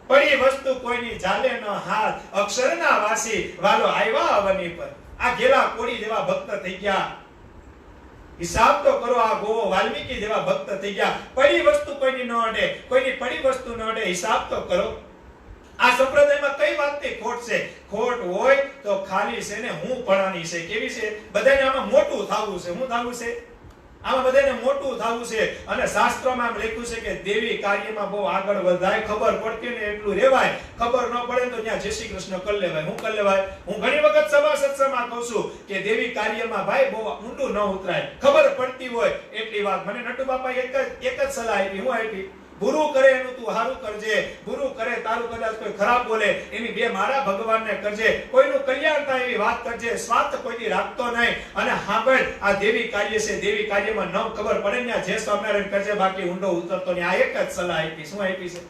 પડી વસ્તુ કોઈની ચાલે ન હાથ, અક્ષરના વાસી વાલો આવ્યા અવની પર. આ ગેલા કોડી જેવા ભક્ત થઈ ગયા. હિસાબ તો કરો, આ ગોવો વાલ્મીકી જેવા ભક્ત થઈ ગયા. પડી વસ્તુ કોઈની ન અડે, કોઈની પડી વસ્તુ ન અડે. હિસાબ તો કરો. આ સંપ્રદાયમાં કઈ વાતની ખોટ છે? ખોટ હોય તો ખાલી છે ને હું પણાની છે. કેવી છે? બધાને આમાં મોટું થાવું છે. શું થાવું છે? આમાં બધાને મોટું થાવું છે. અને શાસ્ત્રોમાં એમ લખ્યું છે કે દેવી કાર્યમાં બહુ આગળ વધાય, ખબર પડતી ને એટલું રહેવાય, ખબર ન પડે તો ત્યાં જય શ્રી કૃષ્ણ કરી લેવાય. હું કરી લેવાય? હું ઘણી વખત સભા સત્સંગમાં કહું છું કે દેવી કાર્યમાં ભાઈ બહુ ઊંડું ન ઉતરાય. ખબર પડતી હોય એટલી વાત. મને નટુ બાપા એક જ સલાહ આપી. હું આપી? બુરું કરે એનું તું હારું કરજે, બુરું કરે તારું કદાચ કોઈ ખરાબ બોલે એની બે મારા ભગવાનને કરજે, કોઈનું કલ્યાણ થાય એવી વાત કરજે, સ્વાર્થ કોઈની રાખતો નહીં. અને હાંભળ, આ દેવી કાર્ય છે, દેવી કાર્યમાં ન ખબર પડે ને જે સ્વામિનારાયણ કરજે, બાકી ઊંડો ઉતરતો નહીં. આ એક જ સલાહ આપી. શું આપી છે?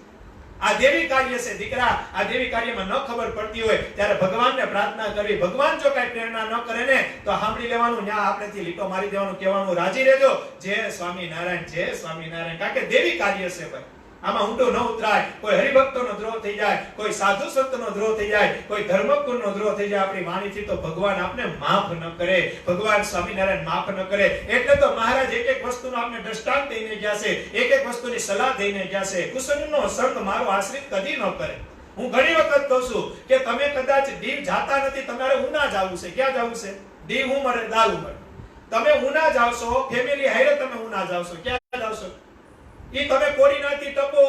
આ દેવી કાર્ય છે દીકરા. આ દેવી કાર્યમાં ન ખબર પડતી હોય ત્યારે ભગવાનને પ્રાર્થના કરવી. ભગવાન જો કઈ પ્રેરણા ન કરે ને તો સાંભળી લેવાનું, ન્યા આપણેથી લીટો મારી દેવાનું, કહેવાનું રાજી રહેજો, જય સ્વામિનારાયણ, જય સ્વામિનારાયણ. કારણ કે દેવી કાર્ય છે ભાઈ. આમાં ઊંડો ન ઉતરાય. કોઈ હરિભક્તોનો દ્રોહ થઈ જાય, કોઈ સાધુ સંતનો દ્રોહ થઈ જાય, કોઈ ધર્મકુળનો દ્રોહ થઈ જાય આપણી વાણીથી, તો ભગવાન આપને માફ ન કરે, ભગવાન સ્વામિનારાયણ માફ ન કરે. એટલે તો મહારાજ એક વસ્તુનો આપને દ્રષ્ટાંત દઈને ગયા છે, એક વસ્તુની સલાહ દઈને ગયા છે. કુસંગનો સંગ મારો આશ્રિત કદી ન કરે. હું ઘણી વખત કહું છું કે તમે કદાચ દીવ જાતા નથી, તમારે ઉના જવું છે. ક્યાં જવું છે? દીવ હું મળે, દારૂ મળે. તમે ઉના જાવશો, ફેમિલી હારે તમે ઉના જાવશો. ક્યાં જાવશો? ઈ તમે કોડીનાથી ટપો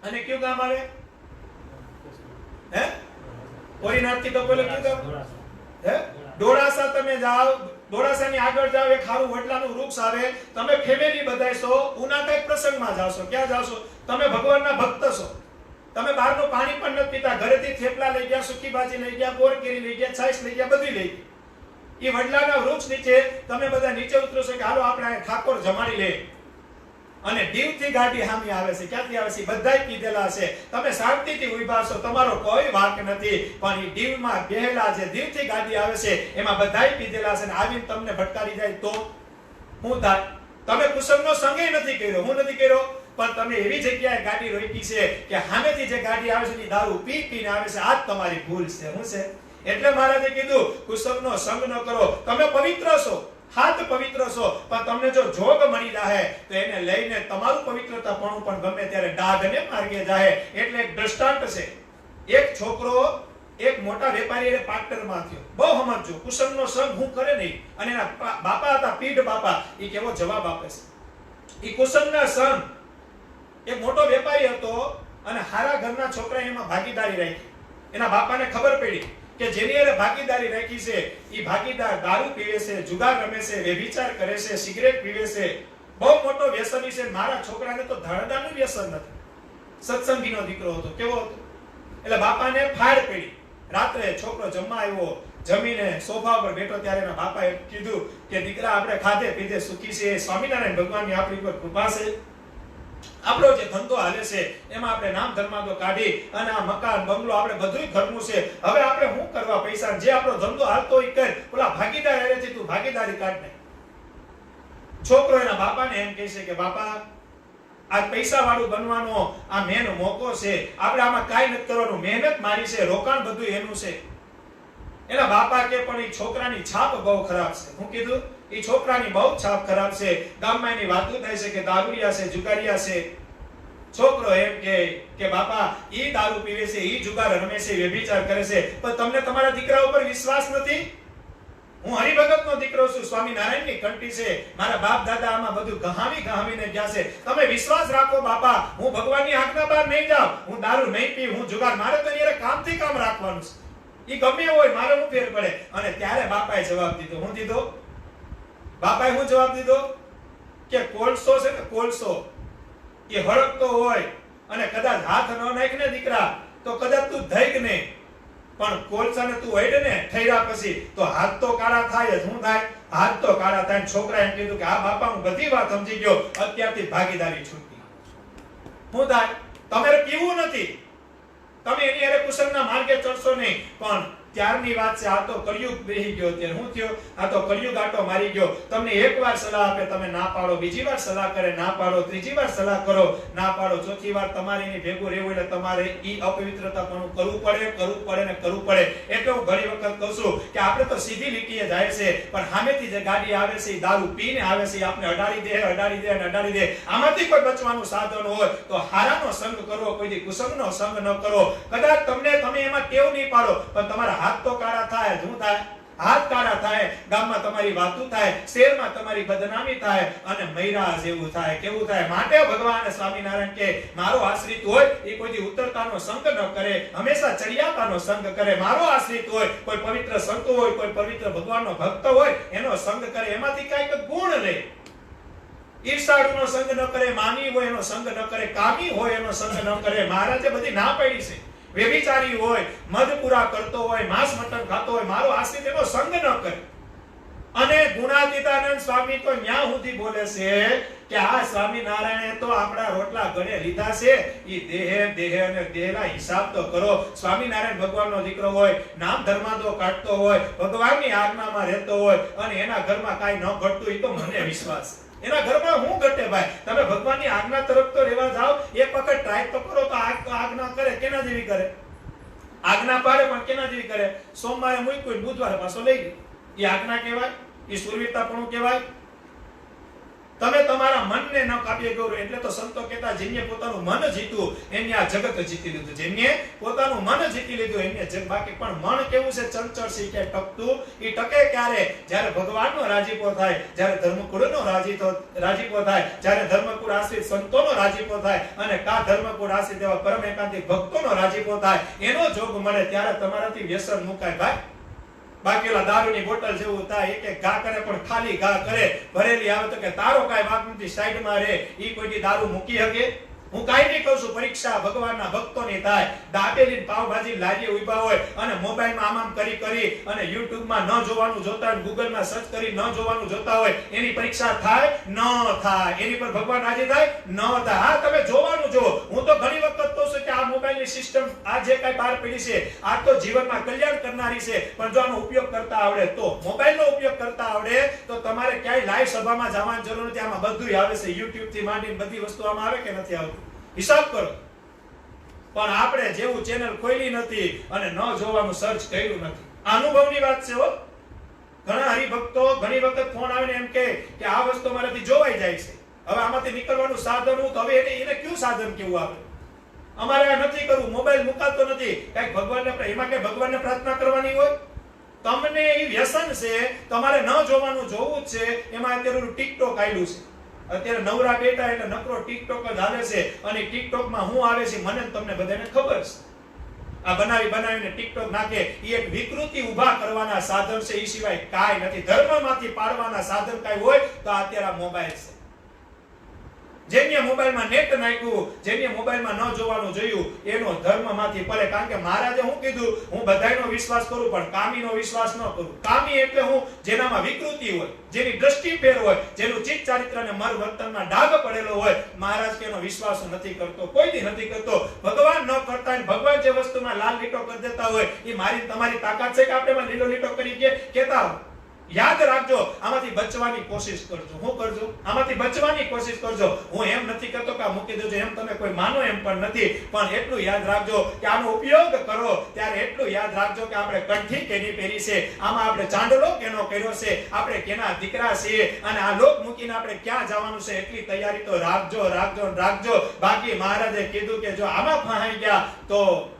અને કયું ગામ આવે? હે? કોડીનાથી ટપો એટલે કયું ગામ? હે? ડોળાસા તમે જાઓ, ડોળાસાની આગળ જાઓ, એક ખારું વડલાનું વૃક્ષ આવે. તમે ફેમિલી બધાયશો, ઉના કઈક પ્રસંગમાં જાવશો. ક્યાં જાવશો? તમે ભગવાનના ભક્ત છો. તમે બહારનું પાણી પણ નથી પીતા, ઘરેથી થેપલા લઈ ગયા, સુકી ભાજી લઈ ગયા, બોરકેરી લઈ ગયા, છાશ લઈ ગયા, બધું લઈ ગયા. ઈ વડલાના વૃક્ષ નીચે તમે બધા નીચે ઉતરો છો કે હાલો આપણે ઠાકોર જમાડી લે. અને દીવથી ગાડી હામી આવે છે. ક્યાંથી આવે છે? બધાય કીધેલા છે. તમે શાંતિથી ઉભા છો, તમારો કોઈ વાંક નથી. પણ ઈ દીવમાં બેહેલા જે દીવથી ગાડી આવે છે એમાં બધાય કીધેલા છે. ને આવીને તમને ભટકારી જાય તો શું થાય? તમે કુસંગનો સંગે નથી કર્યો. હું નથી કર્યો, પણ તમે એવી જગ્યાએ ગાડી રોકી છે કે સામેથી જે ગાડી આવે છે એ દારૂ પી પીને આવે છે. આ જ તમારી ભૂલ છે. શું છે? એટલે મહારાજે કીધું કુસંગનો સંગ ન કરો. તમે પવિત્ર છો, હાથ પવિત્ર છો, પણ તમને જો જોગ મળી જાય તો એને લઈને તમારું પવિત્રતાપણું પણ ગમે ત્યારે ડાઘને માર્ગે જાય. એટલે એક દ્રષ્ટાંત છે. એક છોકરો એક મોટા વેપારી એ પાર્ટનરમાં થયો. બહુ સમજો, કુસંગનો સંગ હું કરે નહીં. અને એના બાપા હતા પીઢ બાપા. એ કેવો જવાબ આપે છે? એ કુસંગના સંગ એક મોટો વેપારી હતો અને હારા ઘરના છોકરા એમાં ભાગીદારી રાખી. એના બાપાને ખબર પડી કે જેની એને ભાગીદારી રાખી છે એ ભાગીદાર દારૂ પીવે છે, જુગાર રમે છે, વ્યભિચાર કરે છે, સિગરેટ પીવે છે, બહુ મોટો વ્યસની છે. મારા છોકરાને તો ધડાનું વ્યસન નથી. સત્સંગીનો દીકરો હતો. કેવો હતો? એટલે બાપાને ફાડ પડી. રાત્રે છોકરો જમવા આવ્યો, જમીને સોફા પર બેઠો ત્યારે એના બાપાએ કીધું કે દીકરા, આપણે ખાધે પીધે સુખી છે, સ્વામિનારાયણ ભગવાનની આપણી પર કૃપા છે, આપણો જે ધંધો હાલે છે એમાં આપણે નામ ધર્માદો કાઢી અને આ મકાન બંગલો આપણે બધુંય ઘરનું છે, હવે આપણે શું કરવા પૈસા? જે આપણો ધંધો હાલતો હોય કર, ઓલા ભાગીદાર હારેથી તું ભાગીદારી કાઢ ને. છોકરો એના બાપાને એમ કહે છે કે બાપા, આ પૈસા વાળું બનવાનો આ મેન મોકો છે, આપણે આમાં કાઈ નથી કરવાનું, મહેનત મારી છે, રોકાણ બધું એનું છે. એના બાપા કે પણ એ છોકરાની છાપ બહુ ખરાબ છે. હું કીધું એ છોકરાની બહુ છાપ ખરાબ છે. ગામમાં એની વાતો થાય છે કે દારૂડિયા છે, જુગારિયા છે. છોકરો એમ કે બાપા, ઈ દારૂ પીવે છે, ઈ જુગાર રમે છે, વ્યભિચાર કરે છે, પણ તમને તમારા દીકરા ઉપર વિશ્વાસ નથી? હું હરિભગતનો દીકરો છું, સ્વામિનારાયણની કંઠી છે, મારા બાપ દાદા આમાં બધું ગહાવીને ગયા છે, તમે વિશ્વાસ રાખો બાપા, હું ભગવાનની આજ્ઞા બહાર નહીં જાઉં, હું દારૂ નહીં પીઉં, હું જુગાર, મારે તો અહીંયા કામથી કામ રાખવાનું છે, ઈ ગમે હોય, મારે હું ફેર પડે? અને ત્યારે બાપાએ જવાબ દીધો. હું દીધો? બાપાએ હું જવાબ દીધો કે કોલસો છે ને, કોલસો એ હળકતો હોય અને કદાચ હાથ ન નાખ ને દીકરા તો કદાચ તું ધઈક ને, પણ કોલસાને તું વઈડ ને ઠર્યા પછી તો હાથ તો કાળા થાય જ. શું થાય? હાથ તો કાળા થાય. છોકરા એમ કીધું કે હા બાપા, હું બધી વાત સમજી ગયો, અત્યારથી ભાગીદારી છૂટી. શું થાય? તમારે પીવું નથી, તમે એની અરે કુસંગના માર્ગે ચડશો નહીં. પણ ત્યારની વાત છે, આ તો કળિયુગ બેહી ગયો. ત્યારે શું થયો? આ તો કળિયુગ આટો મારી ગયો. તમને એકવાર સલાહ આપે, તમે ના પાડો, બીજી વાર સલાહ કરે, ના પાડો, ત્રીજી વાર સલાહ કરો, ના પાડો, ચોથી વાર તમારે એની ભેગું રહેવું એટલે તમારે ઈ અપવિત્રતાપણું કરવું પડે. એટલે હું ઘણી વખત કહું છું કે આપણે તો સીધી લીટીએ જાય છે, પણ સામેથી જે ગાડી આવે છે, એ દારૂ પીને આવે છે, આપણે અડાડી દે. આમાંથી કોઈ બચવાનું સાધન હોય તો હારાનો સંગ કરવો, કોઈ કુસંગનો સંગ ન કરો. કદાચ તમે એમાં ટેવ નહીં પાડો, પણ તમારા હાથ તો કાળા થાય. શું થાય? હાથ કાળા થાય. ગામમાં તમારી વાતું થાય, શહેરમાં તમારી બદનામી થાય અને મૈરા જેવું થાય. કેવું થાય? માટે ભગવાન સ્વામિનારાયણ કે મારો આશ્રિત હોય એ કોઈ ઉતરતાનો સંગ ન કરે, હંમેશા ચડિયાતાનો સંગ કરે. મારો આશ્રિત હોય, કોઈ પવિત્ર સંત હોય, કોઈ પવિત્ર ભગવાનનો ભક્ત હોય, એનો સંગ કરે, એમાંથી કાંઈક ગુણ લે. ઈર્ષાળુનો સંગ ન કરે, માની હોય એનો સંગ ન કરે, કામી હોય એનો સંગ ન કરે. મહારાજે બધી ના પાડી છે. વ્યભિચારી હોય, મદ પૂરા કરતો હોય, માંસ મટન ખાતો હોય, મારો આશ્રિત એનો સંગ ન કરે. અને ગુણાતીતાનંદ સ્વામી તો ન્યા સુધી બોલે છે કે આ સ્વામિનારાયણે તો આપણા રોટલા ગળે લીધા છે, ઈ દેહ અને દેહના હિસાબ તો કરો. સ્વામિનારાયણ ભગવાનનો દીકરો હોય, નામ ધર્માદો કાઢતો હોય, ભગવાનની આજ્ઞામાં રહેતો હોય અને એના ઘરમાં કાઈ ન ઘટતું, ઈ તો મને વિશ્વાસ છે. એના ઘરમાં હું ઘટે ભાઈ? તમે ભગવાનની આજ્ઞા તરફ તો રહેવા જાઓ, એક વખત ટ્રાય તો કરો. તો આજ્ઞા કરે, કેના જેવી કરે? આજ્ઞા પાડે પણ કેના જેવી કરે? સોમવારે મૂક્યું, બુધવારે પાછો લઈ ગયો. એ આજ્ઞા કહેવાય? એ સુરવીરતાપણું કહેવાય? તમે તમારા મનને ન કાપી ગયો. એટલે તો સંતો કહેતા, જેને પોતાનું મન જીત્યું એને આ જગત જીતી લીધું. જેને પોતાનું મન જીતી લીધું એને બાકી. પણ મન કેવું છે? ચંચળ છે, કે ટકતું. એ ટકે ક્યારે? જ્યારે ભગવાનનો રાજીપો થાય, જ્યારે ધર્મકુળનો રાજીપો થાય, જ્યારે ધર્મકુળ આશ્રિત સંતોનો રાજીપો થાય અને કા ધર્મકુળ આશ્રિત એવા પરમ એકાંતિક ભક્તોનો રાજીપો થાય, એનો જોગ મળે ત્યારે તમારાથી વ્યસન મુકાય ભાઈ. બાકી ઓલા દારૂની બોટલ જેવું થાય, એક ઘા કરે પણ ખાલી ઘા કરે, ભરેલી આવે તો કે તારો કાઈ વાંક નથી, સાઈડમાં રહે. ઈ કોઈ દારૂ મૂકી શકે? હું કાઈ નહીં કહું છું, પરીક્ષા ભગવાનના ભક્તોની થાય. દાબેલી પાવભાજી લારી ઉભા હોય અને મોબાઈલમાં આમ કરી અને યુટ્યુબમાં ન જોવાનું જોતા હોય, ગૂગલમાં સર્ચ કરી ન જોવાનું જોતા હોય, એની પરીક્ષા થાય? ન થાય. એની પર ભગવાન રાજી થાય? ન થાય. હા, તમે જોવાનું જો. હું તો ઘણી વખત કહું છું કે આ મોબાઈલની સિસ્ટમ આ જે કાઈ બહાર પડી છે, આ તો જીવનમાં કલ્યાણ કરનારી છે, પણ જો આનો ઉપયોગ કરતા આવડે તો, મોબાઈલનો ઉપયોગ કરતા આવડે તો તમારે ક્યાંય લાઈવ સભામાં જવાની જરૂર નથી. આમાં બધું આવે છે, યુટ્યુબ થી માંડીને બધી વસ્તુ આમાં આવે કે નથી આવતી? હિસાબ કરો. પણ આપણે જેવું ચેનલ ખોલી નથી અને ન જોવાનું સર્ચ કર્યું નથી. અનુભવની વાત છે હો. ઘણા હરિભક્તો ઘણી વખત ફોન આવીને એમ કે આ વસ્તુ મારાથી જોવાઈ જાય છે, હવે આમાંથી નીકળવાનું સાધન હું, તો હવે એને કયું સાધન કેવું આપણે? અમારે આ નથી કરવું, મોબાઈલ મુકાતો નથી. કઈક ભગવાનને, એમાં કઈ ભગવાનને પ્રાર્થના કરવાની હોય? તમને એ વ્યસન છે, તમારે ન જોવાનું જોવું જ છે. એમાં અત્યારે ટિકટોક આવ્યું છે. અત્યારે નવરા બેટા એટલે નકરો ટિકટોક જ હાલે છે. અને ટિકટોકમાં શું આવે છે મને તમને બધાને ખબર છે. આ બનાવીને ટિકટોક નાખે, એ એક વિકૃતિ ઊભા કરવાના સાધન છે, એ સિવાય કાઈ નથી. ધર્મમાંથી પાડવાના સાધન કાઈ હોય તો અત્યારે આ મોબાઈલ છે. જેને મોબાઈલમાં નેટ નાખ્યું, જેને મોબાઈલમાં ન જોવાનું જોયું, એનો ધર્મમાંથી પરે. કારણ કે મહારાજે શું કીધું, હું બધાયનો વિશ્વાસ કરું પણ કામીનો વિશ્વાસ ન કરું. કામી એટલે હું જેનામાં વિકૃતિ હોય, જેની દ્રષ્ટિ ફેર હોય, જેનું ચિત્ત ચારિત્ર અને મર વર્તનમાં ડાઘ પડેલો હોય, મહારાજ કે એનો વિશ્વાસ નથી કરતો, કોઈ દી નથી કરતો. ભગવાન ન કરતા, ભગવાન જે વસ્તુમાં લાલ લીટો કરી દેતા હોય, એ મારી તમારી તાકાત છે કે આપણે એમાં લીલો લીટો કરી કેતા યાદ રાખજો, આમાંથી બચવાની કોશિશ કરજો. હું કરજો, આમાંથી બચવાની કોશિશ કરજો. હું એમ નથી કરતો કે આ મૂકી દેજો, એમ તમે કોઈ માનો એમ પણ નથી, પણ એટલું યાદ રાખજો કે આનો ઉપયોગ કરો ત્યારે એટલું યાદ રાખજો કે આપણે કંઠી કેની પહેરી છે, આમાં આપણે ચાંદલો કેનો કર્યો છે, આપણે કેના દીકરા છીએ, અને આ લોક મૂકીને આપણે ક્યાં જવાનું છે, એટલી તૈયારી તો રાખજો, રાખજો, રાખજો. બાકી મહારાજે કીધું કે જો આમાં ફસાઈ ગયા તો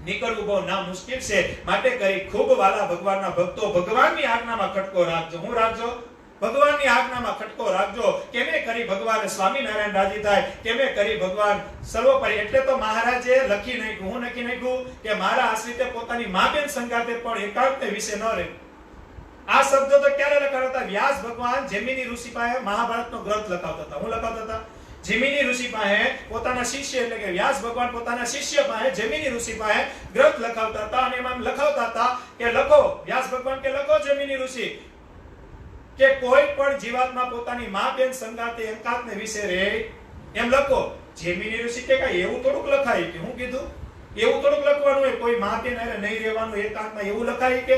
નીકળવું બહુ ના મુશ્કેલ છે. માટે કરી ખૂબ વાલા ભગવાનના ભક્તો, ભગવાનની આજ્ઞામાં ખટકો રાખજો. હું રાખજો, ભગવાનની આજ્ઞામાં ખટકો રાખજો. કેમે કરી ભગવાન સ્વામિનારાયણ રાજી થાય, કેમે કરી ભગવાન સર્વોપરી. એટલે તો મહારાજે લખી નાખ્યું. હું લખી નાખ્યું કે મારા આશ્રિતે પોતાની મા બેન સંગાતે પણ એકાંત વિશે ન રહે. આ શબ્દ તો ક્યારે લખાતા હતા? વ્યાસ ભગવાન જૈમિની ઋષિ પાસે મહાભારતનો ગ્રંથ લખાવતા હતા. હું લખાવતા હતા જૈમિની ઋષિ પાસે પોતાના શિષ્ય, એટલે કે વ્યાસ ભગવાન પોતાના શિષ્ય પાસે જૈમિની ઋષિ પાસે ગ્રંથ લખાવતા હતા. અને એમાં લખાવતા હતા કે લખો, વ્યાસ ભગવાન કે લખો જૈમિની ઋષિ, કે કોઈ પણ જીવાત્મા પોતાની મા બેન સંગાતે એકાંતને વિશે રહે એમ લખો. જૈમિની ઋષિ કે કાંઈ એવું થોડુંક લખાય કે, હું કીધું એવું થોડુંક લખવાનું હોય, કોઈ મા બેન હારે નહીં રહેવાનું એકાંતમાં, એવું લખાય કે?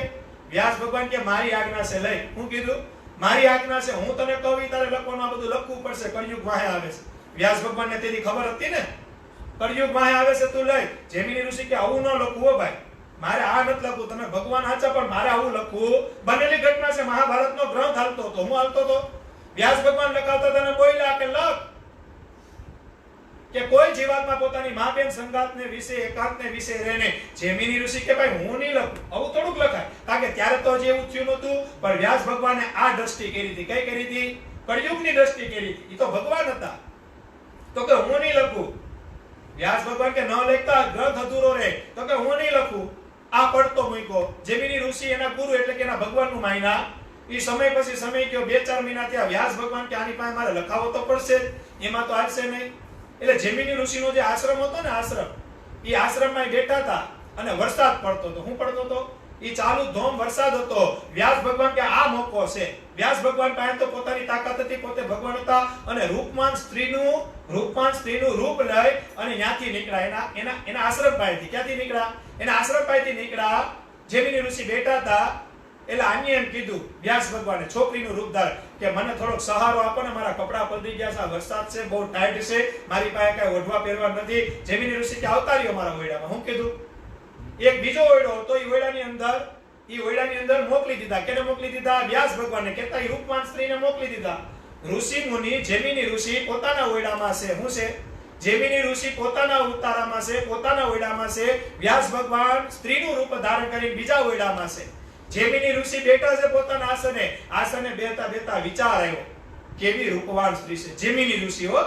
વ્યાસ ભગવાન કે મારી આજ્ઞા છે, લઈ. હું કીધું મારી આજ્ઞા છે, હું તને કહું તારે લખવાનું, આ બધું લખવું પડશે. કળિયુગ વાહે આવે છે. વ્યાસ ભગવાનને તેની ખબર હતી ને, કળિયુગ વાહે આવે છે, તું લઈ. જૈમિની ઋષિ કે આવું ન લખવું હો ભાઈ, મારે આ નથી લખવું. તમે ભગવાન સાચા પણ મારે આવું લખવું. બનેલી ઘટના છે, મહાભારતનો ગ્રંથ હાલતો હતો, હું હાલતો હતો. વ્યાસ ભગવાન લખાવતા હતા ને બોલ્યા કે લખ, કે કોઈ જીવાત્મા પોતાની મા બેન સંગાતને વિશે એકાંતને વિશે રહેને. જૈમિની ઋષિ કે ભાઈ હું નહીં લખું, આવું થોડુંક લખાય. કારણ કે ત્યારે તો હજી એવું થયું નહોતું, પણ વ્યાસ ભગવાને આ દ્રષ્ટિ કરી હતી. કઈ કરી હતી? કળિયુગની દ્રષ્ટિ કરી હતી. એ તો ભગવાન હતા, તો કે હું નહીં લખું. વ્યાસ ભગવાન કે ન લખતા ગ્રંથ અધૂરો રહે, તો કે હું નહીં લખું. આ પડતો મૂક્યો. જૈમિની ઋષિ એના ગુરુ એટલે કે એના ભગવાનનું માયના. એ સમય પછી સમય ગયો, 2-4 મહિના થયા. વ્યાસ ભગવાન કે આની પાસે મારે લખાવો તો પડશે, એમાં તો આવશે નહીં. એટલે જૈમિની ઋષિનો જે આશ્રમ હતો ને, આશ્રમ, એ આશ્રમમાં બેઠા હતા અને વરસાદ પડતો હતો. શું પડતો હતો? એ ચાલુ ધોમ વરસાદ હતો. વ્યાસ ભગવાન કે આ મોકો છે. વ્યાસ ભગવાન પાસે તો પોતાની તાકાત હતી, પોતે ભગવાન હતા, અને રૂપવાન સ્ત્રીનું રૂપ લઈ અને ત્યાંથી નીકળ્યા. એના આશ્રમ પાસેથી. ક્યાંથી નીકળ્યા? એના આશ્રમ પાસેથી નીકળ્યા. જૈમિની ઋષિ બેઠા હતા. એટલે આને એમ કીધું વ્યાસ ભગવાને, છોકરીનું રૂપ ધાર, કે મને થોડોક સહારો આપો ને, મારા કપડા પલળી ગયા છે, વરસાદ છે, બહુ ટાઈટ છે, મારી પાસે કઈ ઓઢવા પહેરવા નથી. જૈમિની ઋષિ કે આવતા રહ્યો મારા ઓયડામાં. હું કીધું એક બીજો ઓયડો હતો, એ ઓયડાની અંદર મોકલી દીધા. કેને મોકલી દીધા? વ્યાસ ભગવાનને. કહેતા એ રૂપવાન સ્ત્રીને મોકલી દીધા. ઋષિ મુનિ જૈમિની ઋષિ પોતાના ઓયડામાં છે. શું છે? જૈમિની ઋષિ પોતાના ઉતારામાં છે, પોતાના ઓયડામાં છે. વ્યાસ ભગવાન સ્ત્રીનું રૂપ ધારણ કરી બીજા ઓયડામાં છે. જૈમિની ઋષિ બેઠા છે પોતાના આસને બેઠા વિચાર આવ્યો, કેવી રૂપવાન સ્ત્રી છે જૈમિની ઋષિ. હો,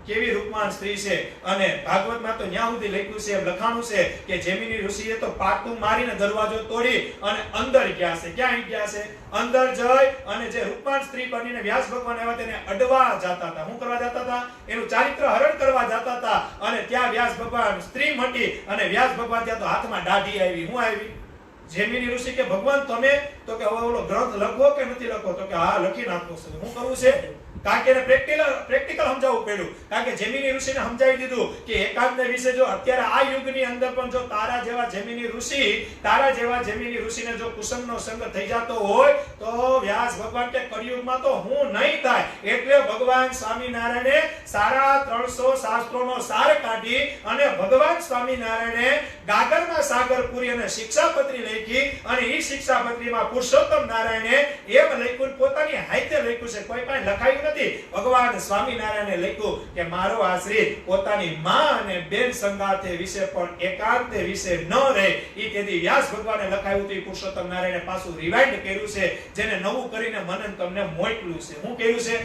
કેવી રૂપવાન સ્ત્રી છે. અને ભાગવતમાં તો ન્યા સુધી લખ્યું છે, એમ લખાણું છે કે જૈમિની ઋષિએ તો પાટું મારીને દરવાજો તોડી અને અંદર ગયા છે. ક્યાં ગયા છે? અંદર જઈ અને જે રૂપવાન સ્ત્રી બનીને વ્યાસ ભગવાન આવ્યા તેને અડવા જતા હતા. શું કરવા જતા હતા? એનું ચારિત્ર હરણ કરવા જતા હતા. અને ત્યાં વ્યાસ ભગવાન સ્ત્રી મટી અને વ્યાસ ભગવાન ત્યાં તો હાથમાં દાઢી આવી. શું આવી? જૈમિની ઋષિ કે ભગવાન તમે, તો કે હવે ઓલો ગ્રંથ લખવો કે નથી લખવો? તો કે હા, લખી નાખવો છે. શું કરવું છે? કારણ કે એને પ્રેક્ટિકલ સમજાવવું પડ્યું. કારણ કે જૈમિની ઋષિને સમજાવી દીધું કે એકાંતને વિશે જો અત્યારે આ યુગની અંદર પણ જો તારા જેવા જૈમિની ઋષિને જો કુસંગનો સંગ થઈ જતો હોય તો વ્યાસ ભગવાન કે કળિયુગમાં તો હું નહીં થાય. એટલે ભગવાન સ્વામિનારાયણે સારા 300 શાસ્ત્રોનો સાર કાઢી અને ભગવાન સ્વામિનારાયણે ગાગરમાં સાગર પૂરી અને શિક્ષાપત્રી લખી. અને એ શિક્ષાપત્રીમાં પુરુષોત્તમ નારાયણે એમ લખ્યું, પોતાની હાથે લખ્યું છે, કોઈ પાસે લખાયું નથી. ભગવાન સ્વામિનારાયણે લખ્યું કે મારો આશ્રિત પોતાની માં અને બેન સંગાતે વિશે પણ એકાંતે વિશે ન રહે. એ તેથી વ્યાસ ભગવાને લખાયું હતું. પુરુષોત્તમ નારાયણે પાછું રિવાઇન્ડ કર્યું છે, જેને નવું કરીને મને તમને મોકલ્યું છે. શું કર્યું છે?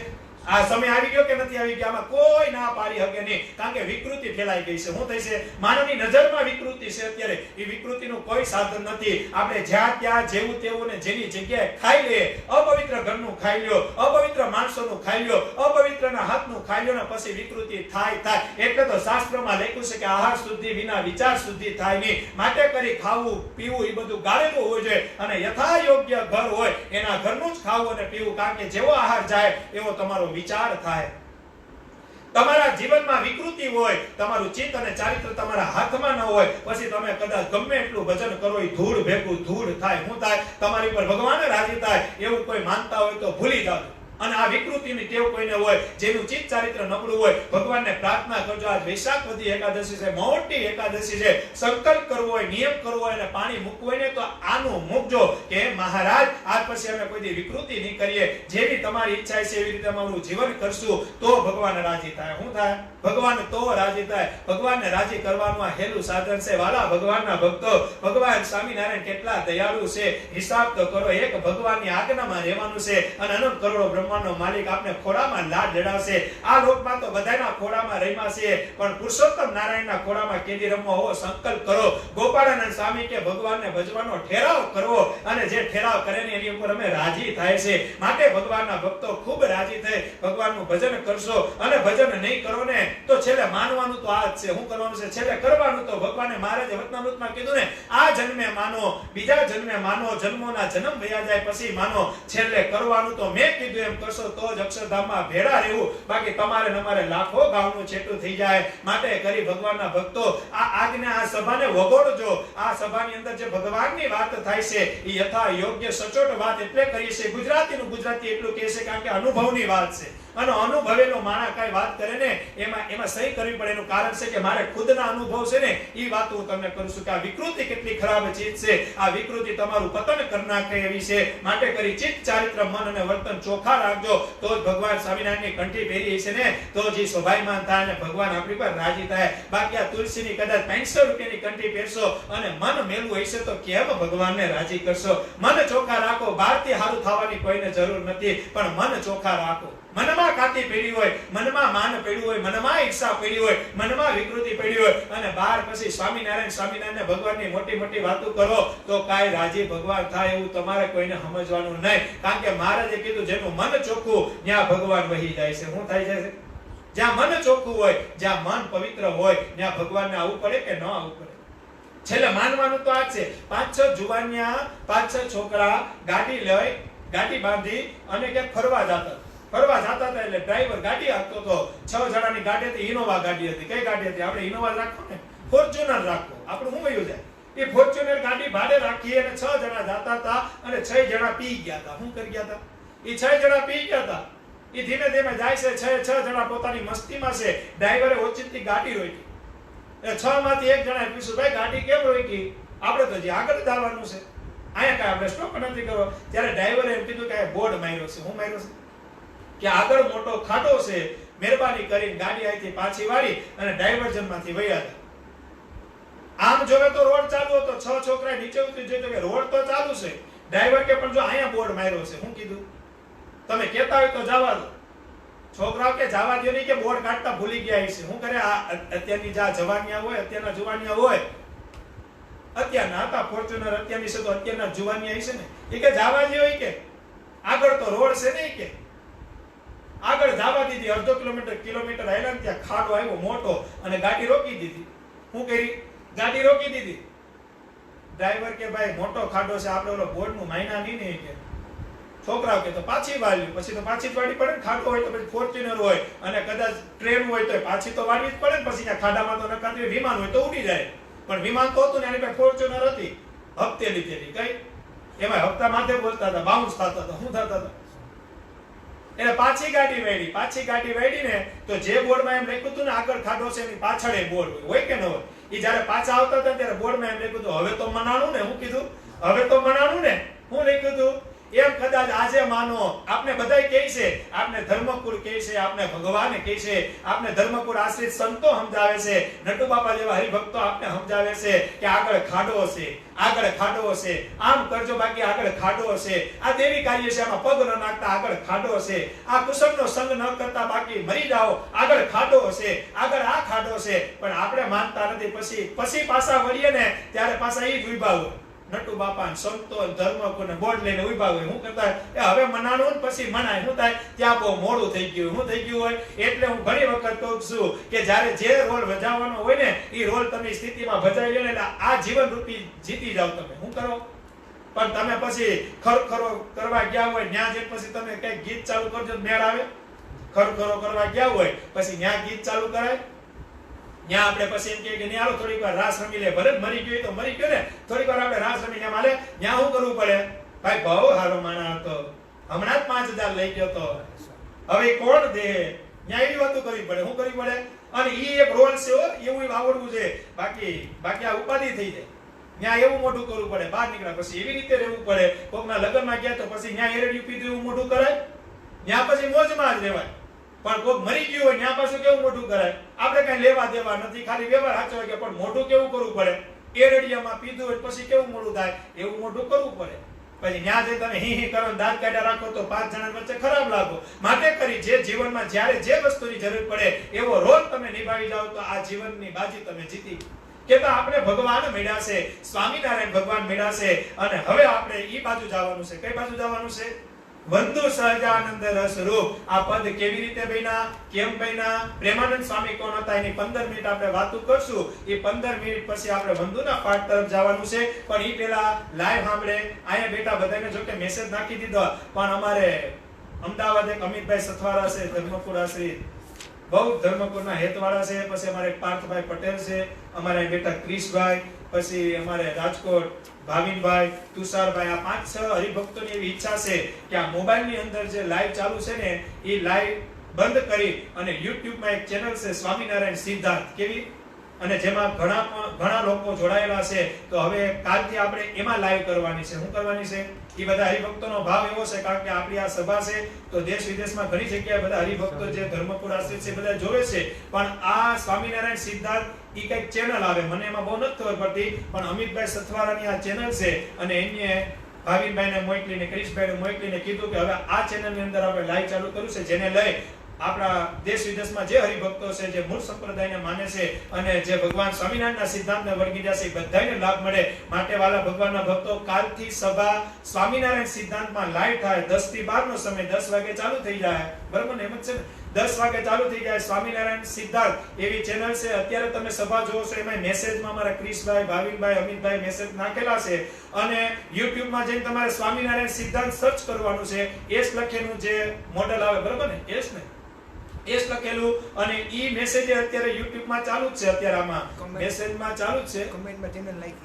આ સમય આવી ગયો કે નથી આવી ગયો? આમાં કોઈ ના પાડી શકે નહીં, કારણ કે વિકૃતિ ફેલાઈ ગઈ છે. શું થઈ છે? માનવની નજરમાં વિકૃતિ છે અત્યારે. એ વિકૃતિનું કોઈ સાધન નથી. આપણે જ્યાં ત્યાં જેવું તેવું ને જેની જગ્યાએ ખાઈ લઈએ. અપવિત્ર ઘરનું ખાઈ લ્યો, અપવિત્ર માણસોનું ખાઈ લ્યો, અપવિત્રના હાથનું ખાઈ લ્યો ને પછી વિકૃતિ થાય. એટલે તો શાસ્ત્રમાં લખ્યું છે કે આહાર શુદ્ધિ વિના વિચાર શુદ્ધિ થાય નહીં. માટે કરી ખાવું પીવું એ બધું ગાળેલું હોવું જોઈએ, અને યથા યોગ્ય ઘર હોય એના ઘરનું જ ખાવું અને પીવું, કારણ કે જેવો આહાર જાય એવો તમારો વિચાર થાય. તમારા જીવનમાં વિકૃતિ હોય, તમારું ચિત્ત અને ચારિત્ર તમારા હાથમાં ન હોય, પછી તમે કદાચ ગમે એટલું ભજન કરો એ ધૂળ ભેગું ધૂળ થાય. શું થાય? તમારી ઉપર ભગવાન રાજી થાય એવું કોઈ માનતા હોય તો ભૂલી જાવ. અને આ વિકૃતિની ટેવ કોઈને હોય, જેનું ચિત્ત ચારિત્ર નબળું હોય, ભગવાનને પ્રાર્થના કરજો. આજ વૈશાખ વધી એકાદશી છે, મોટી એકાદશી છે. સંકલ્પ કરવો હોય, નિયમ કરવો હોય અને પાણી મૂકવું હોય ને તો આનું મૂકજો કે મહારાજ આજ પછી અમે કોઈ દી વિકૃતિ નહીં કરીએ. જેવી તમારી ઈચ્છા છે એવી રીતે અમારું જીવન કરશું તો ભગવાન રાજી થાય. શું થાય? ભગવાન તો રાજી થાય. ભગવાનને રાજી કરવાનું આ હેલું સાધન છે. વાલા ભગવાનના ભક્તો, ભગવાન સ્વામિનારાયણ કેટલા દયાળુ છે, હિસાબ તો કરો. એક ભગવાનની આજ્ઞામાં રહેવાનું છે અને અનંત કરોડો બ્રહ્માંડનો માલિક આપને ખોળામાં લાડ લડાવશે. આ લોકમાં તો બધાના ખોળામાં રમ્યા છે, પણ પુરુષોત્તમ નારાયણના ખોળામાં કેદી રમવા હોવો સંકલ્પ કરો. ગોપાળાનંદ સ્વામી કે ભગવાનને ભજવાનો ઠેરાવ કરવો, અને જે ઠેરાવ કરે ને એની ઉપર અમે રાજી થાય છે. માટે ભગવાનના ભક્તો ખૂબ રાજી થઈ ભગવાનનું ભજન કરશો. અને ભજન નહીં કરો ને તો છેલ્લે માનવાનું તો આ જ છે. શું કરવાનું છે? છેલ્લે કરવાનું તો ભગવાને મહારાજે વચનામૃતમાં કીધું ને, આ જન્મે માનો, બીજા જન્મે માનો, જન્મોના જન્મ વયા જાય પછી માનો. છેલ્લે કરવાનું તો મેં કીધું એમ કરશો તો જ અક્ષરધામમાં ભેળા રહેવું. બાકી તમારે ને અમારે લાખો ગામનું છેટું થઈ જાય. માટે કરી ભગવાનના ભક્તો આ આજ્ઞા, આ સભાને વગોડજો. આ સભાની અંદર જે ભગવાનની વાત થાય છે એ યથા યોગ્ય સચોટ વાત એટલે કરીએ છીએ. ગુજરાતીનું ગુજરાતી એટલું કહે છે કારણ કે અનુભવની વાત છે, અને અનુભવેલો માણસ કઈ વાત કરે ને એમાં સહી કરવી પડે. એનું કારણ છે કે મારે ખુદના અનુભવ છે ને એ વાત હું તમને કરું છું કે આ વિકૃતિ કેટલી ખરાબ ચીજ છે. આ વિકૃતિ તમારું પતન કરી નાખે એવી છે. માટે કરી ચિત્ત ચારિત્ર મન અને વર્તન ચોખ્ખા રાખજો તો જ ભગવાન સ્વામિનારાયણની કંઠી પહેરી છે ને તો જે સ્વભાયમાન થાય અને ભગવાન આપણી પર રાજી થાય. બાકી આ તુલસીની કદાચ 500 રૂપિયાની કંઠી પહેરશો અને મન મેલું હશે તો કેમ ભગવાનને રાજી કરશો? મન ચોખ્ખા રાખો. બહારથી સારું થવાની કોઈને જરૂર નથી, પણ મન ચોખ્ખા રાખો. મનમાં કાતી પડી હોય, મનમાં માન પડ્યું હોય, મનમાં ઈર્ષા પડી હોય, મનમાં વિકૃતિ પડી હોય, અને બહાર પછી સ્વામિનારાયણ ભગવાનની મોટી મોટી વાતો કરો તો કાઈ રાજી ભગવાન થાય એવું તમારે કોઈને સમજવાનું નહીં. કારણ કે મહારાજે કીધું જેનું મન ચોખ્ખું ત્યાં ભગવાન વહી જાય છે. શું થાય છે? જ્યાં મન ચોખ્ખું હોય, જ્યાં મન પવિત્ર હોય ત્યાં ભગવાનને આવવું પડે કે ન આવવું પડે? છેલ્લે માનવાનું તો આ છે. 5-6 જુવાનિયા, 5-6 છોકરા ગાડી લઈ, ગાડી બાંધી અને કે ફરવા જતા હતા. એટલે ડ્રાઈવર ગાડી આપતો હતો. 6 જણાની ગાડી હતી, ઇનોવા ગાડી હતી. કઈ ગાડી હતી? આપણે ઇનોવા રાખો ને, ફોર્ચ્યુનર રાખો. આપણું શું વયું જાય? એ ફોર્ચ્યુનર ગાડી ભાડે રાખી અને 6 જણા જતા હતા અને 6 જણા પી ગયા હતા. શું કરી ગયા હતા? એ 6 જણા પી ગયા હતા. એ ધીમે ધીમે જાય છે. 6 જણા પોતાની મસ્તીમાં છે. ડ્રાઈવરે ઓચિંતી ગાડી રોકી. 6 માંથી એક જણાએ પૂછ્યું, ભાઈ ગાડી કેમ રોકી? આપણે તો જે આગળ જવાનું છે, અહીંયા કઈ આપણે સ્ટોપ નથી કરવો. ત્યારે ડ્રાઈવરે એમ કીધું કે બોર્ડ માર્યો છે. શું માર્યો છે? કે આગળ મોટો ખાડો છે, મહેરબાની કરીને ગાડી અહીંથી પાછી વાળી અને ડાયવર્ઝન માંથી વયા જાય. આમ જોવે તો રોડ ચાલુ હતો. 6 છોકરા નીચે ઉતરી જોયું કે રોડ તો ચાલુ છે. ડ્રાઈવર કે પણ જો અહીંયા બોર્ડ માર્યો છે. શું કીધું? તમે કહેતા હોય તો જવા દો. છોકરાઓ કે જવા દો નહીં, કે બોર્ડ કાઢતા ભૂલી ગયા છે. શું કરે? આ અત્યારની જે જવાનિયા હોય, અત્યારના જુવાનિયા હોય, અત્યારના હતા ફોર્ચ્યુનર, અત્યારની છે તો અત્યારના જુવાનિયા છે ને, એ કે જવા દો. કે આગળ તો રોડ છે ને, કે આગળ જવા દીધી. અડધો કિલોમીટર આયલા ત્યાં ખાડો આવ્યો મોટો અને ગાડી રોકી દીધી. શું કરી? ગાડી રોકી દીધી. ડ્રાઈવર કે ભાઈ મોટો ખાડો છે, આપણે ઓલો બોર્ડ નું માયના નહીં કે. છોકરાઓ કે તો પાછી વાળવી. પછી તો પાછી જ વાળી પડે ને. ખાડો હોય તો પછી ફોર્ચ્યુનર હોય અને કદાચ ટ્રેન હોય તો પાછી તો વાળવી જ પડે ને. પછી ત્યાં ખાડામાં તો નકાતી વિમાન હોય તો ઉડી જાય. પણ વિમાન તો હતું ને, એની પાસે ફોર્ચ્યુનર હતી, હપ્તે લીધેલી. કઈ એમાં હપ્તા માથે બોલતા હતા, બાઉન્સ થતા હતા. શું થતા હતા? એટલે પાછી ગાડી વાળી ને તો જે બોર્ડમાં એમ લખ્યું હતું ને આગળ ખાડો છે એની પાછળ એ બોર્ડ હોય કે ન હોય. એ જ્યારે પાછા આવતા હતા ત્યારે બોર્ડમાં એમ લખ્યું હતું હવે તો મનાણું ને. શું કીધું? હવે તો મનાણું ને. શું લખ્યું હતું? એમ કદાચ આજે માનો આપને બધાય કહે છે, આપને ધર્મકુળ કહે છે, આપને ભગવાન કહે છે, આપને ધર્મકુળ આશ્રિત સંતો સમજાવે છે, નટુ બાપા જેવા હરિભક્તો આપને સમજાવે છે કે આગળ ખાડો છે, આગળ ખાડો છે, આમ કરજો બાકી આગળ ખાડો છે, આ દેવી કાર્ય છે આમાં પગ ન નાખતા આગળ ખાડો છે, આ કુસંગનો સંગ ન કરતા બાકી મરી જાઓ આગળ ખાડો છે, આગળ આ ખાડો છે. પણ આપણે માનતા નથી. પછી પાછા વળીએ ને ત્યારે પાછા ઈ જ ઉભા હોય. નટુ બાપા સંતો ધર્મકુળ બોર્ડ લઈને ઉભા હોય. હું કરતા એ હવે મનાણું ને પછી મનાય. શું થાય? ત્યાં બહુ મોડું થઈ ગયું. શું થઈ ગયું હોય? એટલે હું ઘણી વખત કહું છું કે જ્યારે જે રોલ ભજાવવાનો હોય ને એ રોલ તમે સ્થિતિમાં ભજાવી લો ને એટલે આ જીવન રૂપી જીતી જાવ તમે. શું કરો? પણ તમે પછી ખરખરો કરવા ગયા હોય ત્યાં જઈને પછી તમે કઈ ગીત ચાલુ કરજો મેળ આવે? ખરખરો કરવા ગયા હોય પછી ત્યાં ગીત ચાલુ કરાય? ત્યાં આપણે પછી એમ કે નહીં હાલો થોડીક વાર રાસ રમી લે. ભલે મરી ગયો તો મરી ગયો ને, થોડીક વાર આપણે રાસ રમી લે. માલે ત્યાં શું કરવું પડે? ભાઈ બહુ સારો માણસ હતો, હમણાં જ 5000 લઈ ગયો તો, હવે કોણ દે? ત્યાં એવી વાતો કરવી પડે. શું કરવી પડે? અને ઈ એક રોલ છે એવું આવડવું છે. બાકી આ ઉપાધિ થઈ જાય. ત્યાં એવું મોઢું કરવું પડે. બહાર નીકળ્યા પછી એવી રીતે રહેવું પડે. કોકના લગ્નમાં ગયા તો પછી ત્યાં એરડિયું પીધું એવું મોઢું કરાય? ત્યાં પછી મોજમાં જ રહેવાય. પણ કોક મરી ગયું હોય ત્યાં પાછું કેવું મોઢું કરાય? આપણે કઈ લેવા દેવા નથી, ખાલી વ્યવહાર સાચો હોય કે પણ મોઢું કેવું કરવું પડે? એરડિયામાં પીધું હોય પછી કેવું મોઢું થાય? એવું મોઢું કરવું પડે. પછી ત્યાં જે તમે હી કરો દાંત કાઢ્યા રાખો તો 5 જણા વચ્ચે ખરાબ લાગો. માટે કરી જે જીવનમાં જ્યારે જે વસ્તુની જરૂર પડે એવો રોલ તમે નિભાવી જાઓ તો આ જીવનની બાજી તમે જીતી. કે તો આપણે ભગવાન મળ્યા છે, સ્વામિનારાયણ ભગવાન મળ્યા છે અને હવે આપણે ઈ બાજુ જવાનું છે. કઈ બાજુ જવાનું છે? વંદુ સહજાનંદ રસ રૂપ. આ પદ કેવી રીતે બન્યા, કેમ બન્યા, પ્રેમાનંદ સ્વામી કોણ હતા એની 15 મિનિટ આપણે વાતો કરશું. એ 15 મિનિટ પછી આપણે વંદુના પાઠ તરફ જવાનું છે. પણ ઈ પહેલા લાઈવ સાંભળે અહીંયા બેટા બધાને જો કે મેસેજ નાખી દીધો. પણ અમારે અમદાવાદ એક અમિતભાઈ સથવારા છે, ધર્મપુર આશ્રિત, બહુ ધર્મપુરના હેતવાળા છે. પછી અમારે પાર્થભાઈ પટેલ છે, અમારા બેટા ક્રિશભાઈ, પછી અમારે રાજકોટ ભાવિનભાઈ, તુષારભાઈ, આ 5-6 હરિભક્તોની એવી ઈચ્છા છે કે આ મોબાઈલની અંદર જે લાઈવ ચાલુ છે ને એ લાઈવ બંધ કરી અને યુટ્યુબમાં એક ચેનલ છે સ્વામિનારાયણ સિદ્ધાંત કેવી, અને જેમાં ઘણા લોકો જોડાયેલા છે. તો હવે કાલથી આપણે એમાં લાઈવ કરવાની છે. શું કરવાની છે? એ બધા હરિભક્તોનો ભાવ એવો છે કારણ કે આપણી આ સભા છે તો દેશ વિદેશમાં ઘણી જગ્યાએ બધા હરિભક્તો જે ધર્મપુર આશ્રિત છે બધા જોવે છે. પણ આ સ્વામિનારાયણ સિદ્ધાંત ઈ કઈક ચેનલ આવે, મને એમાં બહુ નથી ખબર પડતી, પણ અમિતભાઈ સથવારાની આ ચેનલ છે અને એને ભાવિનભાઈને મોકલીને ક્રિશભાઈને મોકલીને કીધું કે હવે આ ચેનલની અંદર આપણે લાઈવ ચાલુ કર્યું છે, જેને લઈ આપણા દેશ વિદેશમાં જે હરિભક્તો છે, જે મૂળ સંપ્રદાયને માને છે અને જે ભગવાન સ્વામિનારાયણના સિદ્ધાંતને વળગી રહ્યા છે એ બધાને લાભ મળે. માટે વાલા ભગવાનના ભક્તો કાલથી સભા સ્વામિનારાયણ સિદ્ધાંતમાં લાઈવ થાય. 10 થી 12 નો સમય, 10 વાગે ચાલુ થઈ જાય. બરાબર ને? એમ જ છે ને? 10 વાગે ચાલુ થઈ જાય. સ્વામિનારાયણ સિદ્ધાંત એવી ચેનલ છે. અત્યારે તમે સભા જોવો છો એમાં મેસેજમાં મારા ક્રિશભાઈ, ભાવિનભાઈ, અમિતભાઈ મેસેજ નાખેલા છે. અને યુટ્યુબમાં જઈને તમારે સ્વામિનારાયણ સિદ્ધાંત સર્ચ કરવાનું છે. એસ લખેલું જે મોડલ આવે, બરાબર ને? એસ ને એસ લખેલું અને ઈ મેસેજ અત્યારે યુટ્યુબમાં ચાલુ જ છે. અત્યારે આમાં મેસેજમાં ચાલુ જ છે.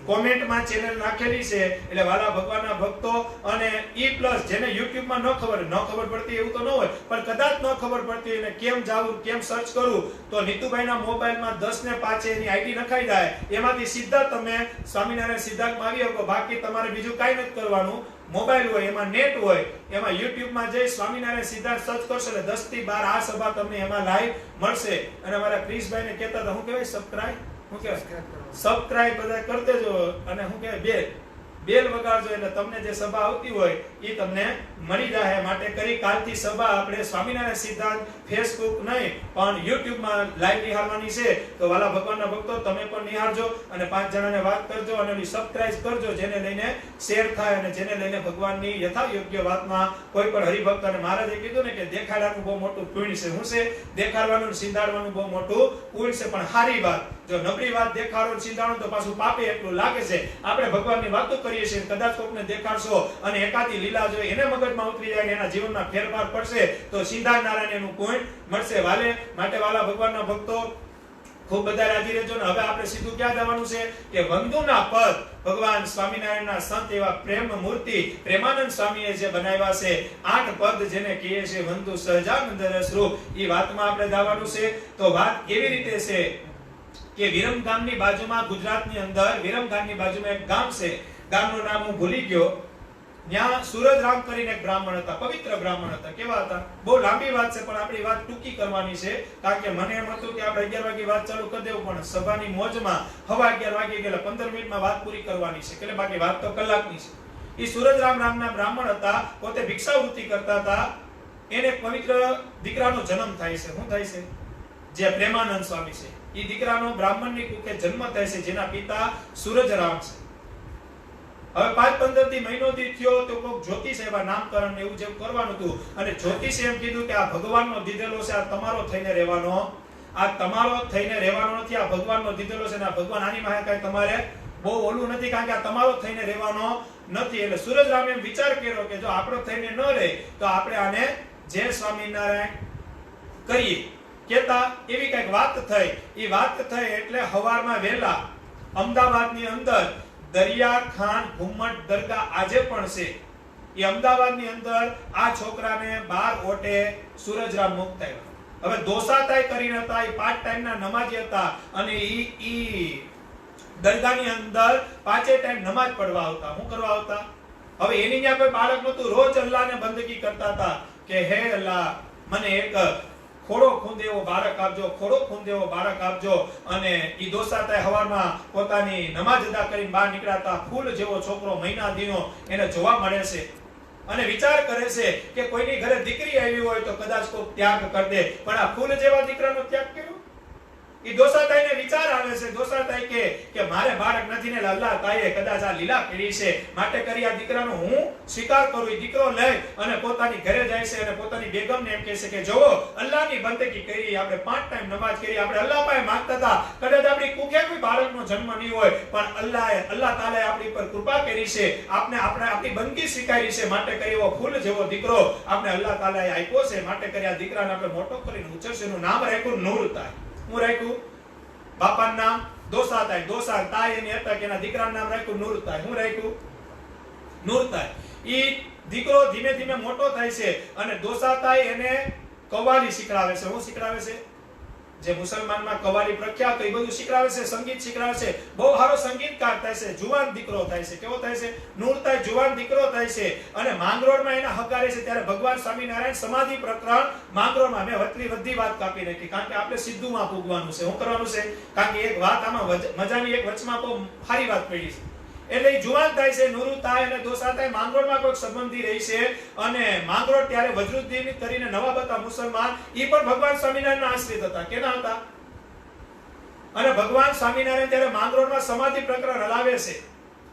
કોમેન્ટમાં ચેનલ નાખેલી છે. એટલે વાલા ભગવાનના ભક્તો અને ઈ પ્લસ જેને યુટ્યુબમાં ન ખબર પડતી એવું તો ન હોય, પણ કદાચ ન ખબર પડતી એને કેમ જાવું, કેમ સર્ચ કરવું, તો નીતુભાઈના મોબાઈલમાં 10 ને 5 એની આઈડી નખાઈ જાય. એમાંથી સીધા તમે સ્વામિનારાયણ સિદ્ધાંતમાં આવી શકો. બાકી તમારે બીજું કાંઈ નથી કરવાનું. મોબાઈલ હોય એમાં નેટ હોય એમાં યુટ્યુબમાં જઈ સ્વામિનારાયણ સિદ્ધાંત સર્ચ કરશો એટલે 10 થી 12 આ સભા તમને એમાં લાઈવ મળશે. અને અમારા ક્રિશભાઈને કહેતા હતા, શું કહેવાય, સબસ્ક્રાઇબ બધા કરી દેજો. અને શું કહેવાય, બેલ વગાડજો એટલે તમને જે સભા આવતી હોય એ તમને મળી જાય. માટે કરી કાલથી સભા આપણે સ્વામિનારાયણ સિદ્ધાંત ફેસબુક નહીં પણ યુટ્યુબમાં લાઈવ નિહાળવાની છે. તો વાલા ભગવાનના ભક્તો તમે પણ નિહાળજો અને 5 જણાને વાત કરજો અને સબસ્ક્રાઇબ કરજો, જેને લઈને શેર થાય અને જેને લઈને ભગવાનની યથાયોગ્ય વાતમાં કોઈ પણ હરિભક્ત. અને મહારાજે કીધું ને કે દેખાડવાનું બહુ મોટું પુણ્ય છે. શું છે? દેખાડવાનું સિંધાડવાનું બહુ મોટું પુણ્ય છે. પણ સારી વાત, જો નબળી વાત દેખાડો સિંધાડો તો પાછું પાપે એટલું લાગે છે. આપણે ભગવાનની વાતો કરીએ છીએ, કદાચ કોકને દેખાડશો અને એકાદી લીલા જોઈ એને મગજમાં ઉતરી જાય, એના જીવનમાં ફેરફાર પડશે તો સિંધાડનારાને એનું પુણ્ય મળશે. માટે વાલા ભગવાનના ભક્તો ખૂબ બધા રાજી રહેજો. ને હવે આપણે સીધું ક્યાં જવાનું છે કે વંદુના પદ ભગવાન સ્વામિનારાયણના સંત એવા પ્રેમ મૂર્તિ પ્રેમાનંદ સ્વામીએ જે બનાવ્યા છે 8 પદ જેને કહીએ છે વંદુ સહજાનંદ રસ રૂપ, એ વાતમાં આપણે જવાનું છે. તો વાત કેવી રીતે છે કે વિરમગામની બાજુમાં, ગુજરાતની અંદર વિરમગામની બાજુમાં એક ગામ છે. ગામનું નામ હું ભૂલી ગયો. ત્યાં સૂરજરામ કરીને એક બ્રાહ્મણ હતા, પવિત્ર બ્રાહ્મણ હતા. કેવા હતા? બહુ લાંબી વાત છે, પણ આપણી વાત ટૂંકી કરવાની છે, કારણ કે મને એમ હતું કે આપણે 11 વાગે વાત ચાલુ કરી દેવું, પણ સભાની મોજમાં 11:15 વાગી ગયા, 15 મિનિટમાં વાત પૂરી કરવાની છે, એટલે બાકી વાત તો કલાકની છે. એ સૂરજરામ નામના બ્રાહ્મણ હતા, પોતે ભિક્ષાવૃત્તિ કરતા હતા. એને એક પવિત્ર દીકરાનો જન્મ થાય છે. શું થાય છે? જે પ્રેમાનંદ સ્વામી છે, એ દીકરાનો બ્રાહ્મણની કુખે જન્મ થાય છે, જેના પિતા સૂરજરામ છે. હવે 5-15 દી મહિનો દી થયો તો કોક જ્યોતિષ એવા નામકરણ એવું જેવું કરવાનું હતું, અને જ્યોતિષે એમ કીધું કે આ ભગવાનનો દીધેલો છે, આ તમારો થઈને રહેવાનો, આ તમારો થઈને રહેવાનો નથી, આ ભગવાનનો દીધેલો છે, અને આ ભગવાન આની માં કાંઈ તમારે બહુ ઓલું નથી, કારણ કે આ તમારો થઈને રહેવાનો નથી. એટલે સૂરજરામે એમ વિચાર કર્યો કે જો આપણો થઈને ન રહે તો આપણે આને જય સ્વામિનારાયણ કરીએ. કેતા એવી કઈક વાત થઈ. એ વાત થઈ એટલે હવારમાં વહેલા અમદાવાદની અંદર દરિયા ખાન ઘુમ્મટ દરગાહ આજે પણ છે. એ અમદાવાદની અંદર આ છોકરાને 12 ઓટે સૂરજરામ મુકતા. હવે દોસાતાઈ કરીને હતા, એ પાર્ટ ટાઈમ ના નમાજી હતા, અને ઈ દરગાહની અંદર 5 ટાઈમ નમાજ પડવા આવતા. શું કરવા આવતા? હવે એની ત્યાં કોઈ બાળક નહોતું, રોજ અલ્લાહને બંદગી કરતા હતા કે હે અલ્લાહ, મને એક ખોડો ખૂંદેવો બાળક આપજો, ખોડો ખૂંદેવો બાળક આપજો. અને ઈ દોસ્તાએ હવારમાં પોતાની નમાજ અદા કરીને બહાર નીકળાતા. ફૂલ જેવો છોકરો મહિના દીનો એને જોવા મળે છે, અને વિચાર કરે છે કે કોઈની ઘરે દીકરી આવી હોય તો કદાચ કોઈ ત્યાગ કરી દે, પણ આ ફૂલ જેવા દીકરાનો ત્યાગ કર્યો. ઈ દોસાતાઈને વિચાર આવે છે, દોસાતાઈ કે મારે બાળક નથી ને અલ્લાહ તાઈએ કદાચ આ લીલા કરી છે, માટે કરી આ દીકરાનો હું સ્વીકાર કરું. ઈ દીકરો લઈ અને પોતાની ઘરે જાય છે, અને પોતાની બેગમને એમ કહે છે કે જોવો, અલ્લાહની બંદગી કરી, આપણે 5 ટાઈમ નમાજ કરી, આપણે અલ્લાહ પાસે માંગતા હતા, કદાચ આપણી કુખે કોઈ બાળકનો જન્મ નહીં હોય, પણ અલ્લાહ તાલાએ આપણી પર કૃપા કરી છે, આપણે આપણી બંદગી સ્વીકારી છે, માટે કરી એવો ફૂલ જેવો દીકરો આપણે અલ્લાહ તાલાએ આપ્યો છે, માટે કરી આ દીકરાને આપણે મોટો કરીને ઉછેરશે. એનું નામ રાખ્યું નૂરતાઈ. હું રાખ્યું? બાપાનું નામ દોસાતાઈ. દોસાતાઈ એની હતા કે એના દીકરાનું નામ રાખ્યું નૂરતાઈ. હું રાખ્યું? નૂરતાઈ. ઈ દીકરો ધીમે ધીમે મોટો થાય છે, અને દોસાતાઈ એને કવ્વાલી શીખડાવે છે. હું શીખડાવે છે? જે મુસલમાનમાં કવ્વાલી પ્રખ્યાત એ બધું શીખડાવે છે, સંગીત શીખડાવે છે. બહુ સારો સંગીતકાર થાય છે, જુવાન દીકરો થાય છે. કેવો થાય છે? નૂરતાઈ જુવાન દીકરો થાય છે. અને માંગરોળમાં એના હગારે છે ત્યારે ભગવાન સ્વામિનારાયણ સમાધિ પ્રકરણ માંગરોળમાં. મેં વતલી બધી વાત કાપી નાખી, કારણ કે આપણે સીધુંમાં પૂગવાનું છે. શું કરવાનું છે? કારણ કે એક વાત આમાં મજાની એક વચમાં બહુ સારી વાત પડી છે. એટલે જુવાન થાય છે નૂરતાઈ, અને દોસાતાઈ માંગરોળમાં કોઈ સંબંધી રહી છે. અને માંગરોળ ત્યારે વજરુદ્દીન કરીને નવાબ હતા મુસલમાન, ઈ પણ ભગવાન સ્વામિનારાયણના આશ્રિત હતા. કેના હતા? અને ભગવાન સ્વામિનારાયણ ત્યારે માંગરોળમાં સમાધિ પ્રકરણ હલાવે છે.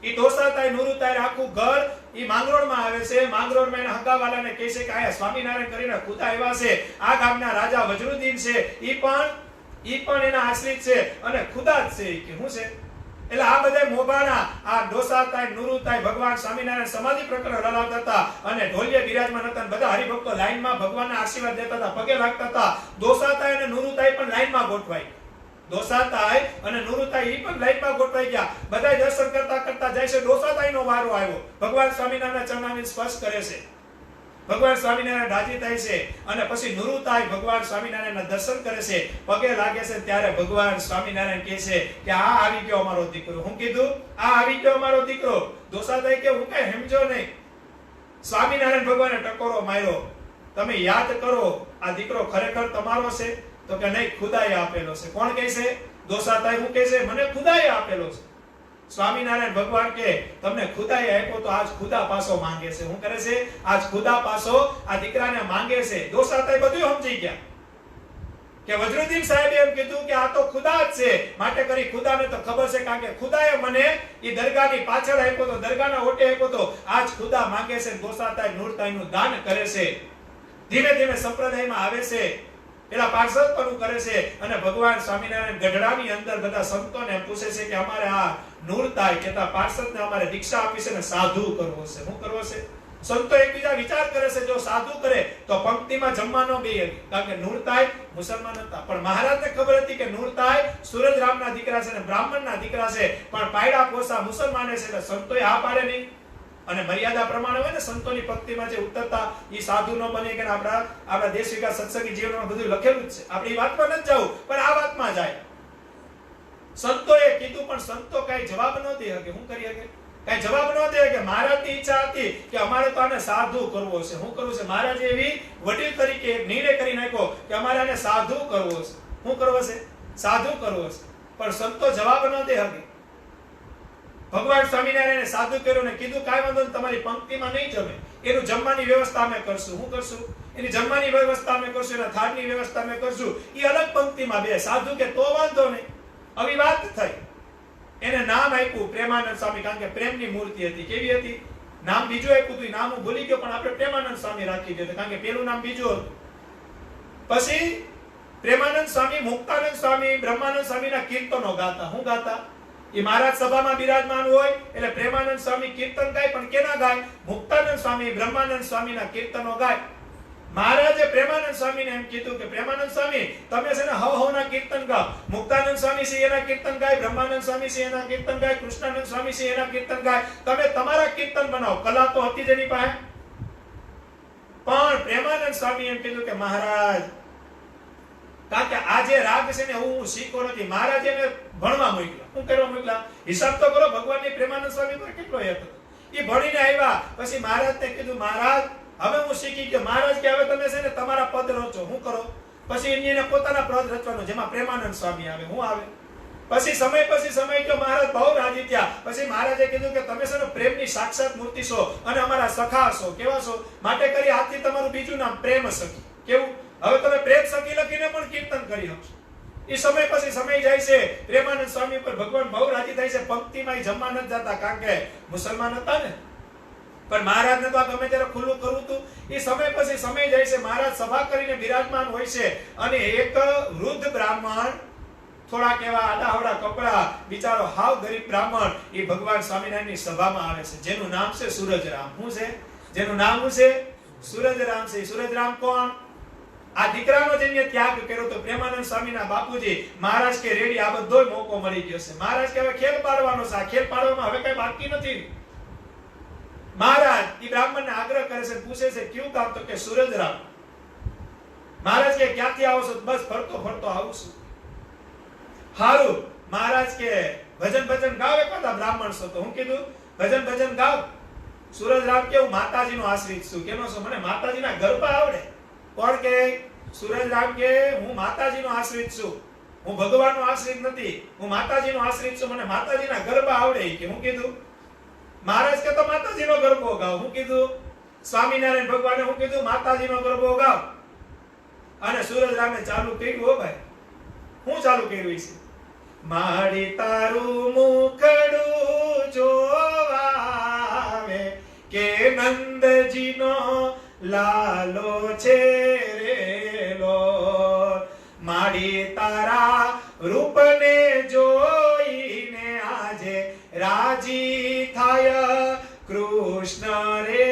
ઈ દોસાતાઈ નૂરતાઈ આખું ઘર ઈ માંગરોળમાં આવે છે. માંગરોળમાં એના હગાવાલાને કહે છે કે આ સ્વામિનારાયણ કરીને ખુદા આવ્યા છે, આ ગામના રાજા વજરુદ્દીન છે, ઈ પણ એના આશ્રિત છે, અને ખુદા જ છે. કે શું છે? એટલે આ બધા મોબાણા આ દોસાતાઈ નૂરતાઈ ભગવાન સ્વામિનારાયણ સમાધિ પ્રકરણ હલાવતા હતા, અને ઢોલિયા બિરાજમાન હતા, બધા હરિભક્તો લાઈનમાં ભગવાનના આશીર્વાદ દેતા હતા, પગે લાગતા હતા. દોસાતાઈ અને નૂરતાઈ પણ લાઈનમાં ગોઠવાઈ. દોસાતાઈ અને નૂરતાઈ ઈ પણ લાઈનમાં ગોઠવાઈ ગયા. બધાય દર્શન કરતા કરતા જાય છે. દોસાતાઈનો વારો આવ્યો. ભગવાન સ્વામિનારાયણ ચરણાને સ્પર્શ કરે છે. ભગવાન સ્વામિનારાયણ રાજી થાય છે, અને પછી નૂરતાઈ ભગવાન સ્વામિનારાયણના દર્શન કરે છે, પગે લાગે છે. ત્યારે ભગવાન સ્વામિનારાયણ કહે છે કે આ આવી ગયો અમારો દીકરો. હું કીધું? આ આવી ગયો અમારો દીકરો. દોસાતાઈ કે હું કઈ સમજો નહીં. સ્વામિનારાયણ ભગવાને ટકોરો માર્યો. તમે યાદ કરો, આ દીકરો ખરેખર તમારો છે? તો કે નહીં, ખુદાએ આપેલો છે. કોણ કહે છે? દોસાતાઈ. હું કહે છે? મને ખુદાએ આપેલો છે. સ્વામિનારાયણ ભગવાન કે તમને ખુદાએ આપ્યો તો આજ ખુદા પાસો માંગે છે. શું કરે છે? આજ ખુદા પાસો આ દીકરાને માંગે છે. દોસાતાઈ બધું સમજી ગયા કે વજરુદ્દીન સાહેબે એમ કીધું કે આ તો ખુદા જ છે, માટે કરી ખુદાને તો ખબર છે, કારણ કે ખુદાએ મને ઈ દરગાહની પાછળ આપ્યો તો, દરગાહના ઓટે આપ્યો તો. આજ ખુદા માંગે છે. દોસાતાઈ નૂરતાઈનું દાન કરે છે. ધીમે ધીમે સંપ્રદાયમાં આવે છે, એના પાર્ષદપણું કરે છે. અને ભગવાન સ્વામિનારાયણ ગઢડાની અંદર બધા સંતોને પૂછે છે કે અમારે આ નૂરતાઈ કેતા પાર્ષદને અમારે દીક્ષા આપી છે ને સાધુ કરવો છે. શું કરવો છે? સંતો એકબીજા વિચાર કરે છે, જો સાધુ કરે તો પંક્તિમાં જમવાનો બે, કારણ કે નૂરતાઈ મુસલમાન હતા, પણ મહારાજને ખબર હતી કે નૂરતાઈ સૂરજરામના દીકરા છે ને બ્રાહ્મણના દીકરા છે, પણ પાયડા પોસા મુસલમાને છે, એટલે સંતોએ આ પાડે નહીં. અને મર્યાદા પ્રમાણે હોય ને સંતોની ભક્તિમાં જે ઉતરતા ઈ સાધુ નો બને. કે આપણા દેશ વિકાસ સત્સંગી જીવનમાં બધું લખેલું જ છે. આપણે ઈ વાતમાં ન જવું, પણ આ વાતમાં જાય. સંતોએ કીધું, પણ સંતો કઈ જવાબ ન દે શકે. શું કરી શકે? કઈ જવાબ ન દે કે મહારાજની ઈચ્છા હતી કે અમારે તો આને સાધુ કરવો છે. શું કરવું છે? મહારાજે એવી વડીલ તરીકે એક નિર્ણય કરી નાખ્યો કે અમારે આને સાધુ કરવો છે. શું કરવો છે? સાધુ કરવો છે. પણ સંતો જવાબ ન દે હકે. ભગવાન સ્વામિનારાયણે સાધુ કર્યો ને કીધું કાંઈ વાંધો નહીં, તમારી પંક્તિમાં નહીં જમે, એનું જમવાની વ્યવસ્થા અમે કરશું. શું કરશું? એની જમવાની વ્યવસ્થા અમે કરશું, એના થાળની વ્યવસ્થા અમે કરશું. એ અલગ પંક્તિમાં બે. સાધુ કે તો વાંધો નહીં. આવી વાત થઈ. એને નામ આપ્યું પ્રેમાનંદ સ્વામી, કારણ કે પ્રેમની મૂર્તિ હતી. કેવી હતી? નામ બીજું આપ્યું હતું, નામ હું ભૂલી ગયો, પણ આપણે પ્રેમાનંદ સ્વામી રાખી દીધું, કારણ કે પેલું નામ બીજું હતું. પછી પ્રેમાનંદ સ્વામી, મુક્તાનંદ સ્વામી, બ્રહ્માનંદ સ્વામીના કીર્તનો ગાતા. શું ગાતા? એ મહારાજ સભામાં બિરાજમાન હોય એટલે પ્રેમાનંદ સ્વામી કીર્તન ગાય, પણ કેના ગાય? મુક્તાનંદ સ્વામી, બ્રહ્માનંદ સ્વામીના કીર્તનો ગાય. મહારાજે પ્રેમાનંદ સ્વામીને એમ કીધું કે પ્રેમાનંદ સ્વામી તમે છે ને હવના કીર્તન ગાઓ. મુક્તાનંદ સ્વામી છે એના કીર્તન ગાય, બ્રહ્માનંદ સ્વામી છે એના કીર્તન ગાય, કૃષ્ણાનંદ સ્વામી છે એના કીર્તન ગાય. તમે તમારા કીર્તન બનાવો. કલા તો હતી જ એની પાસે. પણ પ્રેમાનંદ સ્વામી એમ કીધું કે મહારાજ, કારણ કે આ જે રાગ છે ને હું શીખો નથી. મહારાજ એને ભણવા મોકલા. શું કરવા મોકલા? હિસાબ તો કરો. ભગવાનની પ્રેમાનંદ સ્વામી પર કેટલો યત હતો. એ ભણીને આવ્યા. પછી મહારાજને કીધું મહારાજ હવે હું શીખી ગયો. મહારાજ કે હવે તમે છે ને તમારા પદ રચો. શું કરો? પછી એને પોતાના પદ રચવાનું, જેમાં પ્રેમાનંદ સ્વામી આવે. હું આવે? પછી સમય ગયો. મહારાજ બહુ રાજી થયા. પછી મહારાજે કીધું કે તમે છે ને પ્રેમની સાક્ષાત મૂર્તિ છો અને અમારા સખા છો. કેવા છો? માટે કરી આજથી તમારું બીજું નામ પ્રેમ સખી. કેવું? હવે તમે પ્રેમ સખી લખીને પણ કીર્તન કરી શકશો. એ સમય પછી સમય જાય છે. પ્રેમાનંદ સ્વામી પર ભગવાન બહુ રાજી થાય છે. પંક્તિમાં જમવા નથી જતા, કારણ કે મુસલમાન હતા ને. પણ મહારાજને તો આ ગમે ત્યારે ખુલ્લું કરવું હતું. એ સમય પછી સમય જાય છે. મહારાજ સભા કરીને બિરાજમાન હોય છે અને એક વૃદ્ધ બ્રાહ્મણ, થોડાક એવા આડાહવડા કપડા, બિચારો હાવ ગરીબ બ્રાહ્મણ, એ ભગવાન સ્વામિનારાયણની સભામાં આવે છે, જેનું નામ છે સૂરજરામ. શું છે? જેનું નામ શું છે? સૂરજરામ છે. સૂરજરામ કોણ? આ દીકરાનો જેને ત્યાગ કર્યો તો પ્રેમાનંદ સ્વામીના બાપુજી. મહારાજ કે રેડી, આ બધોય મોકો મળી ગયો છે. મહારાજ કે હવે ખેલ પાડવાનો છે. આ ખેલ પાડવામાં હવે કઈ બાકી નથી. મહારાજ એ બ્રાહ્મણને આગ્રહ કરે છે, પૂછે છે ક્યું કામ? તો કે સૂરજરામ. મહારાજ કે ક્યાંથી આવો છો? બસ ફરતો ફરતો આવું છું. હારું. મહારાજ કે ભજન ગાવ. એકાદા બ્રાહ્મણ છો તો હું કીધું ભજન ગાવ. સૂરજરામ કે હું માતાજીનો આશ્રિત છું. કેનો છો? મને માતાજીના ગરબા આવડે. કોણ કે? સૂરજરામ કે હું માતાજીનો આશ્રિત છું, હું ભગવાનનો આશ્રિત નથી, હું માતાજીનો આશ્રિત છું, મને માતાજીના ગરબા આવડે. કે હું કીધું મહારાજ કે તો માતાજીનો ગરબો ગાવ. હું કીધું સ્વામિનારાયણ ભગવાને હું કીધું માતાજીનો ગરબો ગાવ. અને સૂરજરામે ચાલુ કર્યું. હો ભાઈ, હું ચાલુ કર્યું છે? માડી તારું મુખડું જોવાવે કે નંદજીનો લાલો છે રેલો. માડી તારા રૂપને જોઈને આજે રાજી થાય કૃષ્ણ રે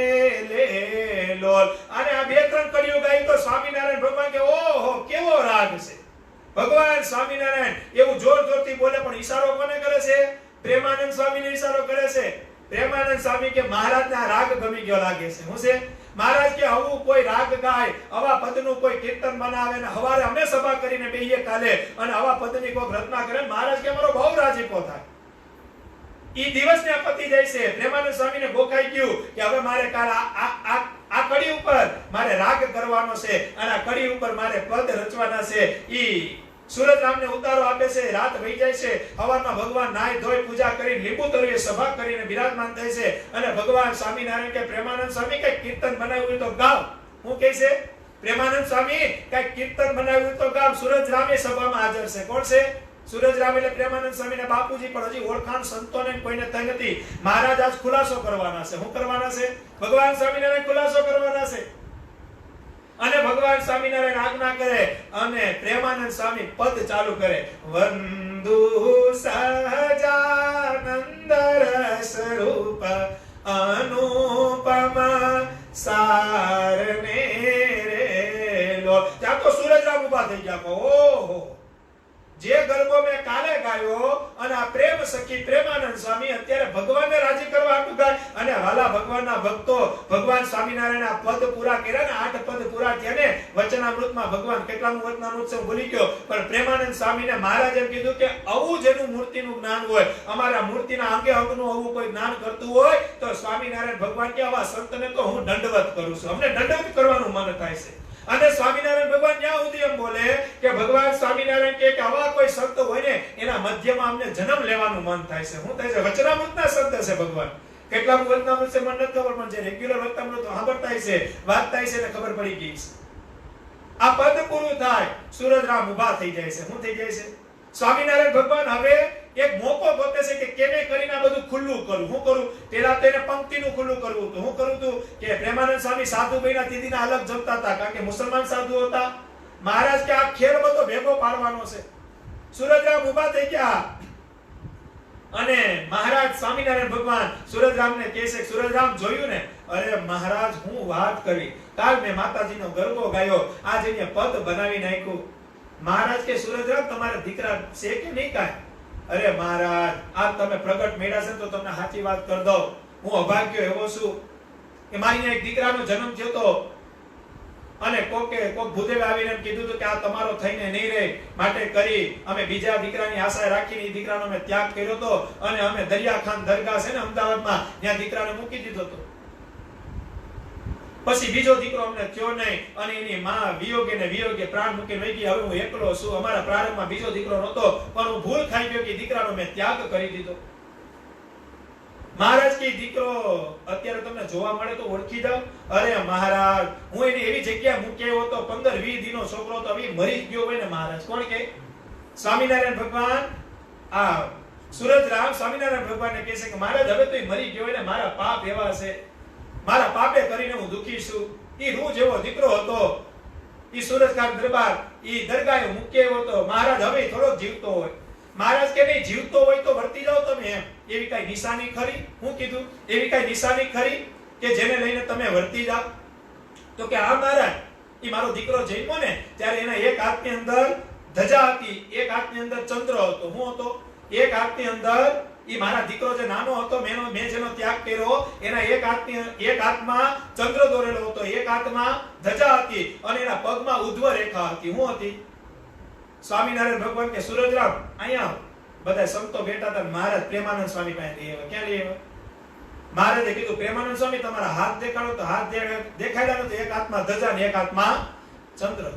લેલો. અને આ બે ત્રણ કડીઓ ગાઈ તો સ્વામિનારાયણ ભગવાન કે ઓહો કેવો રાગ છે. ભગવાન સ્વામિનારાયણ એવું જોર જોરથી બોલે, પણ ઈશારો કોને કરે છે? પ્રેમાનંદ સ્વામીને ઈશારો કરે છે. પ્રેમાનંદ સ્વામી કે મહારાજને આ રાગ ગમી ગયો લાગે છે. શું છે? મહારાજ કે આવું કોઈ રાગ ગાય, આવા પદનું કોઈ કીર્તન બનાવે ને હવારે અમે સભા કરીને બેહીએ કાલે અને આવા પદની કોઈ રચના કરે. મહારાજ કે અમારો બહુ રાજીપો થાય. ઈ દિવસને પતિ જાય છે. પ્રેમાનંદ સ્વામીને ગોખાઈ ગયું કે હવે મારે કાલ આ કડી ઉપર મારે રાગ કરવાનો છે અને આ કડી ઉપર મારે પદ રચવાના છે. ઈ સૂરજરામને ઉતારો આપે છે. રાત વહી જાય છે. હવારમાં ભગવાન નાઈ ધોઈ પૂજા કરી લીંબુ તળીએ સભા કરીને બિરાજમાન થાય છે અને ભગવાન સ્વામિનારાયણ કે પ્રેમાનંદ સ્વામી કઈ કીર્તન બનાવ્યું તો ગાવ. હું કહે છે? પ્રેમાનંદ સ્વામી કઈ કીર્તન બનાવ્યું તો ગાવ. સૂરજરામે સભામાં હાજર છે. કોણ છે? સૂરજરામ એટલે પ્રેમાનંદ સ્વામીના બાપુજી. પણ હજી ઓળખાણ સંતોને કોઈને થઈ નથી. મહારાજ આજ ખુલાસો કરવાના છે. શું કરવાના છે? ભગવાન સ્વામિનારાયણ ખુલાસો કરવાના છે. અને ભગવાન સ્વામિનારાયણ આજ્ઞા કરે અને પ્રેમાનંદ સ્વામી પદ ચાલુ કરે. વંદુ સહજાનંદ રસ રૂપ અનુપમ સારને રેલો. ત્યાં તો સૂરજરામ ઉભા થઈ ગયા. ઓહો, જે ગરબો મેં કાલે ગાયો અને આ પ્રેમ સખી પ્રેમાનંદ સ્વામી અત્યારે ભગવાનને રાજી કરવા હાટુ ગાય. અને વાલા ભગવાનના ભક્તો, ભગવાન સ્વામિનારાયણ આ પદ પૂરા કર્યા ને 8 પદ પૂરા થયા ને વચનામૃતમાં ભગવાન કેટલાનું વચનામૃત છે હું ભૂલી ગયો, પણ પ્રેમાનંદ સ્વામીને મહારાજે એમ કીધું કે આવું જેનું મૂર્તિનું જ્ઞાન હોય, અમારા મૂર્તિના અંગે અંગનું આવું કોઈ જ્ઞાન કરતું હોય તો સ્વામિનારાયણ ભગવાન કે આવા સંતને તો હું દંડવત કરું છું, અમને દંડવત કરવાનું મન થાય છે. અને સ્વામિનારાયણ ભગવાન જ્યાં સુધી એમ બોલે કે ભગવાન સ્વામિનારાયણ કે આવા કોઈ સંત હોય ને એના મધ્યમાં અમને જન્મ લેવાનું મન થાય છે. શું થાય છે? વચનામૃતના શબ્દ છે ભગવાન. કેટલાનું વચનામૃત છે મને નથી ખબર, પણ જે રેગ્યુલર વચનામૃત સાંભળતા છે, વાંચતા છે ને ખબર પડી ગઈ છે. આ પદ પૂરું થાય સૂરજરામ ઊભા થઈ જાય છે. શું થઈ જાય છે? સ્વામિનારાયણ ભગવાન હવે એક મોકો ગોતે છે કે કેમે કરીને આ બધું ખુલ્લું કરું. હું કરું? પેલા તેને પંક્તિનું ખુલ્લું કરવું હતું. હું કરું હતું કે પ્રેમાનંદ સ્વામી સાધુ બન્યા દીદીના અલગ જમતા હતા, કારણ કે મુસલમાન સાધુ હતા. મહારાજ કે આ ખેર બધો ભેગો પાડવાનો છે. સૂરજરામ ઊભા થઈ ગયા અને મહારાજ સ્વામિનારાયણ ભગવાન સૂરજરામને કહે છે, સૂરજરામ જોયું ને? અરે મહારાજ હું વાત કરી, કાલ મેં માતાજીનો ગરબો ગાયો, આજ એને પદ બનાવી નાખ્યું. મહારાજ કે સૂરજરામ તમારા દીકરા છે કે નહીં કાંઈ? અરે મહારાજ આ તમે પ્રગટ મેળા છે તો તમને સાચી વાત કરી દઉં, હું અભાગ્યો એવો છું કે મારી એક દીકરાનો જન્મ થયો તો અને કોક ભૂદેવે આવીને એમ કીધું હતું કે આ તમારો થઈને નહીં રહે, માટે કરી અમે બીજા દીકરાની આશા રાખીને એ દીકરાનો અમે ત્યાગ કર્યો તો અને અમે દરિયાખાન દરગાહ છે ને અમદાવાદમાં ત્યાં દીકરાને મૂકી દીધો હતો. પછી બીજો દીકરો અમને થયો નહીં અને એની માં વિયોગે ને વિયોગે પ્રાણ મૂકીને વહી ગઈ. હવે હું એકલો છું. અમારા પ્રારંભમાં બીજો દીકરો નહોતો, પણ હું ભૂલ ખાઈ ગયો કે દીકરાનો મેં ત્યાગ કરી દીધો. મહારાજ કે દીકરો અત્યારે તમને જોવા મળે તો ઓળખી જાવ. અરે મહારાજ હું એની એવી જગ્યાએ મૂક્યો હતો, 15-20 દિનો છોકરો તો હવે મરી ગયો હોય ને મહારાજ. કોણ કે? સ્વામિનારાયણ ભગવાન આ સૂરજરામ સ્વામિનારાયણ ભગવાનને કહે છે કે મહારાજ હવે તો મરી ગયો હોય ને, મારા પાપ એવા છે, મારા પાપે કરીને હું દુખી છું. ઈ રૂ જેવો દીકરો હતો, ઈ સૂરજકાર દરબાર ઈ દરગાહે મૂક્યો હતો. મહારાજ હવે થોડો જીવતો હોય. મહારાજ કે નહીં જીવતો હોય તો વર્તી જાઓ તમે એમ. એવી કઈ નિશાની ખરી? હું કીધું એવી કઈ નિશાની ખરી કે જેને લઈને તમે વર્તી જાઓ? તો કે આ મહારાજ ઈ મારો દીકરો જન્મ્યો ને ત્યારે એના એક હાથની અંદર ધજા હતી, એક હાથની અંદર ચંદ્ર હતો. હું હતો એક હાથની અંદર ઈ મારા દીકરો જે નાનો હતો મેં જેનો ત્યાગ કર્યો એના એક હાથમાં ચંદ્ર દોરેલો હતો, એક હાથમાં ધજા હતી અને એના પગમાં ઉધ્વ રેખા હતી. હું હતી? સ્વામિનારાયણ ભગવાન કે સૂરજરામ અહીંયા બધા સંતો બેઠા હતા. મહારાજ પ્રેમાનંદ સ્વામી પાસે લઈ આવ્યા. ક્યાં લઈ આવ્યા? મહારાજે કીધું પ્રેમાનંદ સ્વામી તમારા હાથ દેખાડો, તો હાથ દેખાડ્યા નતો. એક હાથમાં ધજા ને એક હાથમાં ચંદ્ર.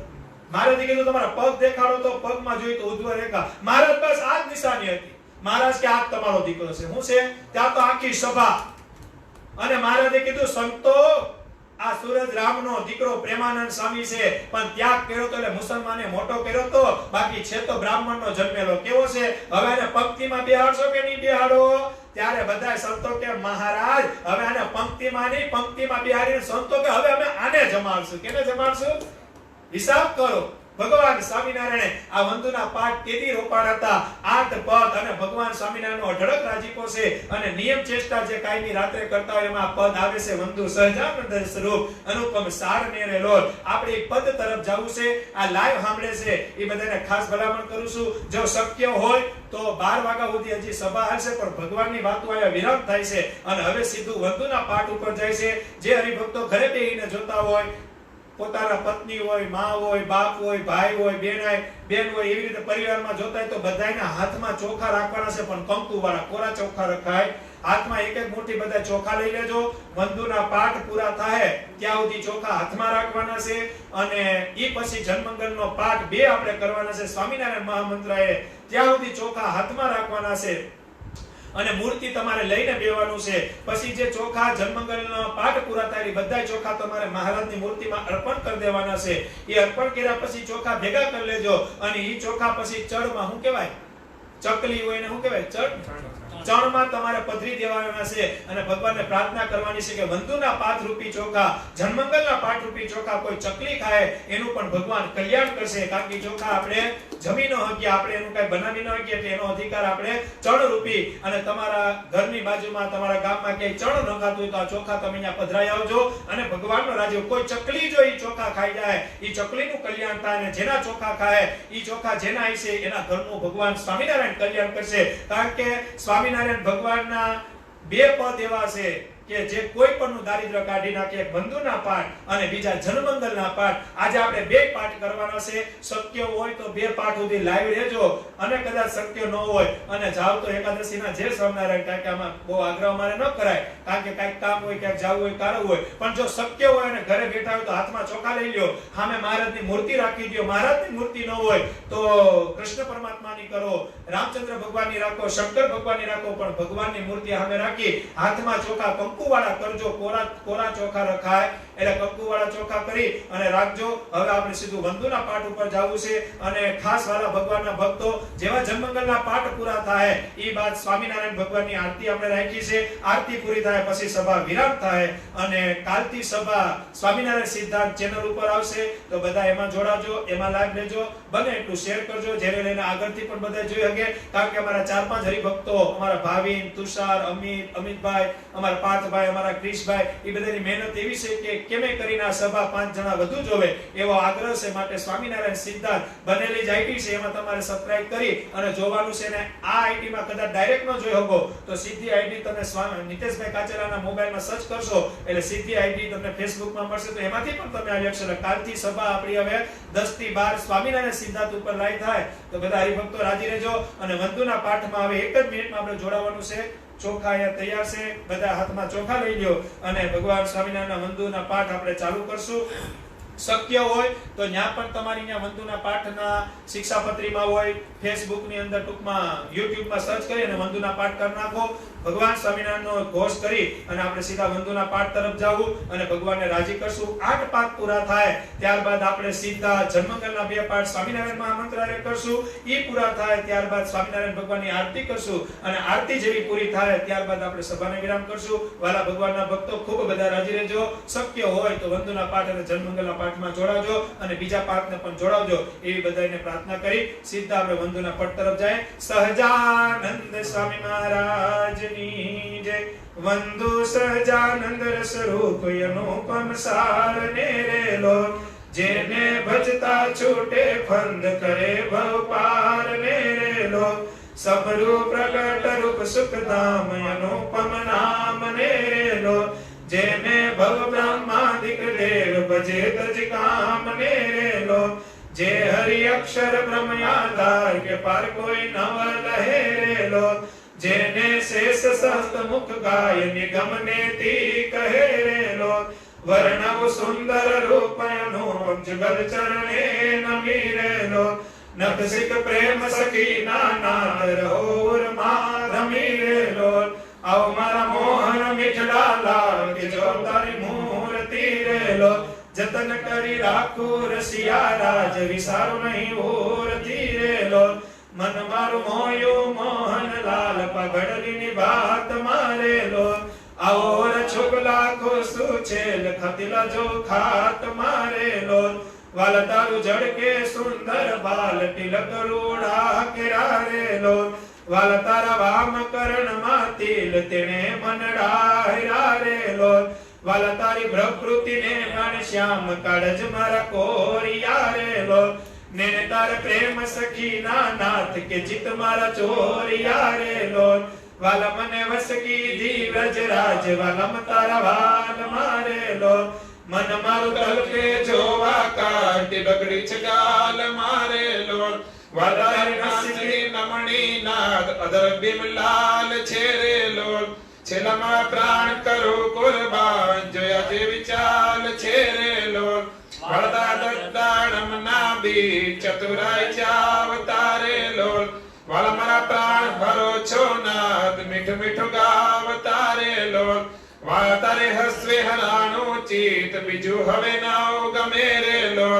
મહારાજે કીધું તમારા પગ દેખાડો, તો પગમાં જોઈ તો ઉધ્વ રેખા. મહારાજ બસ આ જ નિશાની હતી. મહારાજ કે આ તમારો દીકરો છે. હું છે? ત્યાં તો આખી સભા. અને મહારાજે કીધું સંતો આ સૂરજરામનો દીકરો પ્રેમાનંદ સ્વામી છે, પણ ત્યાગ કર્યો તો એટલે મુસલમાને મોટો કર્યો તો, બાકી છે તો બ્રાહ્મણનો જન્મેલો. કેવો છે? હવે આને પંક્તિમાં બેહાડશો કે નહીં બેહાડો? ત્યારે બધા સંતો કે મહારાજ હવે આને પંક્તિમાં નહીં, પંક્તિમાં બેહાડીને સંતો કે હવે અમે આને જમાડશું. કેને જમાડશું? હિસાબ કરો. ભગવાન સ્વામિનારાયણે આ વંદુના પાઠ કેદી રોપાણ હતા? 8 પદ. અને ભગવાન સ્વામિનારાયણનો અઢળક રાજીપો છે અને નિયમ ચેષ્ટા જે કાયમી રાત્રે કરતા હોય એમાં પદ આવે છે. વંદુ સહજાનંદ સ્વરૂપ અનુપમ સાર મેરે લોલ. આપણે પદ તરફ જવું છે. આ લાઈવ સાંભળે છે એ બધાને ખાસ ભલામણ કરું છું, જો શક્ય હોય તો 12 વાગ્યા સુધી હજી સભા હાલશે, પણ ભગવાનની વાતો આયા વિરામ થાય છે અને હવે સીધું વંદુના પાઠ ઉપર જાય છે. જે હરિભક્તો ઘરે બેહીને જોતા હોય, પોતાના પત્ની હોય, માં હોય, બાપ હોય, ભાઈ હોય, બેન હોય, એવી રીતે પરિવારમાં જોતા હોય તો બધાયના હાથમાં ચોખા રાખવાના છે, પણ કંકુ વાળા કોરા ચોખા રખાય. હાથમાં એક એક મુઠ્ઠી બધા ચોખા લઈ લેજો. વંદુના પાઠ પૂરા થાય ત્યાં સુધી ચોખા હાથમાં રાખવાના છે અને ઈ પછી જનમંગલનો પાઠ 2 આપણે કરવાના છે. સ્વામિનારાયણ મહામંત્રએ ત્યાં સુધી ચોખા હાથમાં રાખવાના છે અને મૂર્તિ તમારે લઈને બેવાનું છે. પછી જે ચોખા જનમંગલનો પાઠ પૂરા થાય બધાય ચોખા તમારે મહારાજની મૂર્તિમાં અર્પણ કરી દેવાના છે. એ અર્પણ કર્યા પછી ચોખા ભેગા કરી લેજો અને ઈ ચોખા પછી ચડમાં શું કહેવાય? ચકલી હોય ને શું કહેવાય? ચણમાં તમારે પધરી દેવાના છે અને ભગવાનને પ્રાર્થના કરવાની છે કે વંદુના પાઠ રૂપી ચોખા, જન્મંગલના પાઠ રૂપી ચોખા કોઈ ચકલી ખાય એનું પણ ભગવાન કલ્યાણ કરશે. કારણ કે ચોખા આપણે જમી ન શકીએ, આપણે એનું કઈ બનાવી ન શકીએ એટલે એનો અધિકાર આપણે ચણ રૂપી. અને તમારા ઘરની બાજુમાં, તમારા ગામમાં ક્યાંય ચણ ન ખાતું હોય તો આ ચોખા તમે અહીંયા પધરાઈ આવજો અને ભગવાનનો રાજ્ય. કોઈ ચકલી જો ઈ ચોખા ખાઈ જાય, ઈ ચકલીનું કલ્યાણ થાય અને જેના ચોખા ખાય ઈ ચોખા જેના હશે એના ઘરનું ભગવાન સ્વામિનારાયણ કલ્યાણ કરશે. કારણ કે સ્વામિનારાયણ ભગવાનના બે પદ એવા છે કે જે કોઈ પણનું દારિદ્ર્ય કાઢી નાખે. બંધુના પાઠ અને બીજા જનમંગલના પાઠ. આજે આપણે બે પાઠ કરવાના છે. શક્ય હોય તો બે પાઠ સુધી લાઈવ રહેજો અને કદાચ શક્ય ન હોય અને જાવ તો એકાદશીના જે સ્વામિનારાયણ, કારણ કે આમાં બહુ આગ્રહ મારે ન કરાય, કારણ કે કાંઈક કામ હોય, ક્યાંક જવું હોય, કારણ હોય. પણ જો શક્ય હોય અને ઘરે બેઠા હોય તો હાથમાં ચોખા લઈ લ્યો, સામે મહારાજની મૂર્તિ રાખી દો. મહારાજની મૂર્તિ ન હોય તો કૃષ્ણ પરમાત્માની કરો, રામચંદ્ર ભગવાનની રાખો, શંકર ભગવાનની રાખો, પણ ભગવાનની મૂર્તિ સામે રાખી હાથમાં ચોખા કંકુવાળા કરજો. કોરા ચોખા રખાય એટલે કંકુવાળા ચોખા કરી અને રાખજો. હવે આપણે સીધું વંદુના પાઠ ઉપર જવું છે અને ખાસ વાલા ભગવાનના ભક્તો જેવા જન્મંગલના પાઠ પૂરા થાય એ બાદ સ્વામિનારાયણ ભગવાનની આરતી આપણે રાખી છે. આરતી પૂરી થાય પછી સભા વિરામ થાય અને કાલથી સભા સ્વામિનારાયણ સિદ્ધાંત ચેનલ ઉપર આવશે. તો બધા એમાં જોડાજો, એમાં લાભ લેજો, બને એટલું શેર કરજો જેને લઈને આગળથી પણ બધા જોઈ શકે. કારણ કે અમારા 4-5 હરિભક્તો, અમારા ભાવિન, તુષાર, અમિતભાઈ, અમારા પાર્થભાઈ, અમારા ક્રિશભાઈ, એ બધાની મહેનત એવી છે કે કેમે કરીને આ સભા 5 જણા વધુ જોવે એવો આગ્રહ છે. માટે સ્વામિનારાયણ સિદ્ધાંત બનેલી જ આઈડી છે, એમાં તમારે સબસ્ક્રાઇબ કરી અને જોવાનું છે. ને આ આઈડી માં કદાચ ડાયરેક્ટ ન જોઈ શકો તો સીધી આઈડી તમે નીતેશભાઈ કાચરાના મોબાઈલમાં સર્ચ કરશો એટલે સીધી આઈડી તમને ફેસબુકમાં મળશે. તો એમાંથી પણ તમે આવી શકશો. કાલથી સભા આપણી હવે 10 થી 12 સ્વામિનારાયણ સિદ્ધાંત ઉપર લાઈવ થાય. તો બધા હરિભક્તો રાજી રહેજો. અને વંદુના પાઠમાં હવે 1 જ મિનિટમાં આપણે જોડાવાનું છે. ચોખા અહીંયા તૈયાર છે, બધા હાથમાં ચોખા લઈ લ્યો અને ભગવાન સ્વામિનારાયણના વંદુના પાઠ આપણે ચાલુ કરશું. શક્ય હોય તો ત્યાં પણ તમારી ત્યાં વંદુના પાઠના શિક્ષાપત્રીમાં હોય, ફેસબુકની અંદર ટૂંકમાં યુટ્યુબમાં સર્ચ કરી અને વંદુના પાઠ કરી નાખો. ભગવાન સ્વામિનારાયણનો ઘોષ કરી અને આપણે સીધા વંદુના પાઠ તરફ જાવું અને ભગવાનને રાજી કરશું. 8 પાઠ પૂરા થાય ત્યારબાદ આપણે સીધા જન્મંગલના 2 પાઠ સ્વામિનારાયણ મહામંત્રાલય કરશું. ઈ પૂરા થાય ત્યારબાદ સ્વામિનારાયણ ભગવાનની આરતી કરશું અને આરતી જેવી પૂરી થાય ત્યારબાદ આપણે સભાને વિરામ કરશું. વાલા ભગવાનના ભક્તો ખૂબ બધા રાજી રહેજો. શક્ય હોય તો વંદુના પાઠ અને જન્મંગલના પાઠમાં જોડાજો અને બીજા પાઠને પણ જોડાવજો એવી બધાને પ્રાર્થના કરી સીધા આપણે વંદુના પાઠ તરફ જાય. સહજાનંદ સ્વામી મહારાજની જય. વંદુ સહજાનંદ સ્વરૂપ અનુપમ સાર નેરેલો, જેને ભજતા છૂટે ફંદ કરે ભવ પાર નેરેલો. સબરૂ પ્રગટ રૂપ સુખધામ અનુપમ નામ નેરેલો, જેને ભવ બ્રહ્માદિક દેવ ભજે તજ કામ નેરેલો. જે હરિ અક્ષર બ્રહ્મ આધાર કે પાર કોઈ નવ લહેરેલો, જેને શેષ સહસ્ત મુખ ગાય નિગમ નેતિ કહેરેલો. વર્ણવ સુંદર રૂપ અનુપમ જગત ચરણે નમીરેલો, નખસિક પ્રેમ સખી નાના રહોર માં રમીરેલો. આવ મારા મોહન મીઠડા લાલ કે જો તારી મૂર્તિ રેલો, જતન કરી રાખું રસિયા રાજ વિસારું નહીં ઓરતી રેલો. મન મારું મોયું મોહન લાલ પગડની વાત મારેલો, આવો છોકલા ખુશુ છેલ ખતિલા જો ખાત મારેલો. વાલ તારું જડકે સુંદર બાલ તિલક રૂડા કેરારેલો, વાલ તારા વામ કરણ માં તિલ તેણે મનડા હિરારેલો. વાલ તારી પ્રકૃતિને મન શ્યામ કાળજ મારા કોરિયારેલો, ને તાર પ્રેમ સખી ના નાથ કે ચિત મારા ચોરિયારેલો. વાલા મને વસ કીધી વ્રજરાજ વાલમ તારા વાલ મારેલો, મન મારું તલકે જોવા કાઢી બગડી ચગાલ મારેલો. વાદારી નાસી નમણી નાદ અદર બિમલાલ છેરેલો, છેલામાં પ્રાણ કરો કુરબાન જોયા જે વિચાલ છેરેલો. વરદા દત્તાણમ નાબી ચતુરાઈ ચાવતારેલો, વાલા મારા પ્રાણ ભરો છો નાદ મીઠું મીઠું ગાવતારેલો. વાલા તારે હસવે હરાણું ચિત બીજું હવે નાવ ગમે રેલો,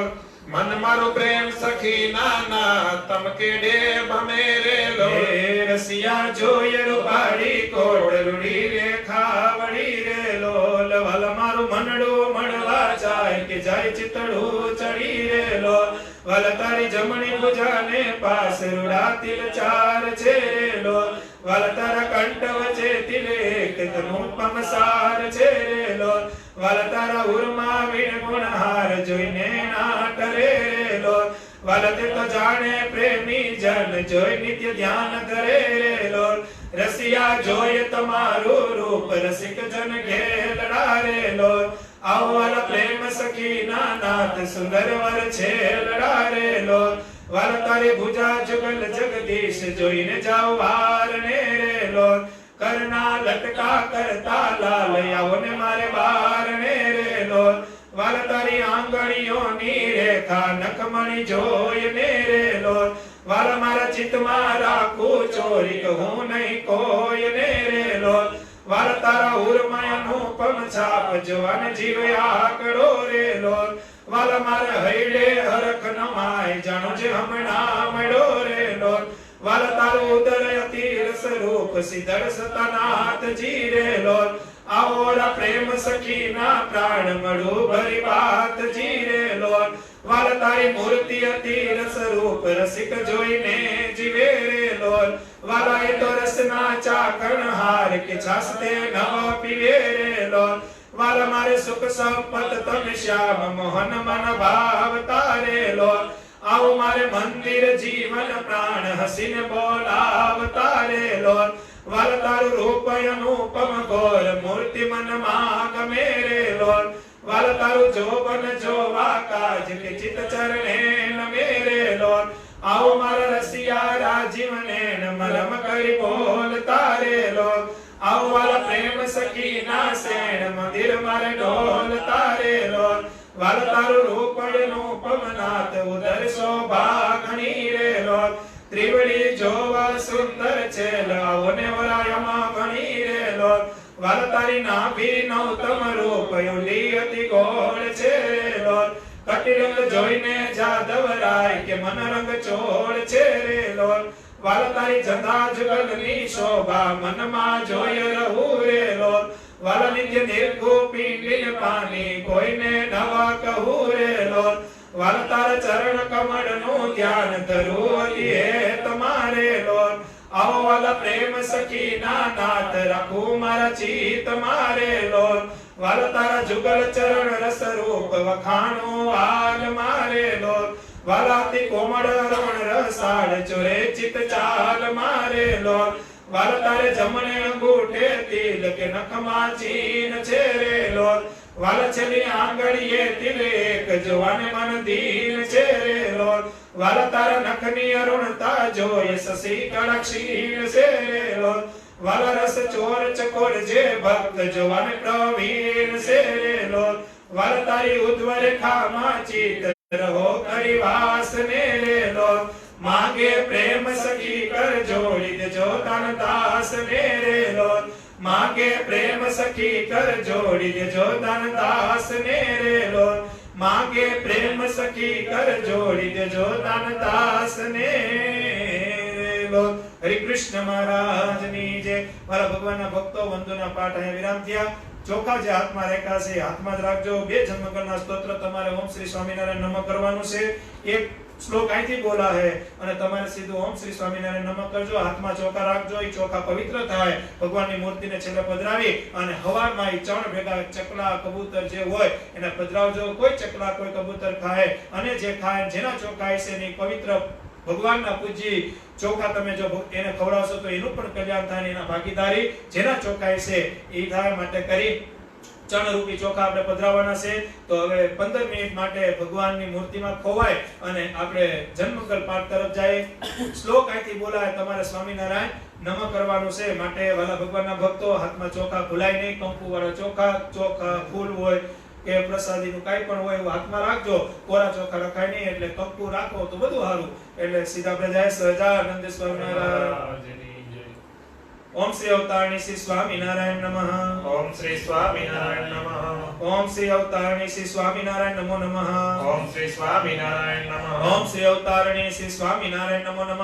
મન મારું પ્રેમ સખી નાના તમ કેડે ભમે રેલો એ રસિયા જોય રૂપાળી કોટરુડી રે ખાવડી રે લોલ વાલ મારું મનડું મળવા જાય કે જાય ચિતડું ચડી રે લોલ વાલ તારી જમણી ભુજાને પાસ રૂડા તિલ ચાર છે રે લોલ વાલ તારા કંઠ વચ્ચે તિલેક તનુપમ સાર છે રે લોલ વાલ તારા ઉરમાં વીણ ગુણહાર જોઈને ના ટરે રે લોલ વાલ તે તો જાણે પ્રેમી જન જોઈ નિત્ય ધ્યાન કરે રે લોલ રસિયા જોય તમારું રૂપ રસિક જન ઘેલડા રે લોલ આવો વાલ પ્રેમ સખી ના નાથ સુંદર વર છે લડા રે લોલ વાલ તારી ભુજા જગલ જગદીશ જોઈને જાઓ વાર ને રે લોલ કરના લટકા કરતા લાલ આવો ને મારે બાર ને રે લોલ વાલ તારી આંગળીઓની રેખા નખમણી જોઈ ને રે લોલ વાલ મારા ચિત્તમાં રાખું ચોરી હું નહીં કોઈ ને રે લોલ વાલ તારા ઉર્મય અનુપમ છાપ જવાન જીવ આકડો રે લોલ વાલ મારે હૈડે હરખ નમાય જાણો જે હમણાં મળો રે લોલ વાલ તારું ઉદય તીર સ્વરૂપ સિદ્ધ સતનાથ જી રે લોલ આવોરા પ્રેમ સખી ના પ્રાણ મળું ભરી વાત જી રે લોલ વાલ તારી મૂર્તિ તીર સ્વરૂપ રસિક જોઈને જીવે રે લોલ વાલા એ તો રસના ચાકણ હાર કે છાસતે નવ પીવે રે લોલ વાલ મારે સુખ સંપત તમે શ્યામ મોહન મન ભાવ તારે લોલ આવો મારે મંદિર જીવન પ્રાણ હસીને બોલાવતા રે લોલ વાલ તારું રૂપ અનુપમ ઘોર મૂર્તિ મન માં ગમે રે લોલ વાલ તારું જોબન જોવા કાજ કે ચિત ચરણે નમે રે લોલ આવો મારા રસિયા રાજીવ નેણ મલમ કરી બોલતા રે લોલ આવો વાલા પ્રેમ સખી ના સેણ મંદિર મારે ડોલતા રે લોલ વાલ તારું રૂપ અનુપમ નાથ ઉદર શોભા ઘણી રે લોલ ત્રિવડી જોવા સુંદર છે લાવો ને વરાયમાં ઘણી રે લોલ વાલ તારી નાભી નૌતમ રૂપ યુલી અતિ ગોળ છે રે લોલ કટિરંગ જોઈને જાદવરાય કે મન રંગ ચોળ છે રે લોલ વાલ તારી જંધા જુગલની શોભા મનમાં જોઈ રહું રે લોલ વાલ નિત્ય નિર્ગોપી લીલ પાની કોઈને નવા કહું રે લોલ વાલ તારા ચરણ કમળ નું ધ્યાન ધરું હે તમારે લોલ આવો વાલા પ્રેમ સખી ના નાથ રાખું મારા ચિત્ત મારે લોલ વાલ તારા જુગલ ચરણ રસ રૂપ વખાણું હાલ મારે લોલ વાલાતી કોમળ રમણ રસાળ ચોરે ચિત ચાલ મારે લોલ વાલ તારે જમણે અંગૂઠે તિલ કે નખમાં ચીન છે રે લોલ વાલ છેલી આંગળીએ તિલેક જોવાને મન દીન છે રે લોલ વાલ તારા નખની અરુણતા જોઈ શશી કળા ક્ષીણ છે રે લોલ વાલ રસ ચોર ચકોર જે ભક્ત જોવાને પ્રવીણ છે રે લોલ વાલ તારી ઉદ્વ રેખામાં ચિત રહો કરી વાસ ને રે લોલ માગે પ્રેમ સખી કર જોડી દેજો તન દાસ ને રે લોલ માગે પ્રેમ સખી કર જોડી દેજો તન દાસ ને રે લોલ માગે પ્રેમ સખી કર જોડી દેજો તન દાસ ને રે લોલ હરિ કૃષ્ણ મહારાજની જય મારા ભગવાનના ભક્તો વંદોના પાઠ અહીંયા વિરામ થયા ચોખા જે હાથમાં રેખા છે હાથમાં જ રાખજો બે જન્મકરના સ્તોત્ર તમારે ઓમ શ્રી સ્વામિનારાયણ નમઃ કરવાનું છે એક શ્લોક અહીંથી બોલા હે અને તમારે સીધું ઓમ શ્રી સ્વામિનારાયણ નમઃ કરજો હાથમાં ચોખા રાખજો એ ચોખા પવિત્ર થાય ભગવાનની મૂર્તિને છેલ્લે પધરાવી અને હવારમાં એ ચણ ભેગા ચકલા કબૂતર જે હોય એને પધરાવજો કોઈ ચકલા કોઈ કબૂતર ખાય અને જે ખાય જેના ચોખા છે એની પવિત્ર ભગવાનના પૂજી ચોખા તમે જો એને ખવડાવશો તો એનું પણ કલ્યાણ થાય એના ભાગીદારી જેના ચોખા છે એ થાય માટે કરી ચણ રૂપી ચોખા આપણે પધરાવવાના છે તો હવે 15 મિનિટ માટે ભગવાનની મૂર્તિમાં ખોવાય અને આપણે જન્મકલ પાઠ તરફ જઈએ શ્લોક અહીંથી બોલાય તમારે સ્વામિનારાયણ નમઃ કરવાનું છે માટે વાલા ભગવાનના ભક્તો હાથમાં ચોખા ભૂલાય નહીં કંકુ વાળા ચોખા ફૂલ હોય કે પ્રસાદીનું કાઈ પણ હોય એવું હાથમાં રાખજો કોરા ચોખા રખાય નહીં એટલે કંકુ રાખો તો બધું સારું એટલે સીધા આપણે જાય સહજાનંદ સ્વામિનારાયણ ઓમ શ્રી અવતારણી શ્રી સ્વામિનારાયણ નમઃ. ઓમ શ્રી સ્વામિનારાયણ નમઃ. ઓમ શ્રી અવતારણી શ્રી સ્વામિનારાયણ નમો નમઃ. ઓમ શ્રી સ્વામિનારાયણ નમઃ. ઓમ શ્રી અવતારણી શ્રી સ્વામિનારાયણ નમો નમઃ.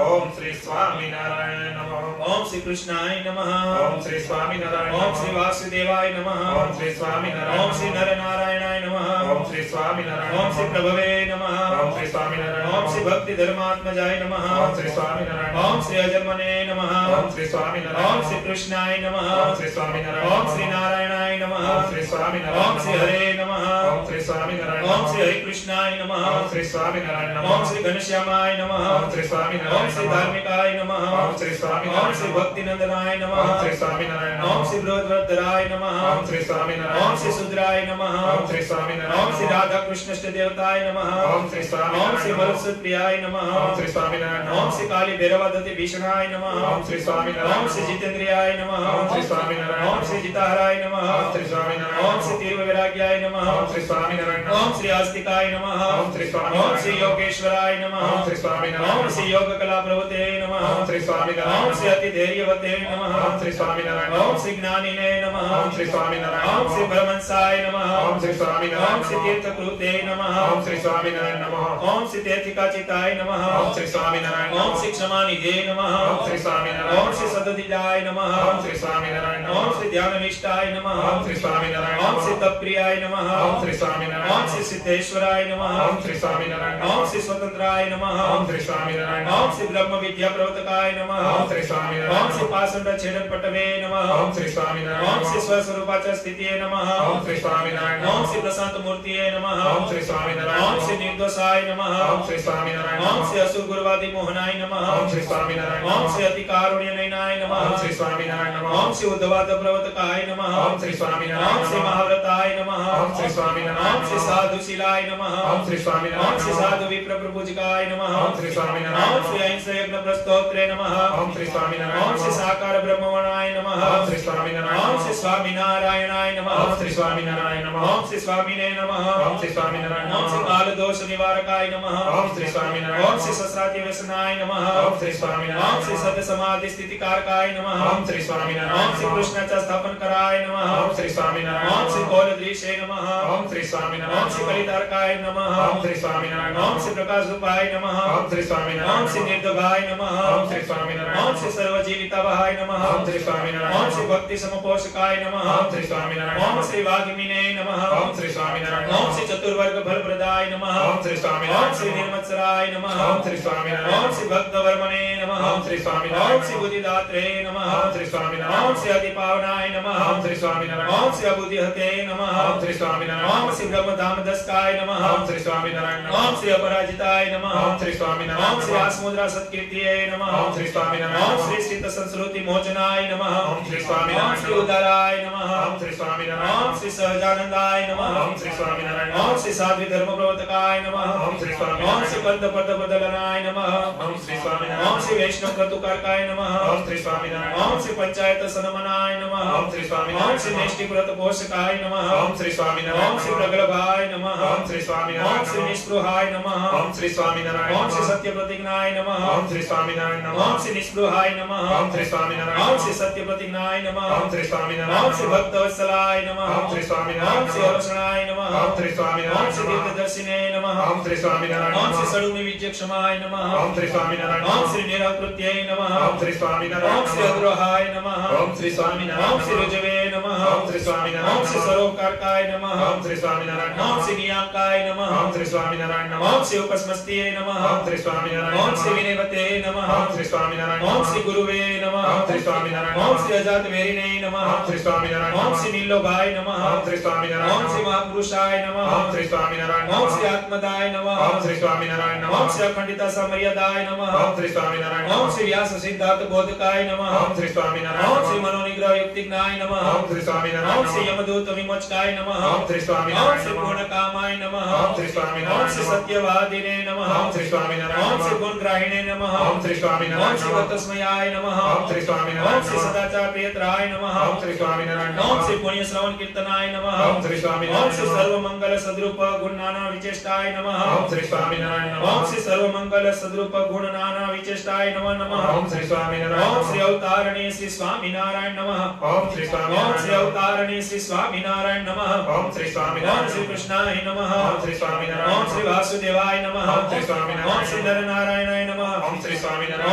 ઓમ શ્રી સ્વામિનારાયણ નમઃ. ઓમ શ્રી કૃષ્ણાય નમઃ. ઓમ શ્રી સ્વામિનારાયણ ઓમ શ્રી વાસુદેવાય નમઃ. ઓમ શ્રી સ્વામિનારાયણ ઓમ શ્રી નરનારાયણાય નમઃ. ઓમ શ્રી સ્વામિનારાયણ ઓમ શ્રી પ્રભવે નમઃ. ઓમ શ્રી સ્વામિનારાયણ ઓમ શ્રી ભક્તિ ધર્માત્મજાય નમઃ. ઓમ શ્રી સ્વામિનારાયણ ઓમ શ્રી અજન્મને નમઃ. ઓમ શ્રી સ્વામિનારાયણ ઓમ શ્રી કૃષ્ણાય નમઃ. ઓમ શ્રી સ્વામિનારાયણ ઓમ શ્રી નારાયણાય નમઃ. ઓમ શ્રી સ્વામિનારાયણ ઓમ શ્રી હરે નમઃ. ઓમ શ્રી સ્વામિનારાયણ ઓમ શ્રી હરે કૃષ્ણાય નમઃ. ઓમ શ્રી સ્વામિનારાયણ ઓમ શ્રી ઘનશ્યામાય નમઃ. ઓમ શ્રી સ્વામિનારાયણ ઓમ શ્રી ધાર્મિકાય નમઃ. ઓમ શ્રી સ્વામિનારાયણ ઓમ શ્રી ભક્તિનંદનાય નમઃ. ઓમ શ્રી સ્વામિનારાયણ ઓમ શ્રી બૃહદ્વર્ધરાય નમઃ. ઓમ શ્રી સ્વામિનારાયણ ઓમ શ્રી શુદ્રાય નમઃ. ઓમ શ્રી સ્વામિનારાયણ ઓમ શ્રી રાધા કૃષ્ણ દેવતાય નમઃ. ઓમ શ્રી ઓમ શ્રી સ્વામિનારાયણ મરુત્સુત પ્રિયાય નમઃ. ઓમ શ્રી સ્વામિનારાયણ ઓમ શ્રી કાલી ભૈરવાદતિ ભીષણાય નમઃ. ઓમ શ્રી સ્વામિનારાયણ ઓમ શ્રી જીતેન્દ્રિયાય નમઃ. ઓમ શ્રી સ્વામિનારાયણ ઓમ શ્રી જીતાહરાય નમઃ. ઓમ શ્રી સ્વામિનારાયણ ઓમ શ્રી તીર્વ વિરાગ્યાય નમઃ. ઓમ શ્રી સ્વામિનારાયણ ઓમ શ્રી આસ્તિકાય નમઃ. ઓમ શ્રી સ્વામિનારાયણ ઓમ શ્રી યોગેશ્વરાય નમઃ. ઓમ શ્રી સ્વામિનારાયણ ઓમ શ્રી યોગ કલા પ્રવતે નમઃ. ઓમ શ્રી સ્વામિનારાયણ ઓમ શ્રી અતિ ધૈર્યવતે નમઃ. ઓમ શ્રી સ્વામિનારાયણ ઓમ શ્રી જ્ઞાનિને નમઃ. ઓમ શ્રી સ્વામિનારાયણ ઓમ શ્રી બ્રહ્મંસાય નમઃ. ઓમ શ્રી સ્વામિનારાયણ ઓમ શ્રી તીર્થકૃતે નમઃ. ઓમ શ્રી સ્વામિનારાયણ નમઃ ઓમ શ્રી તેર્થિકાચિતાય નમઃ. ઓમ શ્રી સ્વામિનારાયણ ઓમ શ્રી ક્ષમાનિધે નમઃ. ઓમ શ્રી સ્વામિનારાયણ ઓમ શ્રી સદધિજાય નમઃ. ઓમ શ્રી સ્વામિનારાયણ ઓમ શ્રી ધ્યાનનિષ્ઠાય નમઃ. ઓમ શ્રી સ્વામિનારાયણ ઓમ શ્રી તપપ્રિયાય નમઃ. ઓમ શ્રી સ્વામિનારાયણ ઓમ શ્રી સિદ્ધેશ્વરાય નમઃ. ઓમ શ્રી સ્વામિનારાયણ ઓમ શ્રી સ્વતંત્રાય નમઃ. ઓમ શ્રી સ્વામિનારાયણ ઓમ શ્રી બ્રહ્મ વિદ્યા પ્રવર્તકાય નમઃ. ઓમ શ્રી ઓમ સ્વામિનારાયણ શ્રી પાષંડ છેદન પટવે નમઃ. ઓમ શ્રી સ્વામિનારાયણ ઓમ શ્રી સ્વસ્વરૂપાચ સ્થિતિએ નમઃ. ઓમ શ્રી સ્વામિનારાયણ ઓમ શ્રી પ્રશાંત મૂર્તિએ નમઃ. ઓમ શ્રી સ્વામિનારાયણ ઓમ શ્રી નિર્દોષાય નમઃ. ઓમ શ્રી સ્વામિનારાયણ ઓમ શ્રી અસુર ગુરુવાદી મોહનાય નમઃ. ઓમ શ્રી સ્વામિનારાયણ ઓમ શ્રી અતિ કારુણ્ય નયનાય નમઃ. ઓમ શ્રી સ્વામિનારાયણ ઓમ શ્રી ઉદ્ધવાદ પ્રવર્તકાય નમઃ. ઓમ શ્રી સ્વામિનારાયણ ઓમ શ્રી મહાવ્રતાય નમઃ. ઓમ શ્રી સ્વામિનારાયણ ઓમ શ્રી સાધુ શીલાય નમઃ. ઓમ શ્રી સ્વામિનારાયણ ઓમ શ્રી સાધુ વિપ્ર પ્રભુજકાય નમઃ. ઓમ શ્રી સ્વામિનારાયણ ઓમ શ્રી અહિંસ યજ્ઞ પ્રસ્તોત્રે નમઃ. ઓમ શ્રી સ્વામિનારાયણ ઓમ શ્રી સાકાર બ્રહ્મવણાય નમઃ. ઓમ શ્રી સ્વામિનારાયણ ઓમ શ્રી સ્વામિનારાયણાય નમઃ. ઓમ શ્રી સ્વામિનારાયણ ઓમ શ્રી સ્વામિને નમઃ. ઓમ શ્રી સ્વામિનારાયણ ઓમ શ્રી કાલ દોષ નિવારકાય નમઃ. ઓમ શ્રી સ્વામિનારાયણ ઓમ શ્રી સસ્રાતિ વ્યસનાય નમઃ. ઓમ શ્રી સ્વામિનારાયણ ઓમ શ્રી સત્ય સમાધિ સ્થિતિકારકાય નમઃ. ઓમ શ્રી સ્વામિનારાયણ ઓમ શ્રી કૃષ્ણચ સ્થાપન कराय नमः. ओम श्री स्वामिनारायण ओम श्री कोलदृशे नमः. ओम श्री स्वामिनारायण ओम श्री कलितारकाय नमः. ओम श्री स्वामिनारायण ओम श्री प्रकाश रूपाय नमः. ओम श्री स्वामिनारायण ओम श्री निर्दोगाय नमः. ओम श्री स्वामिनारायण ओम श्री सर्वजीवितावहाय नमः. ओम श्री स्वामिनारायण ओम श्री भक्ति समपोषकाय नमः. ओम श्री स्वामिनारायण ओम श्री वाग्मिने नमः. ओम श्री स्वामिनारायण ओम श्री चतुर्वर्ग फलप्रदाय नमः. ओम श्री स्वामिनारायण ओम श्री निर्मत्सराय नमः. ओम श्री स्वामिनारायण ओम श्री भक्तवर्मणे नमः. ओम श्री स्वामिनारायण ओम श्री बुद्धिदात्रे नमः. ओम श्री स्वामिनारायण ओम श्री अतिपावनाय नमः. ओम श्री स्वामिनारायण ओम श्री अबुद्धिहते नमः. ओम श्री स्वामिनारायण ओम श्री ब्रह्मधामदस्काय नमः. ओम श्री स्वामिनारायण ओम श्री अपराजिताय नमः. ओम श्री स्वामिनारायण ओम श्री आसमुद्रा सत्कीर्तिये नमः. ओम श्री स्वामिनारायण ओम श्री स्थित संस्कृति मोचनाय नमः. ओम श्री स्वामिनारायण ओम श्री उदाराय नमः. ओम श्री स्वामिनारायण ओम श्री सहजानंदाय नमः. ओम श्री स्वामिनारायण ओम श्री साध्वी धर्म प्रवर्तकाय नमः. ओम श्री स्वामिनारायण ओम श्री पंथ पद बदलनाय नमः. ओम श्री स्वामिनारायण ओम श्री वैष्णव क्रतुकारकाय नमः. ओम श्री स्वामिनारायण ओम श्री पंचायत सनमनाय नमः. ओम श्री स्वामिनारायण ओम श्री नैष्ठिक व्रत पोषकाय नमः. ओम श्री स्वामिनारायण ओम श्री प्रगल्भाय नमः. ओम श्री स्वामिनारायण ओम श्री निस्पृहाय नमः. ओम श्री स्वामिनारायण ओम श्री सत्य प्रतिज्ञाय नमः. ओम श्री स्वामिनारायण ओम श्री निस्पृहाय नमः. ओम श्री स्वामिनारायण ओम श्री सत्य प्रतिज्ञाय नमः. ओम श्री स्वामिनारायण ओम श्री भक्तवत्सलाय नमः. ओम श्री स्वामिनारायण ओम श्री अवसनाय नमः. ओम श्री स्वामिनारायण ओम श्री दीर्घदर्शिने नमः. ओम श्री स्वामिनारायण ओम श्री सडुमि विजयक्षमाय नमः. ओम श्री स्वामिनारायण ओम श्री निराकृत्यै नमः. ओम श्री स्वामिनारायण ओम श्री अद्रोहाय नमः. ओम श्री स्वामिनारायण ओम श्री रुजवे नमः. ओम श्री स्वामिनारायण ओम श्री सरोकारकाय नमः. ओम श्री स्वामिनारायण ओम श्री नियामकाय नमः. ओम श्री स्वामिनारायण ओम श्री उपस्मस्तिये नमः. ओम श्री स्वामिनारायण ओम श्री विनयवते नमः. ओम श्री स्वामिनारायण ओम श्री गुरुवे नमः. ओम श्री स्वामिनारायण ओम श्री अजातवेरिणे नमः. ओम श्री स्वामिनारायण ओम श्री नीलोभाय नमः. ओम श्री स्वामिनारायण ओम श्री महापुरुषाय नमः. ओम श्री स्वामिनारायण ओम श्री आत्मदाय नमः. ओम श्री स्वामिनारायण ओम श्री अखंडिता समर्यादाय नमः. ओम श्री स्वामिनारायण ओम श्री व्यास सिद्धार्थ बोधकाय नमः. ओम श्री स्वामिनारायण ओम श्री मनोनिग्रह युक्त युक्तिज्ञाय नमः ओम श्री स्वामीनारायण ओम श्री नमः यमदूत विमोचकाय नमः ओम श्री ओम स्वामीनारायण श्री नमः पूर्णकामाय नमः ओम श्री ओम स्वामीनारायण श्री नमः सत्यवादिने नमः ओम श्री स्वामीनारायण ओम श्री नमः गुणग्राहिणे नमः ओम श्री ओम स्वामीनारायण श्री नमः तस्मयाय नमः ओम श्री ओम स्वामीनारायण श्री नमः सदाचार प्रियतराय नमः ओम श्री स्वामीनारायण ओम श्री नमः पुण्य श्रवण कीर्तनाय नमः ओम श्री ओम स्वामीनारायण श्री नमः सर्वमंगल सद्रूप गुण नाना विचेष्टाय नमः ओम श्री स्वामीनारायण ओम नमः श्री सर्वमंगल सद्रूप गुण नाना विचेष्टाय नमः नमः ओम श्री स्वामीनारायण ओम श्री नमः अवतारणे श्री स्वामीनारायण नमः ओम श्री ओम स्वामीनारायण श्री नमः अवतारणे श्री स्वामीनारायण नमः ओम श्री ओम स्वामीनारायण श्री नमः कृष्णाय नमः ओम श्री स्वामीनारायण ओम श्री नमः वासुदेवाय नमः ओम श्री स्वामीनारायण ओम श्री नरनारायणाय नमः ओम श्री स्वामीनारायण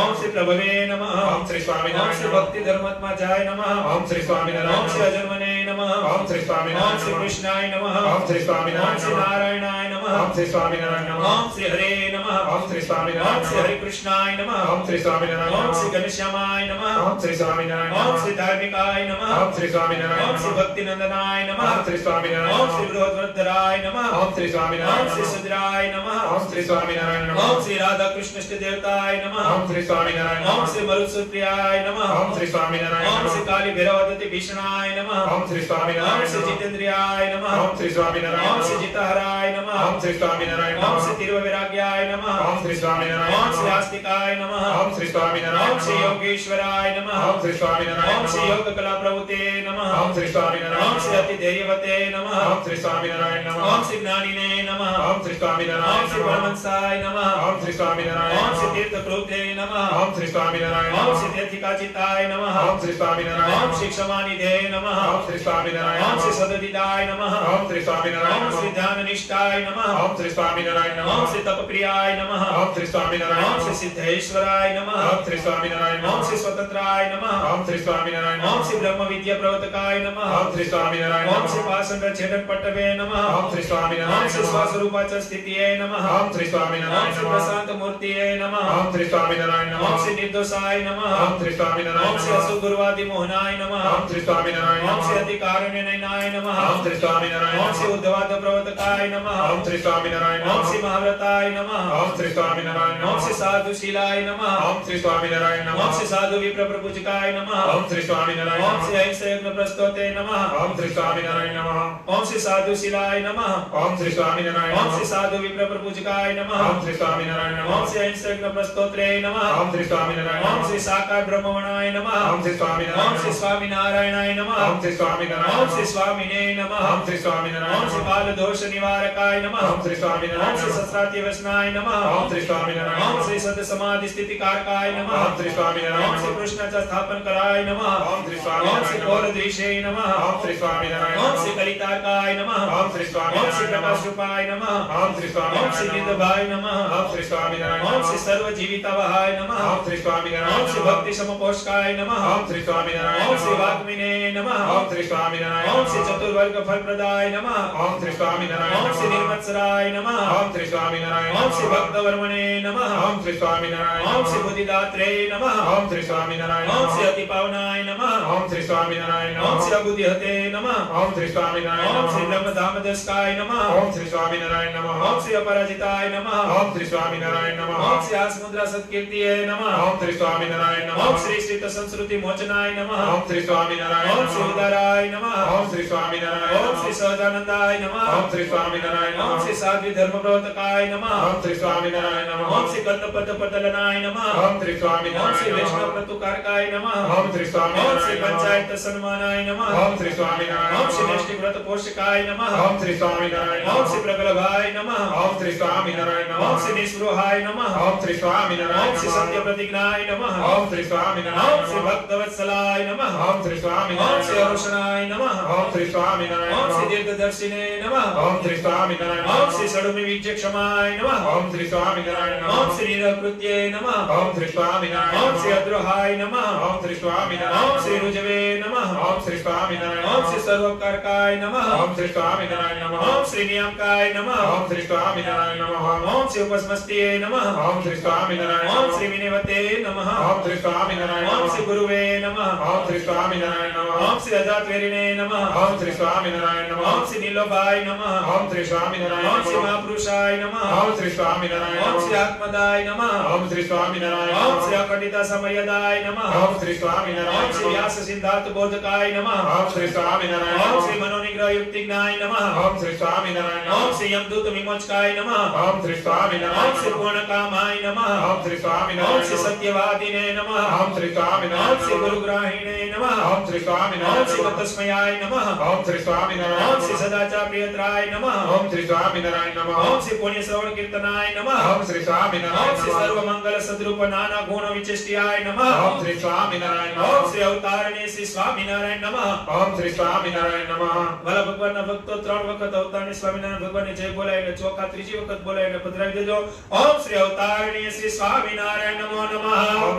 ओम श्री प्रभवे नमः ओम श्री ओम स्वामीनारायण श्री नमः भक्ति धर्मात्माजाय नमः ओम श्री स्वामीनारायण ओम श्री नमः अजन्मने नमः ओम श्री ओम स्वामीनारायण श्री नमः कृष्णाय नमः ओम श्री ओम स्वामीनारायण श्री नमः नारायणाय नमः ओम श्री स्वामीनारायण नमः ओम श्री हरे नमः ओम श्री ओम स्वामीनारायण श्री नमः हरे कृष्णाय नमः ओम श्री स्वामीनारायण ओम श्री नमः घनश्यामाय नमः ओम श्री स्वामीनारायण ओम नमः श्री धार्मिकाय नमः ओम श्री स्वामीनारायण ओम श्री नमः भक्ति नंदनाय नमः ओम श्री स्वामीनारायण ओम श्री नमः बृहद्वरधराय नमः ओम श्री स्वामीनारायण ओम श्री नमः सुधराय नमः ओम श्री स्वामीनारायण ओम नमः श्री राधा कृष्ण इष्ट देवताय नमः ओम श्री स्वामीनारायण ओम नमः श्री मरुत्सुप्रियाय नमः ओम श्री स्वामीनारायण ओम श्री नमः काली भैरवदत्ति भीषणाय नमः ओम श्री ओम स्वामीनारायण श्री नमः जितेंद्रियाय नमः ओम श्री स्वामीनारायण ओम श्री नमः जितहराय नमः ओम श्री स्वामीनारायण ओम श्री नमः तिरुविराग्याय नमः ओम श्री स्वामीनारायण ओम श्री नमः आस्तिकाय नमः ओम श्री स्वामीनारायण ओम श्री नमः योगेश्वराय नमः ओम श्री स्वामीनारायण ओम श्री नमः योग कला प्रभुते नमः ओम श्री स्वामीनारायण ओम श्री नमः अति धैर्यवते नमः ओम श्री स्वामीनारायण नमः ओम श्री ज्ञानिने नमः ओम श्री स्वामीनारायण ओम श्री नमः परमंसाय नमः ओम श्री स्वामीनारायण ओम श्री नमः तीर्थकृते नमः ओम श्री स्वामीनारायण ओम नमः श्री तीर्थिकाचिताय नमः ओम श्री स्वामीनारायण ओम श्री नमः क्षमानिधे नमः ओम श्री स्वामीनारायण ओम श्री नमः सददिदाय नमः ओम श्री स्वामीनारायण ओम श्री नमः ध्याननिष्ठाय नमः ओम श्री स्वामीनारायण ओम नमः श्री तपप्रियाय नमः ओम श्री स्वामीनारायण ओम श्री नमः सिद्धेश्वराय नमः ओम श्री स्वामीनारायण ओम श्री नमः स्वतंत्राय नमः ओम श्री स्वामीनारायण ओम श्री नमः ब्रह्म विद्या प्रवर्तकाय नमः ओम श्री स्वामीनारायण ओम श्री नमः पाषंड छेदन पट्टवे नमः ओम श्री ओम स्वामीनारायण श्री नमः स्वास्वरूपाच स्थितिये नमः ओम श्री ओम स्वामीनारायण श्री नमः प्रशांत मूर्तिये नमः ओम श्री स्वामीनारायण ओम नमः श्री निर्दोषाय नमः ओम श्री स्वामीनारायण ओम श्री नमः असुगुरुवादि मोहनाय नमः ओम श्री स्वामीनारायण ओम श्री नमः अधिकारुण्य नयनाय नमः ओम श्री स्वामीनारायण ओम श्री नमः उद्धवाद प्रवर्तकाय नमः ओम श्री स्वामीनारायण ओम श्री नमः महाव्रताय नमः ओम श्री स्वामीनारायण ओम श्री नमः साधुशीलाय नमः ओम श्री स्वामीनारायण ओम श्री नमः साधु विप्र प्रपूजकाय नमः ओम श्री स्वामीनारायण ओम श्री नमः अहिंसा यज्ञ प्रस्तोते नमः ओम श्री स्वामीनारायण नमः ओम श्री साधुशीलाय नमः ओम श्री स्वामीनारायण ओम श्री नमः साधु विप्र प्रपूजकाय नमः ओम श्री स्वामीनारायण ओम नमः श्री अहिंसा यज्ञ प्रस्तोत्रे नमः ओम श्री स्वामीनारायण ओम श्री नमः साकार ब्रह्मवणाय नमः ओम श्री स्वामीनारायण ओम श्री नमः स्वामीनारायणाय नमः ओम श्री स्वामीनारायण ओम श्री नमः स्वामिने नमः ओम श्री स्वामीनारायण ओम श्री नमः बाल दोष निवारकाय नमः ओम श्री स्वामीनारायण ओम श्री नमः सस्राति वसनाय नमः ओम श्री स्वामीनारायण ओम नमः श्री सद समाधि स्थिति कारकाय नमः ओम श्री स्वामीनारायण ओम श्री नमः कृष्णाचा स्थापन कराय नमः ओम श्री ओम श्री स्वामीनारायण घोर नमः द्वेषे नमः ओम श्री स्वामीनारायण ओम श्री नमः कलितारकाय नमः ओम श्री ओम श्री स्वामीनारायण प्रकाश नमः रूपाय नमः ओम श्री ओम श्री स्वामीनारायण नमः गिद्धभाय नमः ओम श्री स्वामीनारायण ओम श्री नमः सर्व जीवितवहाय नमः ओम श्री स्वामीनारायण ओम श्री नमः भक्ति समपोषकाय नमः ओम श्री स्वामीनारायण ओम श्री नमः वाग्मिने नमः ओम श्री स्वामीनारायण ओम श्री नमः चतुर्वर्ग फलप्रदाय नमः ओम श्री स्वामीनारायण ओम श्री नमः निर्मत्सराय नमः ओम श्री स्वामीनारायण ओम श्री नमः भक्तवर्मणे नमः ओम श्री स्वामीनारायण ओम श्री नमः बुद्धिदात्रे नमः ओम श्री स्वामीनारायण ओम श्री नमः अतिपावनाय नमः ओम श्री स्वामीनारायण ओम श्री नमः अबुद्धिहते नमः ओम श्री स्वामीनारायण ओम श्री नमः ब्रह्मधामदस्काय नमः ओम श्री स्वामीनारायण नमः ओम श्री अपराजिताय नमः ओम श्री स्वामीनारायण ओम नमः श्री आसमुद्रा सत्कीर्तिये नमः ओम श्री स्वामीनारायण ओम नमः श्री श्रित संस्कृति मोचनाय नमः ओम श्री स्वामीनारायण ओम श्री नमः उदाराय नमः ओम श्री स्वामीनारायण ओम श्री नमः सहजानंदाय नमः ओम श्री स्वामीनारायण ओम श्री नमः साध्वी धर्म प्रवर्तकाय नमः ओम श्री स्वामीनारायण ओम नमः श्री कल्पपद पतलनाय नमः ओम श्री ओम श्री स्वामीनारायण वैष्णव नमः प्रतुकारकाय नमः ओम श्री ओम श्री स्वामीनारायण नमः पंचायत सन्मानाय नमः ओम श्री स्वामीनारायण ओम श्री नमः नेष्टि व्रत पोषकाय नमः ओम श्री स्वामीनारायण ओम श्री नमः प्रगल्भाय नमः ओम श्री स्वामीनारायण ओम श्री नमः निस्पृहाय नमः ओम श्री स्वामीनारायण ओम श्री नमः सत्य प्रतिज्ञाय नमः ओम श्री स्वामीनारायण ओम श्री नमः भक्तवत्सलाय नमः ओम श्री ओम स्वामीनारायण श्री नमः अरुषणाय नमः ओम श्री स्वामीनारायण ओम श्री नमः दीर्घदर्शिने नमः ओम श्री स्वामीनारायण ओम श्री नमः षडुमि विजयक्षमाय नमः ओम श्री स्वामीनारायण ओम नमः श्री निरकृत्ये नमः ओम श्री स्वामीनारायण ओम श्री नमः अद्रोहाय नमः ओम श्री स्वामीनारायण ओम श्री नमः रुजवे नमः ओम श्री स्वामीनारायण ओम श्री नमः सर्वकारकाय नमः ओम श्री स्वामीनारायण नमः ओम श्री नियमकाय नमः ओम श्री स्वामीनारायण नमः ओम श्री उपस्मस्तिये नमः ओम श्री स्वामीनारायण ओम नमः श्री विनिवते नमः ओम श्री स्वामीनारायण ओम श्री नमः गुरुवे नमः ओम श्री स्वामीनारायण नमः ओम श्री अजातवेरिणे नमः ओम श्री स्वामीनारायण ओम नमः श्री नीलोभाय नमः ओम श्री स्वामीनारायण ओम श्री नमः महापुरुषाय नमः ओम श्री स्वामीनारायण ओम श्री नमः आत्मदाय नमः ओम श्री स्वामीनारायण ओम श्री नमः अखंडिता समयदाय नमः ओम श्री स्वामीनारायण ओम श्री नमः व्यास सिद्धार्थ बोधकाय युक्ताय नमः ओम श्री स्वामिनारायण ओम नमः श्री मनोनिग्रह युक्तिज्ञाय नमः ओम श्री स्वामिनारायण ओम नमः श्री यमदूत विमोचकाय नमः ओम श्री स्वामिनारायण ओम श्री नमः पूर्णकामाय नमः ओम श्री ओम स्वामिनारायण श्री नमः सत्यवादिने नमः ओम श्री स्वामिनारायण ओम श्री नमः गुरुग्राहिणे नमः ओम श्री स्वामिनारायण ओम श्री नमः तस्मयाय नमः ओम श्री स्वामिनारायण ओम श्री नमः सदाचार प्रियत्राय नमः ओम श्री स्वामिनारायण नमः ओम श्री पुण्य श्रवण कीर्तनाय नमः ओम श्री स्वामिनारायण ओम श्री नमः सर्व मंगल सद्रूप नाना गुण विचिष्टियाय नमः ओम श्री स्वामिनारायण ओम नमः श्री अवतारणे श्री स्वामिनारायण नमः ओम श्री स्वामिनारायण नमः વાલા ભગવાનના ભક્તો 3 વખત અવતારણી સ્વામિનારાયણ ભગવાનને જય બોલાય એટલે ચોખા ત્રીજી વખત બોલાય એટલે પધરાવી દેજો. ઓમ શ્રી અવતારણી શ્રી સ્વામિનારાયણ નમો નમઃ. ओम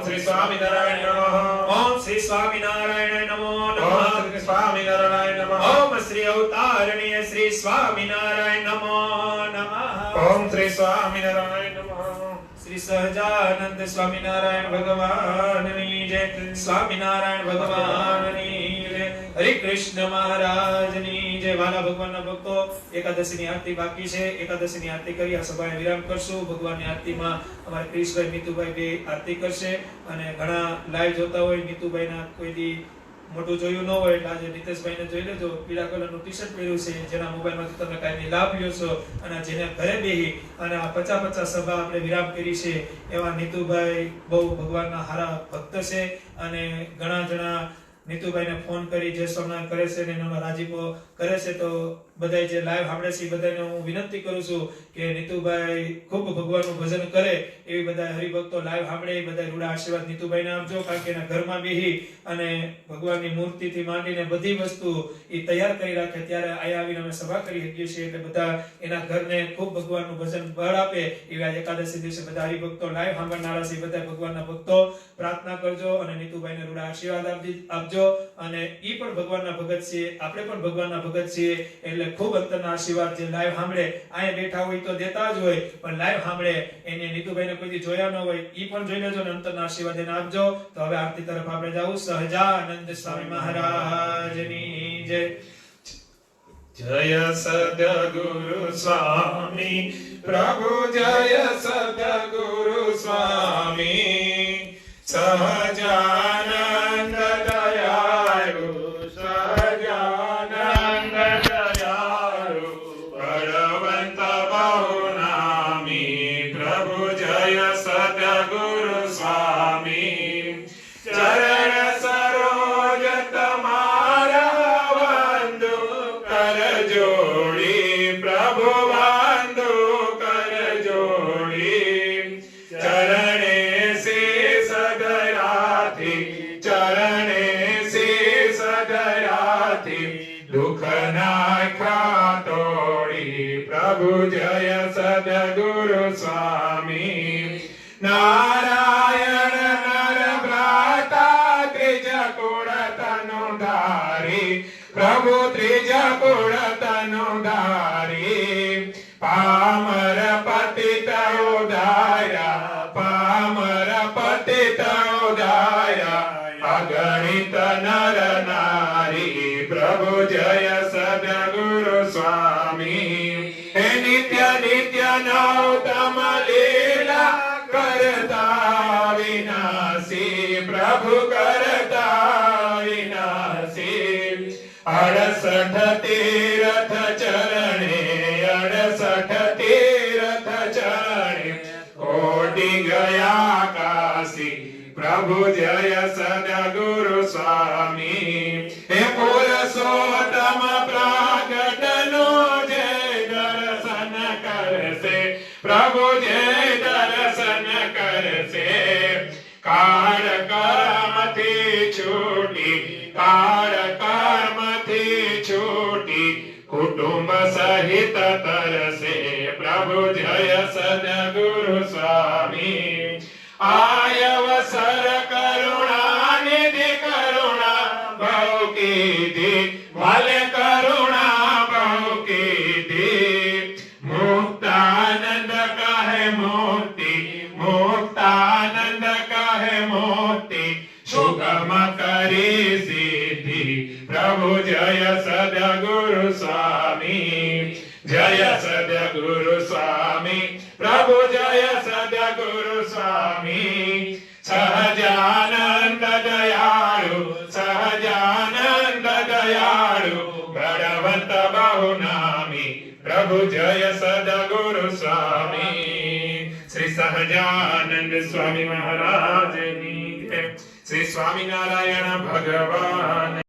श्री स्वामिनारायण नमः ઓમ શ્રી સ્વામિનારાયણ નમો ओम નમઃ. श्री स्वामिनारायण नमः ઓમ શ્રી અવતારણી શ્રી સ્વામિનારાયણ નમો નમઃ. ओम श्री स्वामिनारायण नमः શ્રી સહજાનંદ સ્વામિનારાયણ ભગવાનની જય. સ્વામિનારાયણ ભગવાનની જય. હરે કૃષ્ણ મહારાજની જય. વાલા ભગવાનના ભક્તો, એકાદશીની આરતી બાકી છે. એકાદશીની આરતી કરી આ સભાએ વિરામ કરશું. ભગવાનની આરતીમાં અમારે ક્રિશભાઈ મીતુભાઈ બે આરતી કરશે અને ઘણા લાઈવ જોતા હોય મીતુભાઈના કોઈ દી મોટું જોયું ન હોય એટલે આજે નીતેશભાઈને જોઈ લેજો. પીળા કલરનું ટી શર્ટ પહેર્યું છે, જેના મોબાઈલમાંથી તમે કાંઈ લાભ લ્યો છો અને જેને ઘરે બેહી અને આ 50-50 સભા આપણે વિરામ કરી છે એવા નીતુભાઈ બહુ ભગવાનના હારા ભક્ત છે અને ઘણા જણા નીતુભાઈને ફોન કરી જે સ્વામિનારાયણ કરે છે ને એનો રાજીપો કરે છે. તો બધાય જે લાઈવ સાંભળે છે બધાને હું વિનંતી કરું છું કે નીતુભાઈ ખૂબ ભગવાનનું ભજન કરે એવી બધા હરિભક્તો લાઈવ સાંભળે એ બધા રૂડા આશીર્વાદ નીતુભાઈને આપજો. કારણ કે એના ઘરમાં બેહી અને ભગવાનની મૂર્તિથી માંડીને બધી વસ્તુ એ તૈયાર કરી રાખે ત્યારે આયા આવીને અમે સભા કરી શકીએ છીએ. એટલે બધા એના ઘરને ખૂબ ભગવાનનું ભજન બળ આપે એવી આ એકાદશી દિવસે બધા હરિભક્તો લાઈવ સાંભળનારા છે બધા ભગવાનના ભક્તો પ્રાર્થના કરજો અને નીતુભાઈને રૂડા આશીર્વાદ આપજો. અને ઈ પણ ભગવાનના ભગત છે, આપણે પણ ભગવાનના ભગત છીએ. એટલે ખૂબ અંતરના આશીર્વાદ જે લાઈવ સાંભળે અહીંયા બેઠા હોય તો દેતા જ હોય, પણ લાઈવ સાંભળે એને નીતુભાઈને કોઈ જોયા ન હોય ઈ પણ જોઈ લેજો અને અંતરના આશીર્વાદ એને આપજો. તો હવે આરતી તરફ આપણે જાવું. સહજાનંદ સ્વામી મહારાજની જય. जय सद्गुरु स्वामी प्रभु जय सद्गुरु स्वामी सहजानंद दयालु सहजानंद दयालु बलवंत बहुनामी प्रभु जय सद्गुरु स्वामी चरण सरोज तुम्हारा वंदु कर जोड़ी प्रभु वंदु कर जोड़ी चरणे शीस गयाथी चरणे शीस गयाथी दुख नाखा तोड़ी प्रभु जय सद्गुरु स्वामी नारायण नर भ्राता त्रिज कुळ तनुधारी प्रभु त्रिज कुळ तनुधारी पामर पतित उदारा पामर पतित उदारा अगणित नर नारी प्रभु जय सद्गुरु स्वामी हे नित्य नित्य नौतम लीला करता विनाशी प्रभु करता विनाशी 68 तीर्थ चरणे 68 तीर्थ चरणे कोटि गया काशी प्रभु जय सद्गुरु स्वामी हे पुरुषोत्तम प्रागटनो जय दर्शन करसे प्रभु जय दर्शन करसे काळ कर्मथी छूटी काळ कर्मथी छूटी कुटुंब सहित तरसे प्रभु जय सद्गुरु स्वामी आयवसर करुणा निधि करुणा बहु कीधी भले करुणा बहु कीधी मुक्तानंद कहे मोती मुक्तानंद कहे मोती सुगम करी सिद्धि प्रभु जय सद्गुरु स्वामी जय सद्गुरु स्वामी प्रभु जय सद्गुरु स्वामी सहजानंद दयालु सहजानंद નામી પ્રભુ જય સદગુરુ સ્વામી શ્રી સહજાનંદ સ્વામી મહારાજની જય. શ્રી સ્વામિનારાયણ ભગવાન